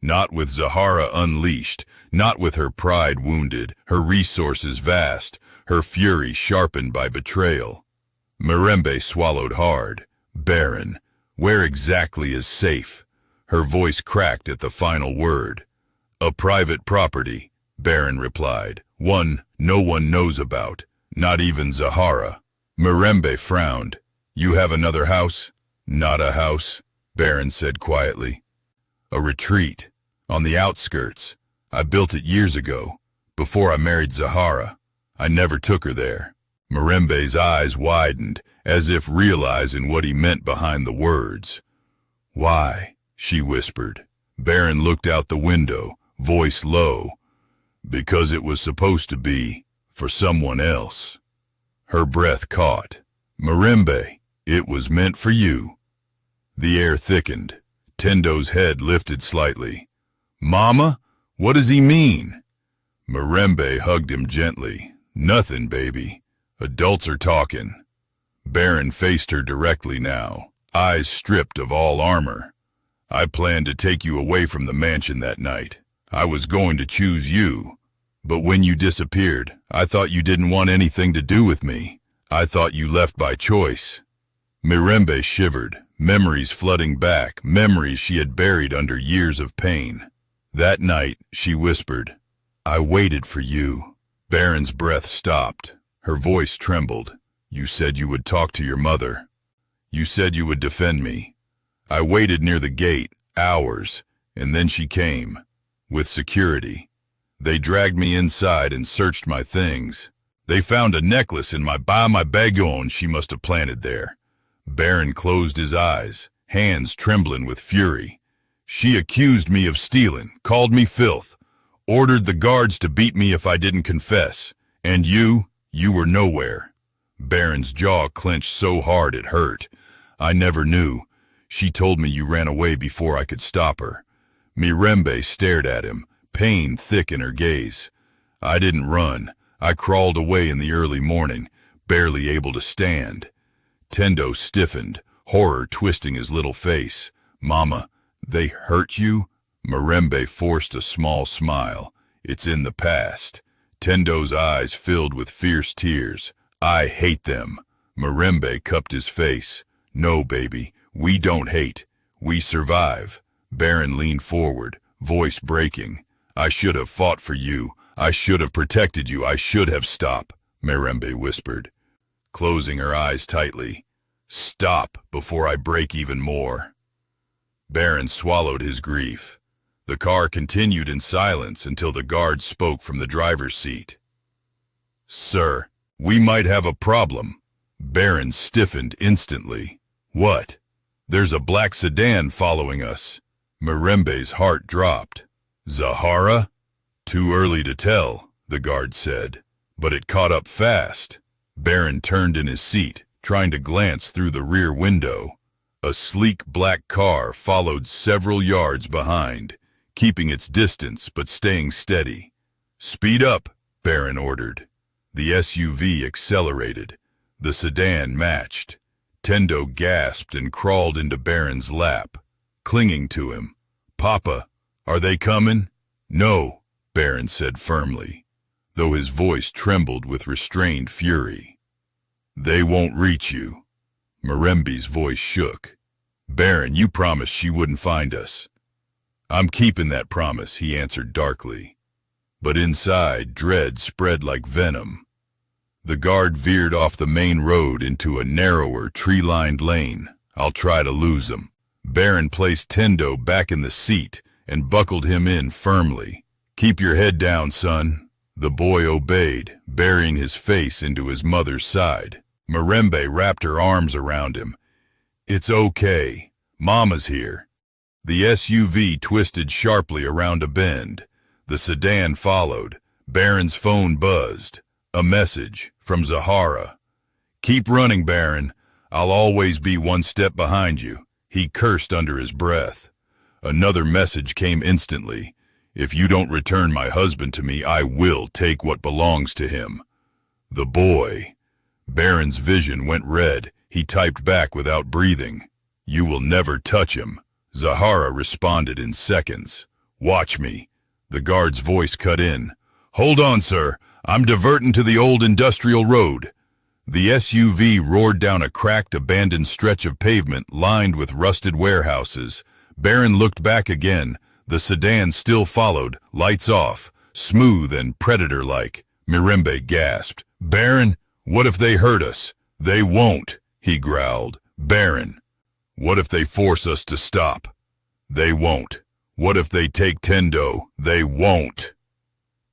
Not with Zahara unleashed, not with her pride wounded, her resources vast, her fury sharpened by betrayal. Mirembe swallowed hard. "Baron, where exactly is safe?" Her voice cracked at the final word. "A private property," Baron replied. "One no one knows about, not even Zahara." Mirembe frowned. "You have another house?" "Not a house," Baron said quietly. "A retreat, on the outskirts. I built it years ago, before I married Zahara. I never took her there." Mirembe's eyes widened, as if realizing what he meant behind the words. "Why?" she whispered. Baron looked out the window, voice low. "Because it was supposed to be for someone else." Her breath caught. "Mirembe, it was meant for you." The air thickened. Tendo's head lifted slightly. "Mama, what does he mean?" Mirembe hugged him gently. "Nothing, baby. Adults are talking." Baron faced her directly now, eyes stripped of all armor. "I planned to take you away from the mansion that night. I was going to choose you. But when you disappeared, I thought you didn't want anything to do with me. I thought you left by choice." Mirembe shivered, memories flooding back, memories she had buried under years of pain. That night, she whispered, "I waited for you." Baron's breath stopped. Her voice trembled. "You said you would talk to your mother. You said you would defend me. I waited near the gate, hours, and then she came, with security. They dragged me inside and searched my things. They found a necklace in my baguette she must have planted there. Baron closed his eyes, hands trembling with fury. She accused me of stealing, called me filth, ordered the guards to beat me if I didn't confess. And you were nowhere. Baron's jaw clenched so hard it hurt. I never knew. She told me you ran away before I could stop her. Mirembe stared at him, pain thick in her gaze. I didn't run. I crawled away in the early morning, barely able to stand. Tendo stiffened, horror twisting his little face. Mama, they hurt you? Mirembe forced a small smile. It's in the past. Tendo's eyes filled with fierce tears. I hate them. Mirembe cupped his face. No, baby, we don't hate. We survive. Baron leaned forward, voice breaking. I should have fought for you. I should have protected you. I should have stopped, Mirembe whispered, closing her eyes tightly. Stop before I break even more. Baron swallowed his grief. The car continued in silence until the guard spoke from the driver's seat. Sir, we might have a problem. Baron stiffened instantly. What? There's a black sedan following us. Mirembe's heart dropped. Zahara? Too early to tell, the guard said, but it caught up fast. Baron turned in his seat, trying to glance through the rear window. A sleek black car followed several yards behind, keeping its distance but staying steady. Speed up, Baron ordered. The SUV accelerated. The sedan matched. Tendo gasped and crawled into Baron's lap, clinging to him. Papa, are they coming? No, Baron said firmly, though his voice trembled with restrained fury. They won't reach you. Mirembe's voice shook. Baron, you promised she wouldn't find us. I'm keeping that promise, he answered darkly. But inside, dread spread like venom. The guard veered off the main road into a narrower, tree-lined lane. I'll try to lose them. Baron placed Tendo back in the seat and buckled him in firmly. Keep your head down, son. The boy obeyed, burying his face into his mother's side. Mirembe wrapped her arms around him. It's okay. Mama's here. The SUV twisted sharply around a bend. The sedan followed. Baron's phone buzzed. A message from Zahara. Keep running, Baron. I'll always be one step behind you. He cursed under his breath. Another message came instantly. If you don't return my husband to me, I will take what belongs to him. The boy. Baron's vision went red. He typed back without breathing. You will never touch him. Zahara responded in seconds. Watch me. The guard's voice cut in. Hold on, sir. I'm diverting to the old industrial road. The SUV roared down a cracked, abandoned stretch of pavement lined with rusted warehouses. Baron looked back again. The sedan still followed, lights off, smooth and predator-like. Mirembe gasped. Baron, what if they hurt us? They won't, he growled. Baron, what if they force us to stop? They won't. What if they take Tendo? They won't.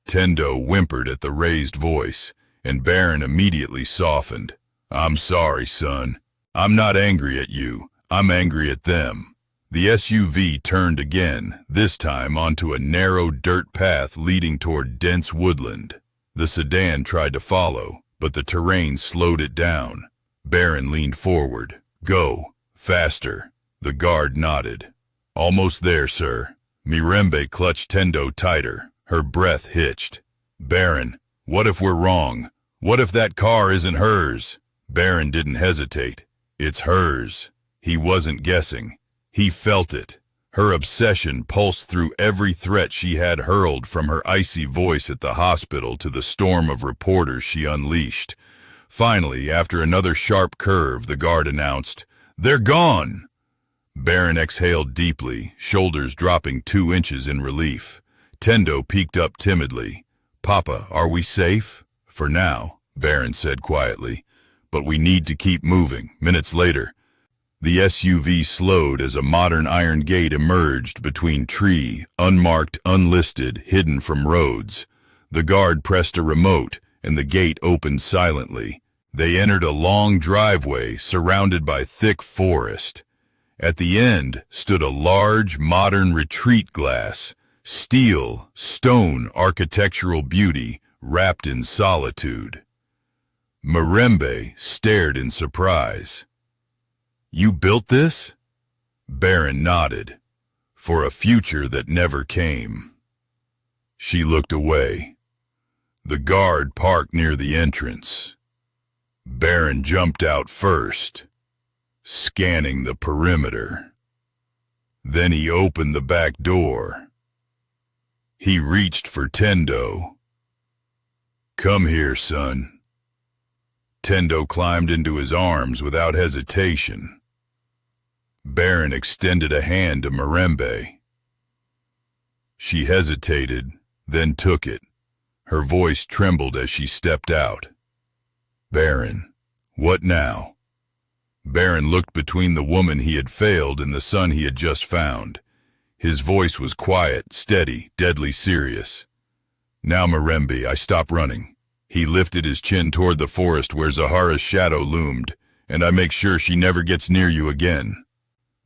Tendo whimpered at the raised voice, and Baron immediately softened. I'm sorry, son. I'm not angry at you. I'm angry at them. The SUV turned again, this time onto a narrow dirt path leading toward dense woodland. The sedan tried to follow, but the terrain slowed it down. Baron leaned forward. Go. Faster. The guard nodded. Almost there, sir. Mirembe clutched Tendo tighter. Her breath hitched. Baron, what if we're wrong? What if that car isn't hers? Baron didn't hesitate. It's hers. He wasn't guessing. He felt it. Her obsession pulsed through every threat she had hurled, from her icy voice at the hospital to the storm of reporters she unleashed. Finally, after another sharp curve, the guard announced, They're gone! Baron exhaled deeply, shoulders dropping 2 inches in relief. Tendo peeked up timidly. Papa, are we safe? For now, Baron said quietly. But we need to keep moving. Minutes later, the SUV slowed as a modern iron gate emerged between tree, unmarked, unlisted, hidden from roads. The guard pressed a remote, and the gate opened silently. They entered a long driveway surrounded by thick forest. At the end stood a large, modern retreat glass, steel, stone architectural beauty wrapped in solitude. Mirembe stared in surprise. "You built this?" Baron nodded. "For a future that never came." She looked away. The guard parked near the entrance. Baron jumped out first, scanning the perimeter. Then he opened the back door. He reached for Tendo. "Come here, son." Tendo climbed into his arms without hesitation. Baron extended a hand to Mirembe. She hesitated, then took it. Her voice trembled as she stepped out. "Baron, what now?" Baron looked between the woman he had failed and the son he had just found. His voice was quiet, steady, deadly serious. "Now, Mirembe, I stop running." He lifted his chin toward the forest where Zahara's shadow loomed, "and I make sure she never gets near you again."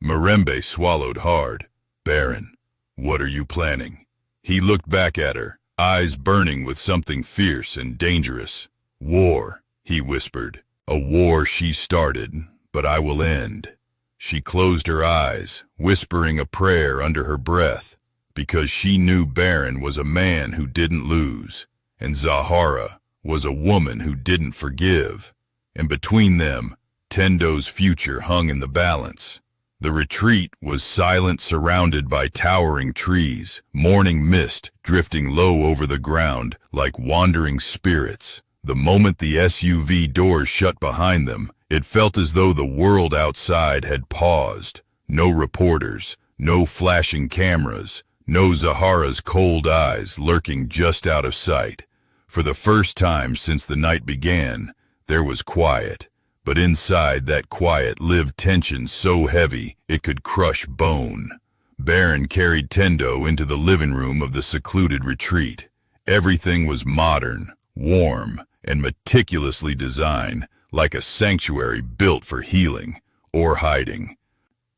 Mirembe swallowed hard. "Baron, what are you planning?" He looked back at her, eyes burning with something fierce and dangerous. "War," he whispered. "A war she started, but I will end." She closed her eyes, whispering a prayer under her breath, because she knew Baron was a man who didn't lose, and Zahara was a woman who didn't forgive, and between them, Tendo's future hung in the balance. The retreat was silent, surrounded by towering trees, morning mist drifting low over the ground like wandering spirits. The moment the SUV doors shut behind them, it felt as though the world outside had paused. No reporters, no flashing cameras, no Zahara's cold eyes lurking just out of sight. For the first time since the night began, there was quiet. But inside that quiet lived tension so heavy it could crush bone. Baron carried Tendo into the living room of the secluded retreat. Everything was modern, warm, and meticulously designed, like a sanctuary built for healing or hiding.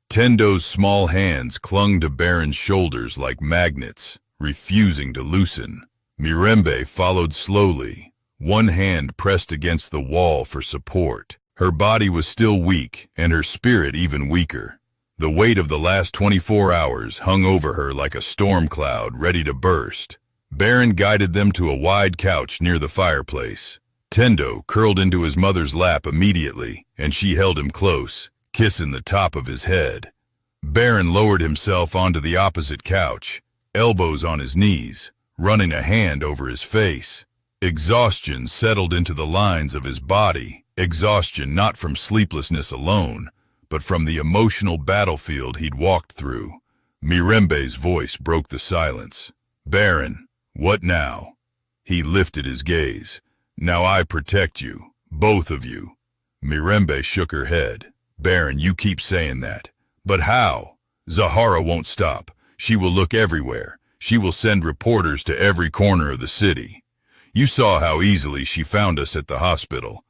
Tendo's small hands clung to Baron's shoulders like magnets, refusing to loosen. Mirembe followed slowly, one hand pressed against the wall for support. Her body was still weak, and her spirit even weaker. The weight of the last 24 hours hung over her like a storm cloud ready to burst. Baron guided them to a wide couch near the fireplace. Tendo curled into his mother's lap immediately, and she held him close, kissing the top of his head. Baron lowered himself onto the opposite couch, elbows on his knees, running a hand over his face. Exhaustion settled into the lines of his body. Exhaustion not from sleeplessness alone, but from the emotional battlefield he'd walked through. Mirembe's voice broke the silence. "Baron, what now?" He lifted his gaze. "Now I protect you, both of you." Mirembe shook her head. "Baron, you keep saying that. But how? Zahara won't stop. She will look everywhere. She will send reporters to every corner of the city. You saw how easily she found us at the hospital."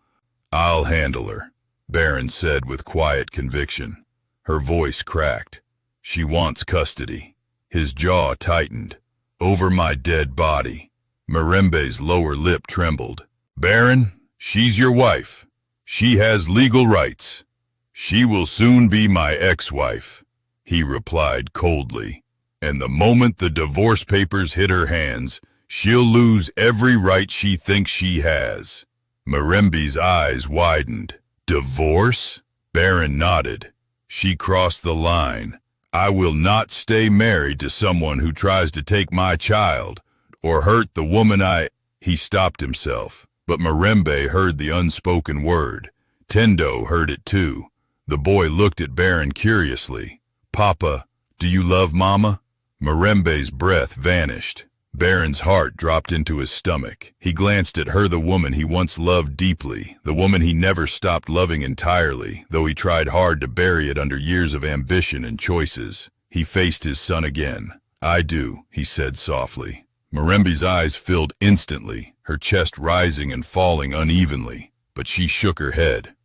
"I'll handle her," Baron said with quiet conviction. Her voice cracked. "She wants custody." His jaw tightened. "Over my dead body." Mirembe's lower lip trembled. "Baron, she's your wife. She has legal rights. She will soon be my ex-wife," he replied coldly. "And the moment the divorce papers hit her hands, she'll lose every right she thinks she has." Mirembe's eyes widened. "Divorce?" Baron nodded. "She crossed the line. I will not stay married to someone who tries to take my child or hurt the woman I—" He stopped himself, but Mirembe heard the unspoken word. Tendo heard it too. The boy looked at Baron curiously. "Papa, do you love Mama?" Mirembe's breath vanished. Baron's heart dropped into his stomach. He glanced at her, the woman he once loved deeply, the woman he never stopped loving entirely, though he tried hard to bury it under years of ambition and choices. He faced his son again. "I do," he said softly. Mirembe's eyes filled instantly, her chest rising and falling unevenly. but she shook her head.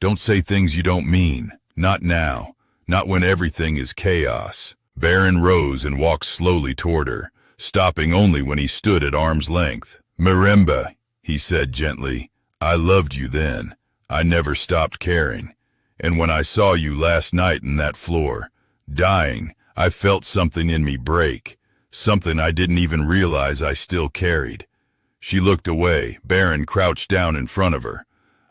Don't say things you don't mean. Not now. Not when everything is chaos. Baron rose and walked slowly toward her, stopping only when he stood at arm's length. Mirembe, he said gently, I loved you then. I never stopped caring. And when I saw you last night in that floor, dying, I felt something in me break, something I didn't even realize I still carried. She looked away. Baron crouched down in front of her.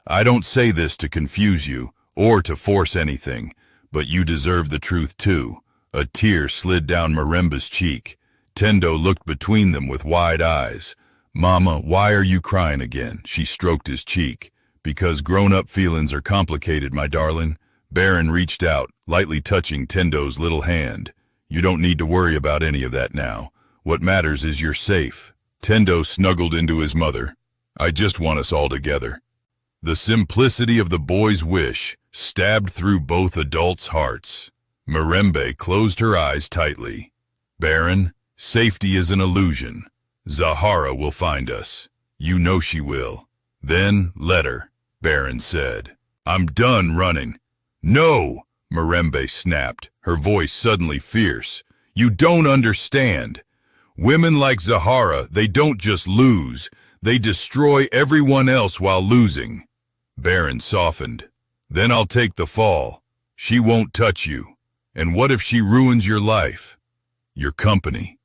I don't say this to confuse you or to force anything, but you deserve the truth too. A tear slid down Mirembe's cheek. Tendo looked between them with wide eyes. Mama, why are you crying again? She stroked his cheek. Because grown-up feelings are complicated, my darling. Baron reached out, lightly touching Tendo's little hand. You don't need to worry about any of that now. What matters is you're safe. Tendo snuggled into his mother. I just want us all together. The simplicity of the boy's wish stabbed through both adults' hearts. Mirembe closed her eyes tightly. Baron, safety is an illusion. Zahara will find us. You know she will. Then let her, Baron said. I'm done running. No, Mirembe snapped, her voice suddenly fierce. You don't understand. Women like Zahara, they don't just lose, they destroy everyone else while losing. Baron softened. Then I'll take the fall. She won't touch you. And what if she ruins your life? Your company,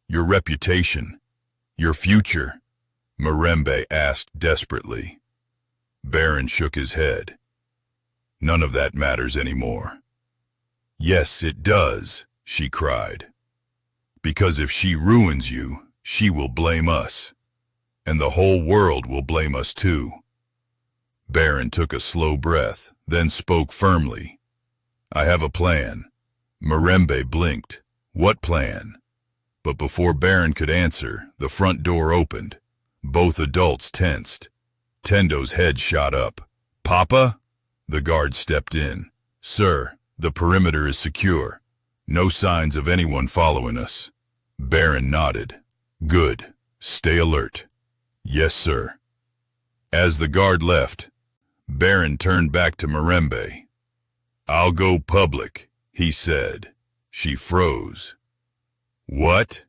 your reputation, your future? Mirembe asked desperately. Baron shook his head. None of that matters anymore. Yes, it does, she cried. Because if she ruins you, she will blame us. And the whole world will blame us too. Baron took a slow breath, then spoke firmly. I have a plan. Mirembe blinked. What plan? But before Baron could answer, the front door opened. Both adults tensed. Tendo's head shot up. Papa? The guard stepped in. Sir, the perimeter is secure. No signs of anyone following us. Baron nodded. Good. Stay alert. Yes, sir. As the guard left, Baron turned back to Mirembe. I'll go public, he said. She froze. What?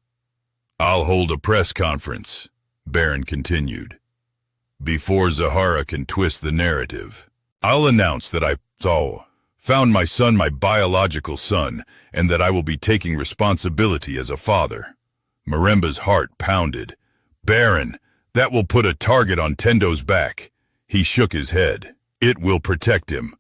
I'll hold a press conference, Baron continued. Before Zahara can twist the narrative, I'll announce that I found my son, my biological son, and that I will be taking responsibility as a father. Mirembe's heart pounded. Baron, that will put a target on Tendo's back. He shook his head. It will protect him.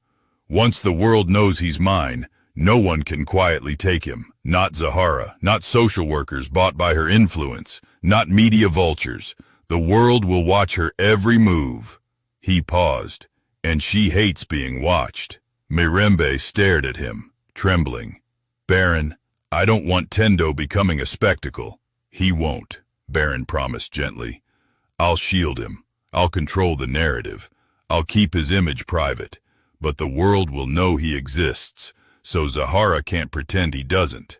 Once the world knows he's mine, no one can quietly take him. Not Zahara, not social workers bought by her influence, not media vultures. The world will watch her every move. He paused, and she hates being watched. Mirembe stared at him, trembling. Baron, I don't want Tendo becoming a spectacle. He won't, Baron promised gently. I'll shield him. I'll control the narrative. I'll keep his image private. But the world will know he exists, so Zahara can't pretend he doesn't.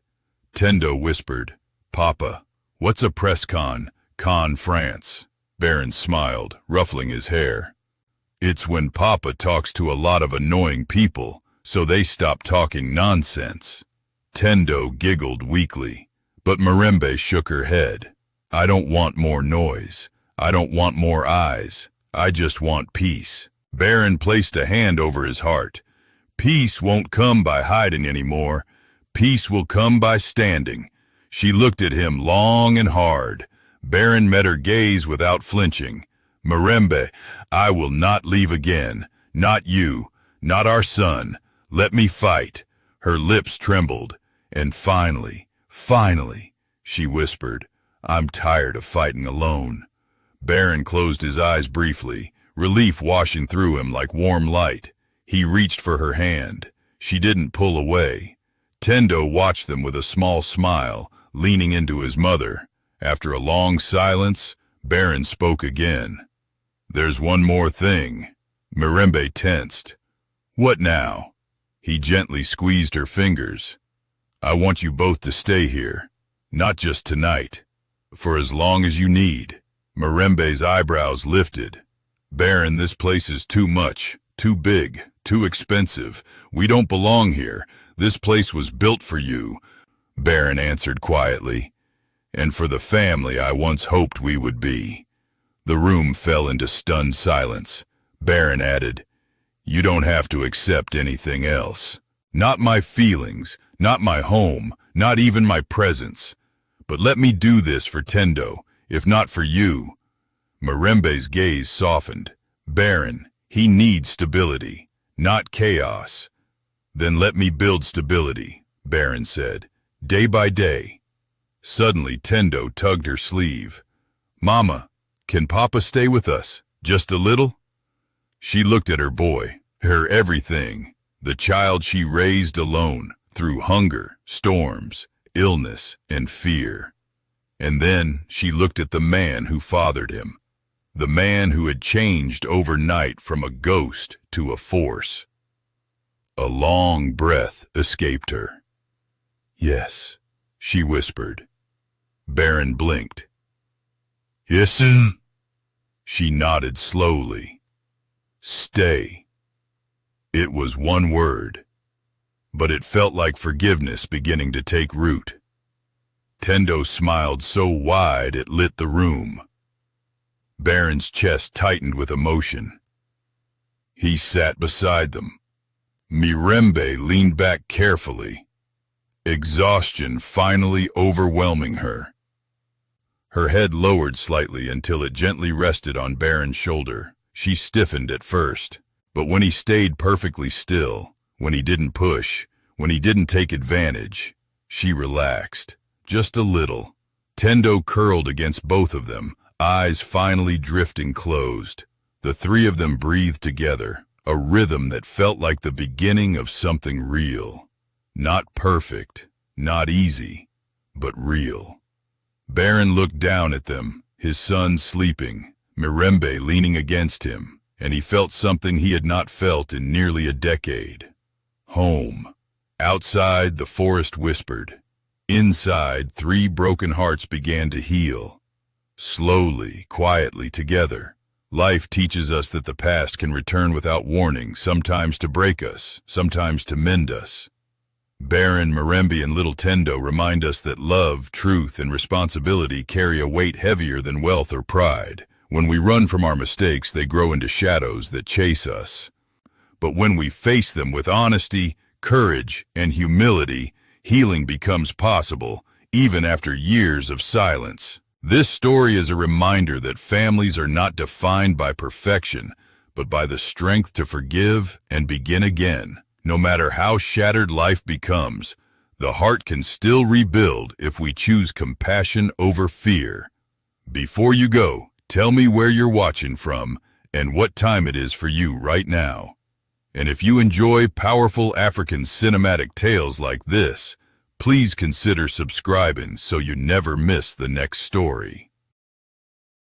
Tendo whispered, Papa, what's a press con? Con France. Baron smiled, ruffling his hair. It's when Papa talks to a lot of annoying people, so they stop talking nonsense. Tendo giggled weakly, but Mirembe shook her head. I don't want more noise. I don't want more eyes. I just want peace. Baron placed a hand over his heart. Peace won't come by hiding anymore. Peace will come by standing. She looked at him long and hard. Baron met her gaze without flinching. Mirembe, I will not leave again. Not you. Not our son. Let me fight. Her lips trembled. And finally, she whispered, I'm tired of fighting alone. Baron closed his eyes briefly, relief washing through him like warm light. He reached for her hand. She didn't pull away. Tendo watched them with a small smile, leaning into his mother. After a long silence, Baron spoke again. There's one more thing. Mirembe tensed. What now? He gently squeezed her fingers. I want you both to stay here. Not just tonight. For as long as you need. Mirembe's eyebrows lifted. "Baron, this place is too much, too big, too expensive. We don't belong here. This place was built for you," Baron answered quietly. "And for the family I once hoped we would be." The room fell into stunned silence. Baron added, "You don't have to accept anything else. Not my feelings, not my home, not even my presence. But let me do this for Tendo, if not for you." Mirembe's gaze softened. "Baron, he needs stability, not chaos." "Then let me build stability," Baron said, "day by day." Suddenly Tendo tugged her sleeve. "Mama, can Papa stay with us, just a little?" She looked at her boy, her everything, the child she raised alone through hunger, storms, illness, and fear. And then she looked at the man who fathered him, the man who had changed overnight from a ghost to a force. A long breath escaped her. "Yes," she whispered. Baron blinked. "Yes?" She nodded slowly. "Stay." It was one word, but it felt like forgiveness beginning to take root. Tendo smiled so wide it lit the room. Baron's chest tightened with emotion. He sat beside them. Mirembe leaned back carefully, exhaustion finally overwhelming her. Her head lowered slightly until it gently rested on Baron's shoulder. She stiffened at first, but when he stayed perfectly still, when he didn't push, when he didn't take advantage, she relaxed, just a little. Tendo curled against both of them, eyes finally drifting closed. The three of them breathed together, a rhythm that felt like the beginning of something real. Not perfect, not easy, but real. Baron looked down at them, his son sleeping, Mirembe leaning against him, and he felt something he had not felt in nearly a decade. Home. Outside, the forest whispered. Inside, three broken hearts began to heal. Slowly, quietly, together. Life teaches us that the past can return without warning, sometimes to break us, sometimes to mend us. Baron, Mirembe, and little Tendo remind us that love, truth, and responsibility carry a weight heavier than wealth or pride. When we run from our mistakes, they grow into shadows that chase us. But when we face them with honesty, courage, and humility, healing becomes possible, even after years of silence. This story is a reminder that families are not defined by perfection, but by the strength to forgive and begin again. No matter how shattered life becomes, the heart can still rebuild if we choose compassion over fear. Before you go, tell me where you're watching from and what time it is for you right now. And if you enjoy powerful African cinematic tales like this, please consider subscribing so you never miss the next story.